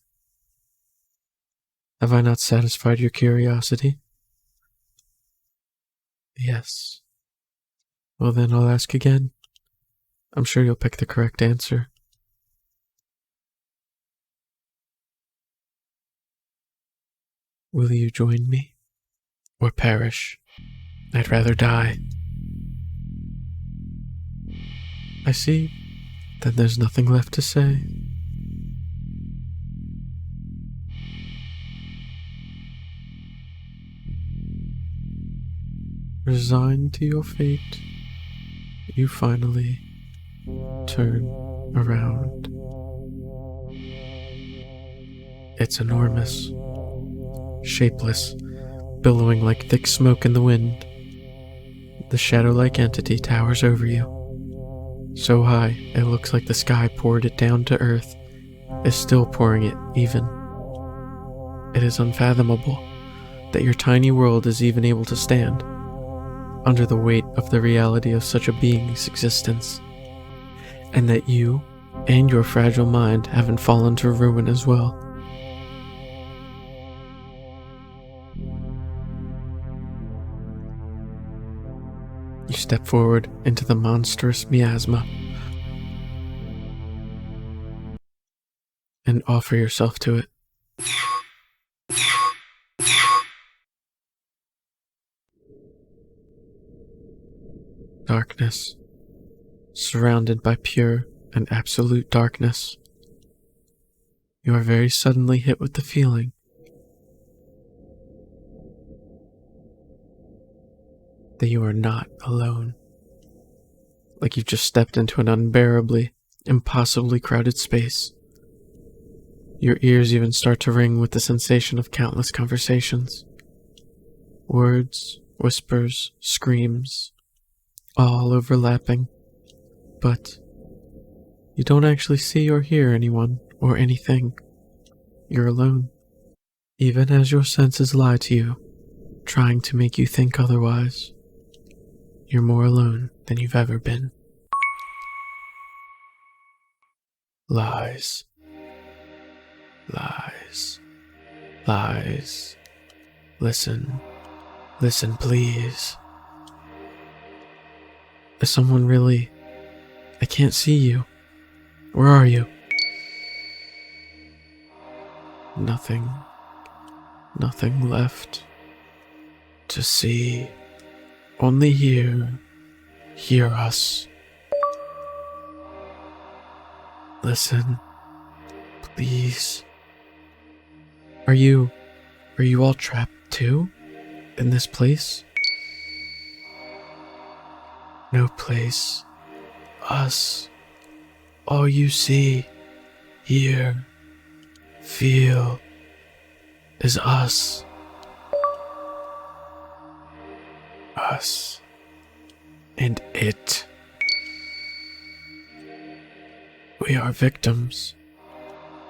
Have I not satisfied your curiosity? Yes. Well then, I'll ask again. I'm sure you'll pick the correct answer. Will you join me? Or perish? I'd rather die. I see. Then there's nothing left to say. Resigned to your fate, you finally turn around. It's enormous, shapeless, billowing like thick smoke in the wind. The shadow-like entity towers over you. So high, it looks like the sky poured it down to earth, is still pouring it even. It is unfathomable that your tiny world is even able to stand under the weight of the reality of such a being's existence, and that you and your fragile mind haven't fallen to ruin as well. You step forward into the monstrous miasma and offer yourself to it. Darkness, surrounded by pure and absolute darkness. You are very suddenly hit with the feeling that you are not alone. Like you've just stepped into an unbearably, impossibly crowded space. Your ears even start to ring with the sensation of countless conversations. Words, whispers, screams, all overlapping. But you don't actually see or hear anyone or anything. You're alone. Even as your senses lie to you, trying to make you think otherwise. You're more alone than you've ever been. Lies. Lies. Lies. Lies. Listen. Listen, please. Is someone really... I can't see you. Where are you? Nothing. Nothing left to see. Only hear. Hear us. Listen. Please. Are you all trapped too? In this place? No place. Us. All you see, hear, feel is us. Us. And it. We are victims.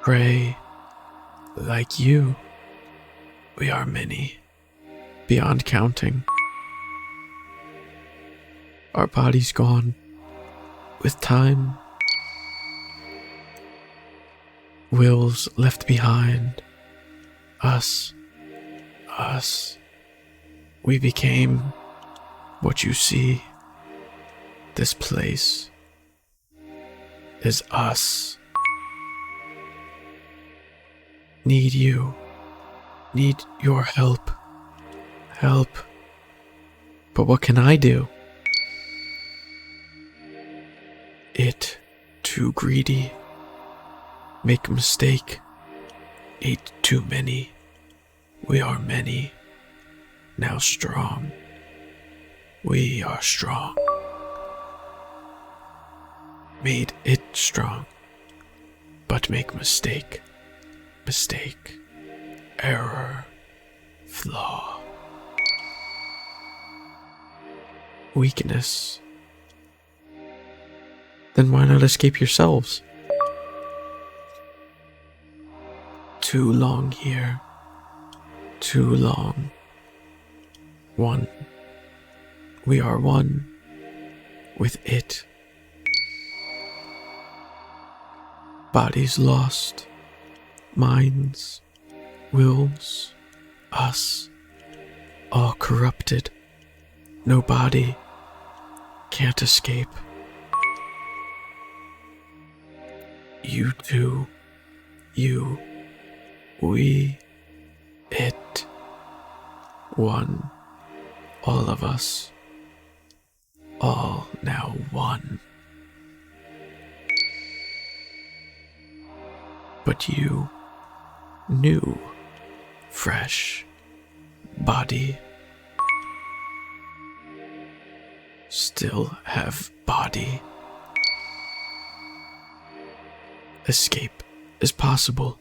Prey. Like you. We are many. Beyond counting. Our bodies gone. With time. Wills left behind. Us. Us. We became what you see. This place is us. Need you. Need your help. Help. But what can I do? It too greedy. Make a mistake. Ate too many. We are many. Now strong. We are strong. Made it strong. But make mistake. Mistake. Error. Flaw. Weakness. Then why not escape yourselves? Too long here. Too long. One. We are one. With it. Bodies lost. Minds. Wills. Us. All corrupted. No body. Can't escape. You too. You. We. It. One. All of us. All now one. But you. New. Fresh. Body. Still have body. Escape is possible.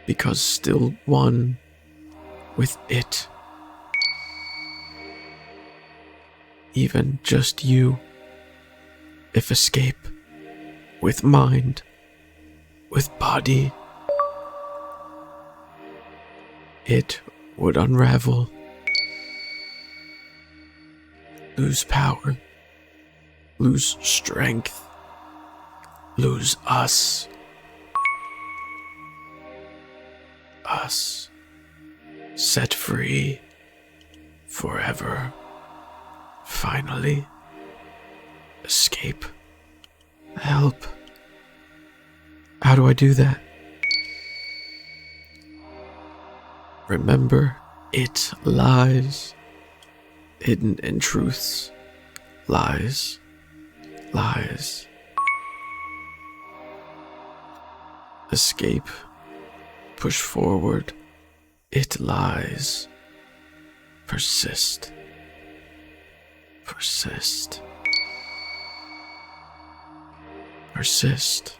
Because still one with it. Even just you. If escape with mind, with body, it would unravel. Lose power. Lose strength. Lose us. Us. Set free. Forever. Finally. Escape. Help. How do I do that? Remember, it lies. Hidden in truths. Lies. Lies. Escape. Push forward. It lies. Persist. Persist. Persist.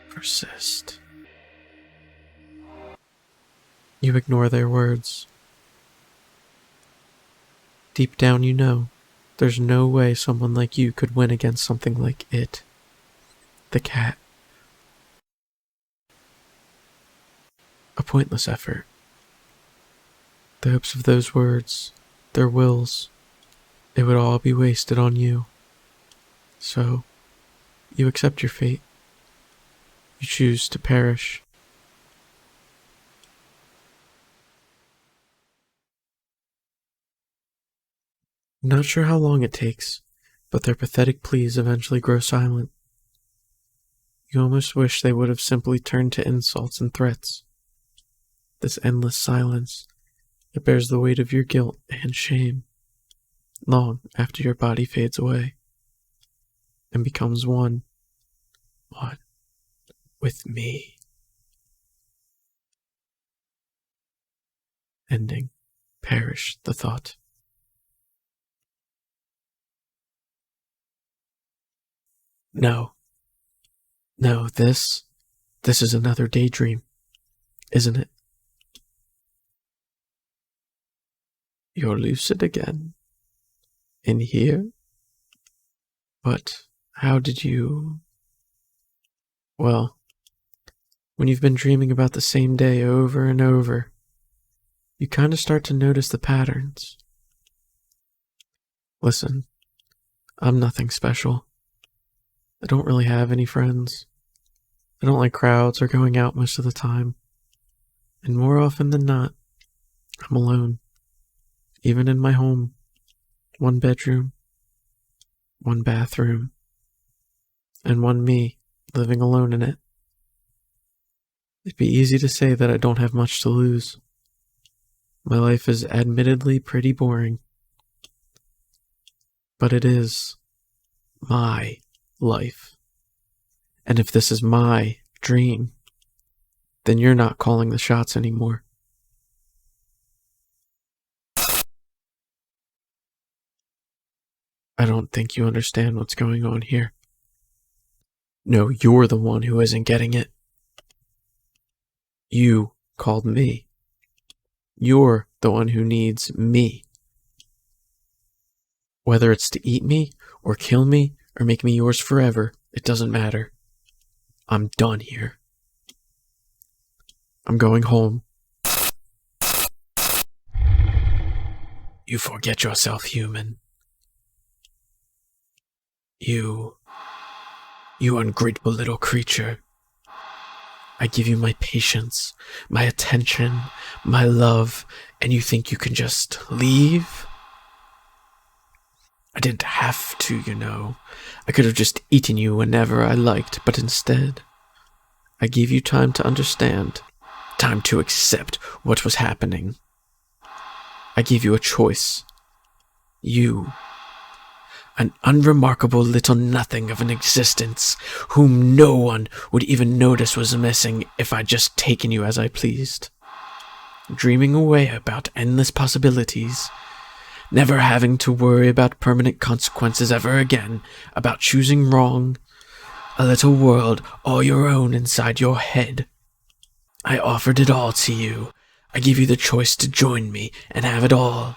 Persist. You ignore their words. Deep down you know, there's no way someone like you could win against something like it. The cat. A pointless effort. The hopes of those words, their wills, it would all be wasted on you. So, You accept your fate. You choose to perish. Not sure how long it takes, but their pathetic pleas eventually grow silent. You almost wish they would have simply turned to insults and threats. This endless silence, it bears the weight of your guilt and shame, long after your body fades away, and becomes one with me. Ending. Perish the thought. No. No, this is another daydream, isn't it? You're lucid again. In here? But how did you... Well, when you've been dreaming about the same day over and over, you kind of start to notice the patterns. Listen, I'm nothing special. I don't really have any friends. I don't like crowds or going out most of the time. And more often than not, I'm alone. Even in my home. One bedroom, one bathroom, and one me living alone in it. It'd be easy to say that I don't have much to lose. My life is admittedly pretty boring. But it is my life. And if this is my dream, then you're not calling the shots anymore. I don't think you understand what's going on here. No, you're the one who isn't getting it. You called me. You're the one who needs me. Whether it's to eat me, or kill me, or make me yours forever, it doesn't matter. I'm done here. I'm going home. You forget yourself, human. You ungrateful little creature. I give you my patience, my attention, my love, and you think you can just leave? I didn't have to, you know. I could have just eaten you whenever I liked, but instead, I gave you time to understand, time to accept what was happening. I gave you a choice. You, an unremarkable little nothing of an existence, whom no one would even notice was missing if I'd just taken you as I pleased. Dreaming away about endless possibilities, never having to worry about permanent consequences ever again, about choosing wrong, a little world all your own inside your head. I offered it all to you. I gave you the choice to join me and have it all.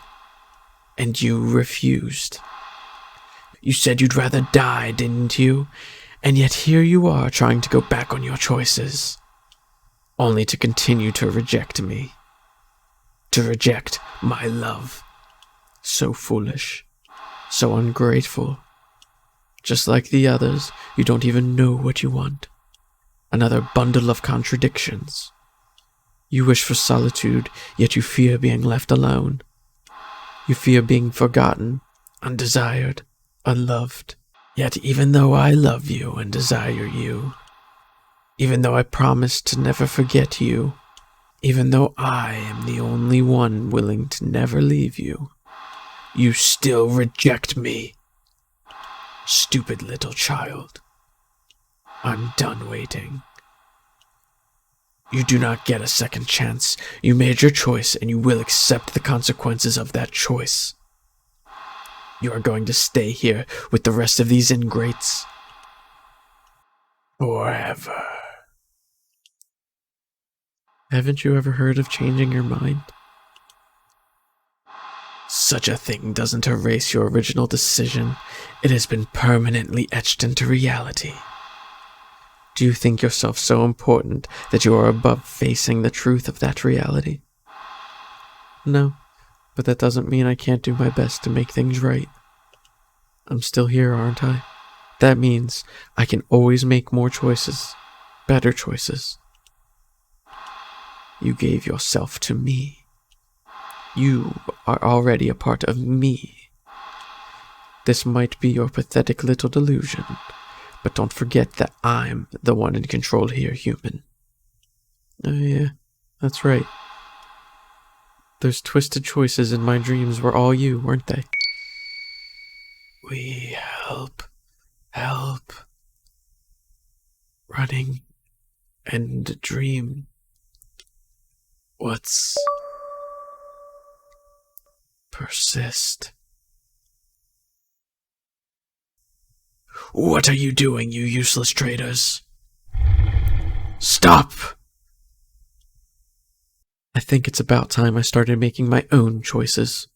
And you refused. You said you'd rather die, didn't you? And yet here you are trying to go back on your choices. Only to continue to reject me. To reject my love. So foolish. So ungrateful. Just like the others, you don't even know what you want. Another bundle of contradictions. You wish for solitude, yet you fear being left alone. You fear being forgotten, undesired, unloved. Yet even though I love you and desire you, even though I promise to never forget you, even though I am the only one willing to never leave you, you still reject me. Stupid little child. I'm done waiting. You do not get a second chance. You made your choice and you will accept the consequences of that choice. You are going to stay here with the rest of these ingrates. Forever. Haven't you ever heard of changing your mind? Such a thing doesn't erase your original decision. It has been permanently etched into reality. Do you think yourself so important that you are above facing the truth of that reality? No, but that doesn't mean I can't do my best to make things right. I'm still here, aren't I? That means I can always make more choices, better choices. You gave yourself to me. You are already a part of me. This might be your pathetic little delusion, but don't forget that I'm the one in control here, human. Oh yeah, that's right. Those twisted choices in my dreams were all you, weren't they? We help. Running and dream. What's persist? What are you doing, you useless traitors? Stop! I think it's about time I started making my own choices.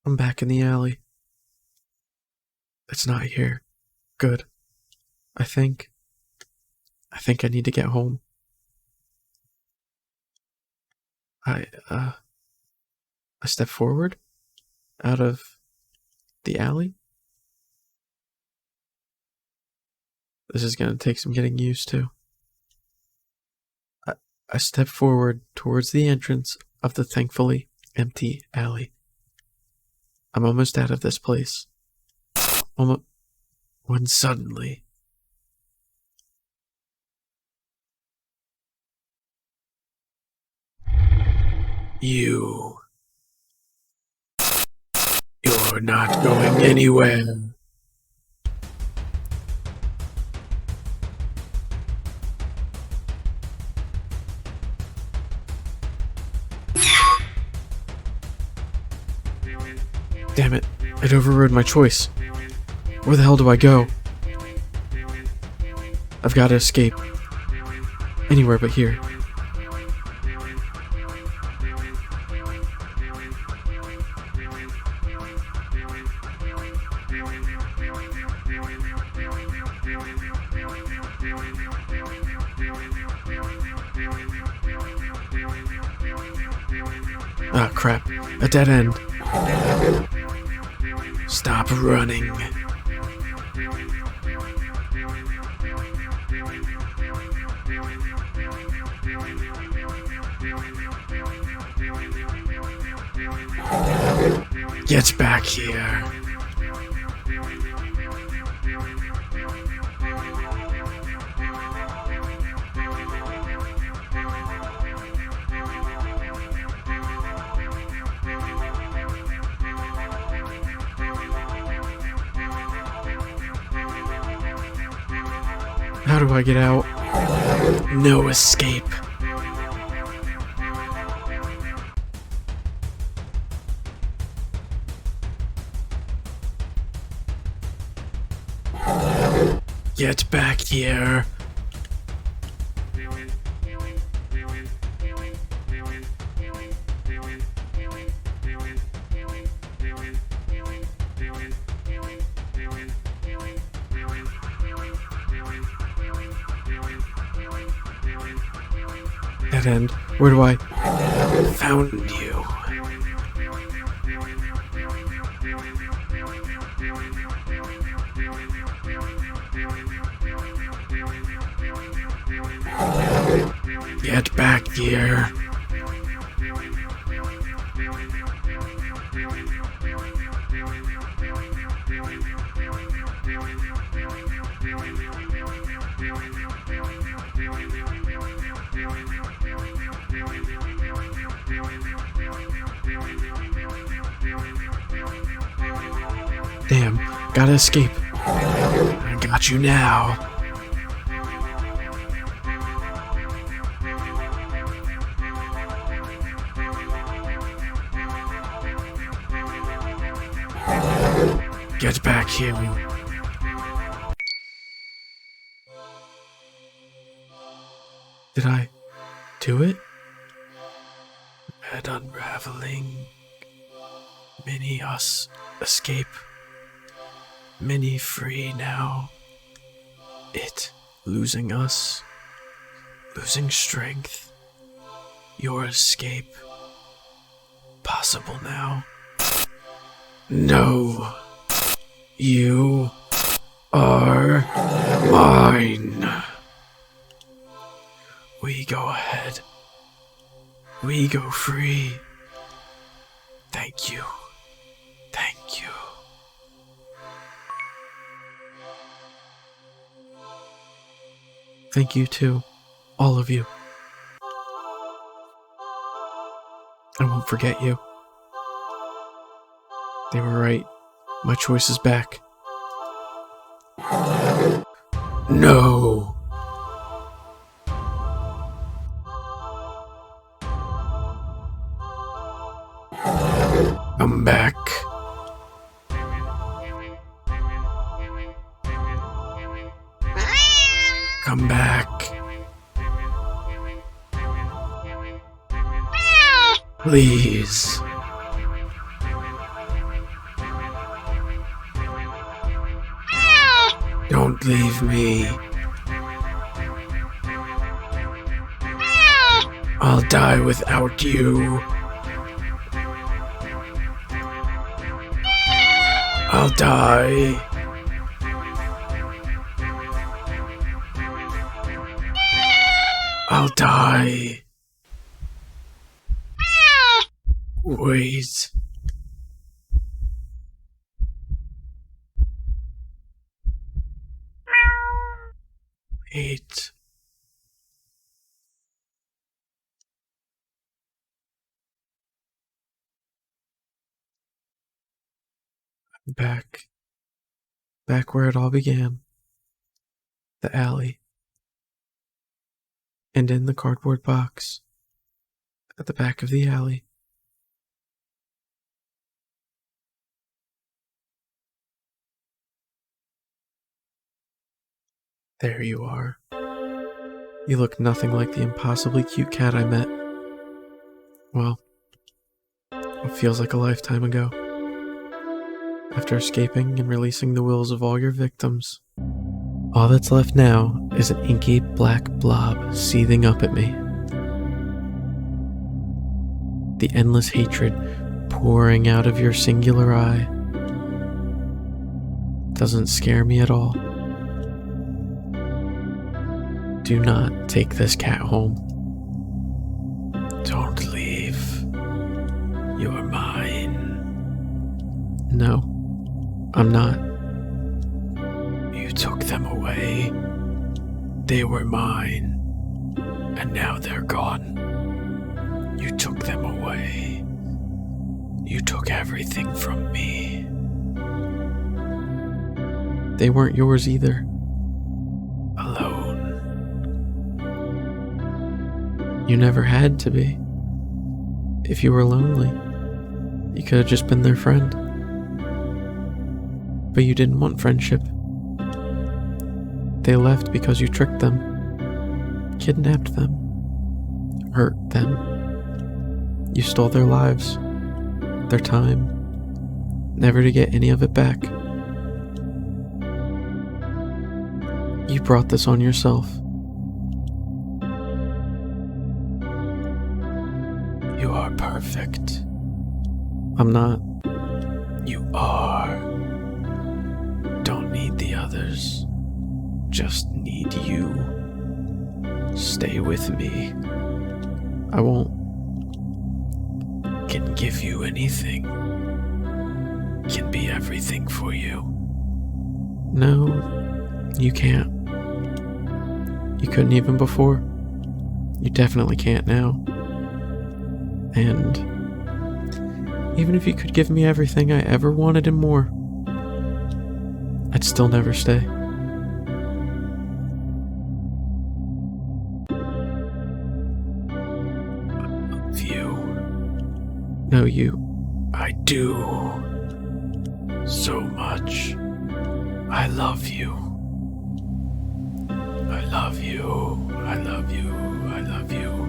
I'm back in the alley. It's not here. Good. I think I need to get home. I step forward out of the alley. This is gonna take some getting used to. I step forward towards the entrance of the thankfully empty alley. I'm almost out of this place. Almost, when suddenly, you're not going anywhere. Damn it, it overrode my choice. Where the hell do I go? I've got to escape. Anywhere but here. Ah, crap. A dead end. Stop running. Get back here. How do I get out? No escape. Get back here. Dead end. Where do I? Found you. Get back here. Damn, gotta escape. I got you now. Get back here. Did I do it? Head unraveling. Mini us escape. Mini free now. It losing us, losing strength, your escape possible now. No, you are mine. We go ahead. We go free. Thank you. Thank you. Thank you too, all of you. I won't forget you. They were right. My choice is back. No! I'm back. Come back. Please. Don't leave me. I'll die without you. I'll die. I'll die. Wait. Wait. I'm back. Back where it all began. The alley. And in the cardboard box. At the back of the alley. There you are. You look nothing like the impossibly cute cat I met. Well, it feels like a lifetime ago. After escaping and releasing the wills of all your victims, all that's left now is an inky black blob seething up at me. The endless hatred pouring out of your singular eye doesn't scare me at all. Do not take this cat home. Don't leave. You are mine. No, I'm not. You took them away. They were mine. And now they're gone. You took them away. You took everything from me. They weren't yours either. Alone. You never had to be. If you were lonely, you could have just been their friend. But you didn't want friendship. They left because you tricked them, kidnapped them, hurt them. You stole their lives, their time, never to get any of it back. You brought this on yourself. You are perfect. I'm not. You are. Don't need the others. Just need you. Stay with me. I won't. Can give you anything. Can be everything for you. No, you can't. You couldn't even before. You definitely can't now. And even if you could give me everything I ever wanted and more, I'd still never stay. Of you. No, you. I do. So much. I love you. I love you. I love you. I love you.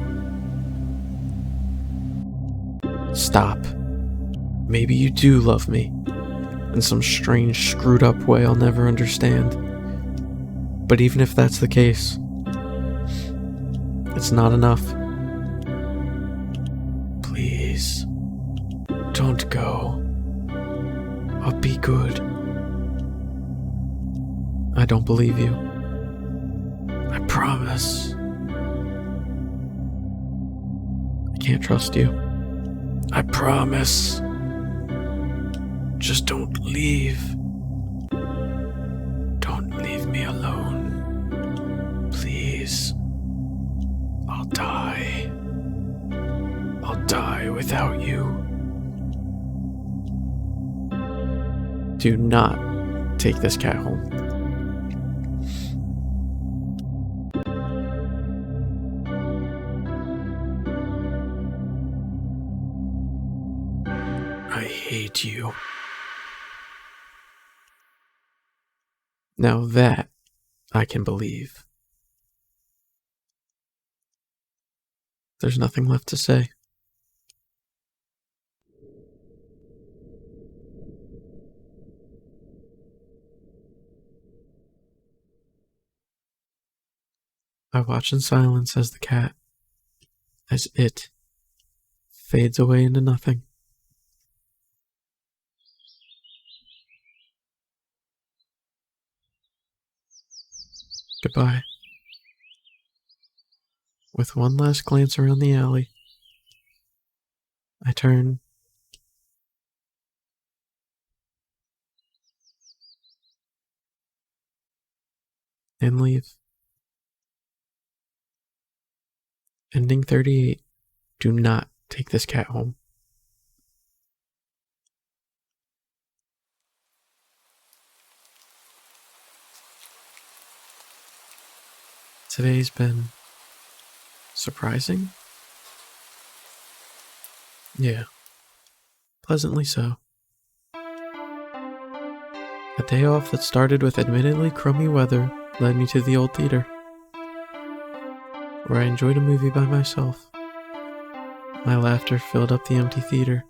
Stop. Maybe you do love me, in some strange, screwed up way I'll never understand. But even if that's the case, it's not enough. Please, don't go. I'll be good. I don't believe you. I promise. I can't trust you. I promise. Just don't leave. Don't leave me alone. Please. I'll die. I'll die without you. Do not take this cat home. I hate you. Now that I can believe. There's nothing left to say. I watch in silence as it fades away into nothing. Goodbye. With one last glance around the alley, I turn and leave. Ending 38. Do not take this cat home. Today's been surprising? Yeah, pleasantly so. A day off that started with admittedly crummy weather led me to the old theater, where I enjoyed a movie by myself. My laughter filled up the empty theater.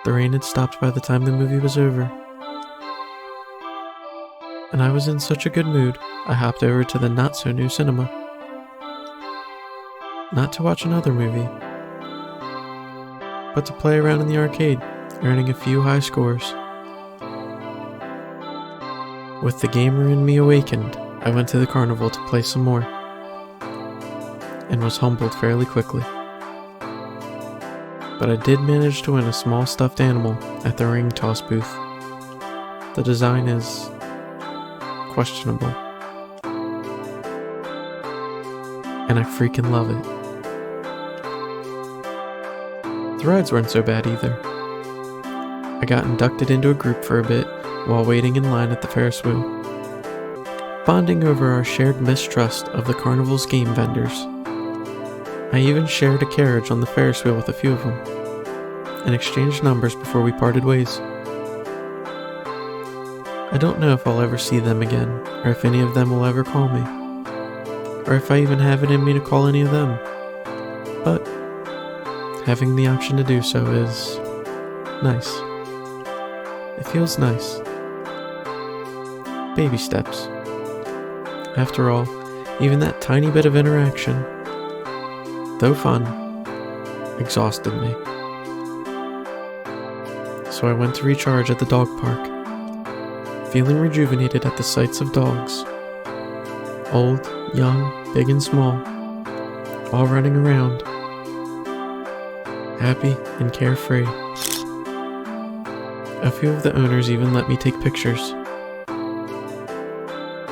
The rain had stopped by the time the movie was over, and I was in such a good mood, I hopped over to the not-so-new cinema. Not to watch another movie, but to play around in the arcade, earning a few high scores. With the gamer in me awakened, I went to the carnival to play some more, and was humbled fairly quickly. But I did manage to win a small stuffed animal at the ring toss booth. The design is questionable, and I freaking love it. The rides weren't so bad either. I got inducted into a group for a bit while waiting in line at the Ferris wheel, bonding over our shared mistrust of the carnival's game vendors. I even shared a carriage on the Ferris wheel with a few of them, and exchanged numbers before we parted ways. I don't know if I'll ever see them again, or if any of them will ever call me, or if I even have it in me to call any of them, but having the option to do so is nice. It feels nice. Baby steps. After all, even that tiny bit of interaction, though fun, exhausted me. So I went to recharge at the dog park, feeling rejuvenated at the sights of dogs. Old, young, big and small, all running around, happy and carefree. A few of the owners even let me take pictures.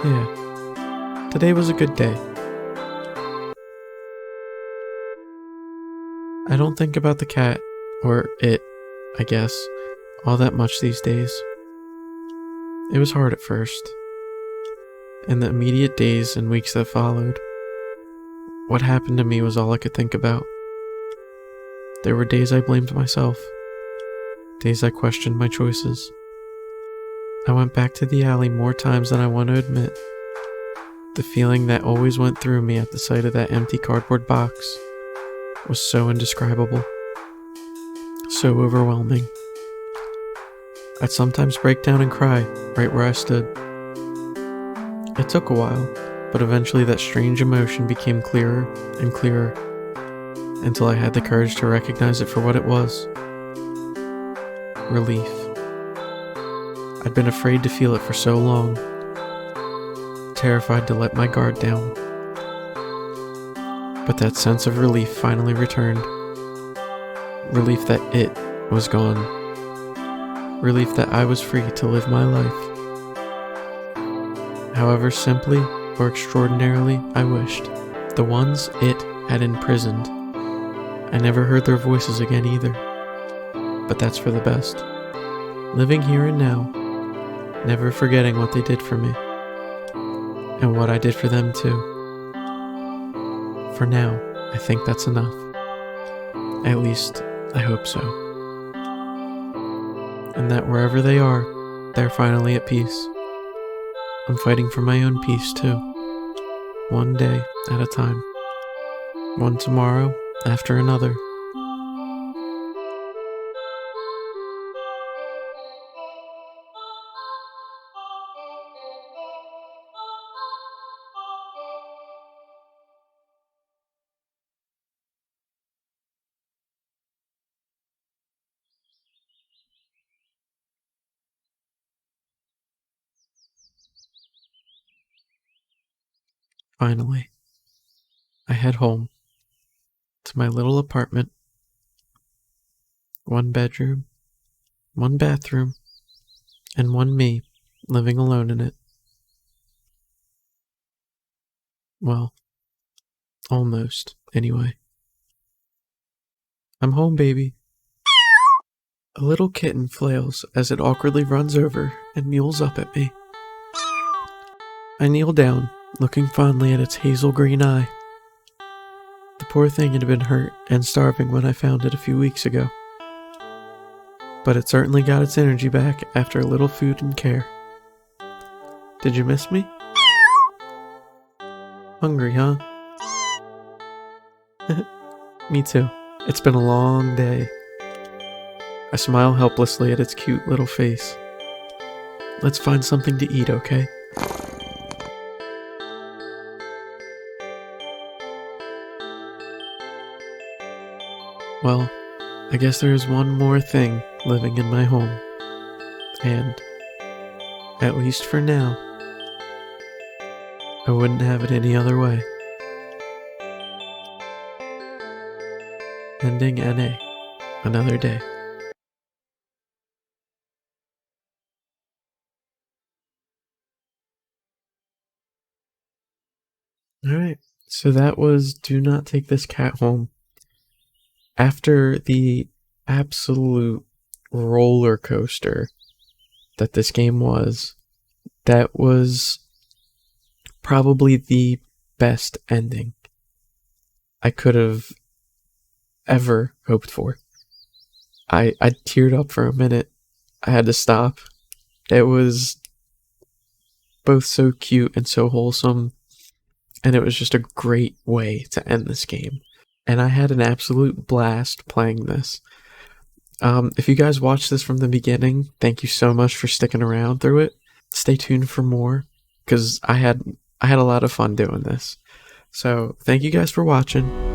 Yeah, today was a good day. I don't think about the cat, or it, I guess, all that much these days. It was hard at first. In the immediate days and weeks that followed, what happened to me was all I could think about. There were days I blamed myself, days I questioned my choices. I went back to the alley more times than I want to admit. The feeling that always went through me at the sight of that empty cardboard box was so indescribable, so overwhelming. I'd sometimes break down and cry right where I stood. It took a while, but eventually that strange emotion became clearer and clearer until I had the courage to recognize it for what it was. Relief. I'd been afraid to feel it for so long, terrified to let my guard down. But that sense of relief finally returned. Relief that it was gone. Relief that I was free to live my life. However simply or extraordinarily I wished. The ones it had imprisoned. I never heard their voices again either. But that's for the best. Living here and now, never forgetting what they did for me. And what I did for them too. For now, I think that's enough. At least, I hope so. And that wherever they are, they're finally at peace. I'm fighting for my own peace too. One day at a time. One tomorrow after another. Finally, I head home to my little apartment. 1 bedroom, 1 bathroom, and 1 me living alone in it. Well, almost, anyway. I'm home, baby. A little kitten flails as it awkwardly runs over and mews up at me. I kneel down, looking fondly at its hazel green eye. The poor thing had been hurt and starving when I found it a few weeks ago. But it certainly got its energy back after a little food and care. Did you miss me? Hungry, huh? Me too. It's been a long day. I smile helplessly at its cute little face. Let's find something to eat, okay? Well, I guess there is one more thing living in my home. And, at least for now, I wouldn't have it any other way. Ending NA. Another day. Alright, so that was Do Not Take This Cat Home. After the absolute roller coaster that this game was, that was probably the best ending I could have ever hoped for. I teared up for a minute. I had to stop. It was both so cute and so wholesome, and it was just a great way to end this game. And I had an absolute blast playing this. If you guys watched this from the beginning, thank you so much for sticking around through it. Stay tuned for more, because I had a lot of fun doing this. So thank you guys for watching.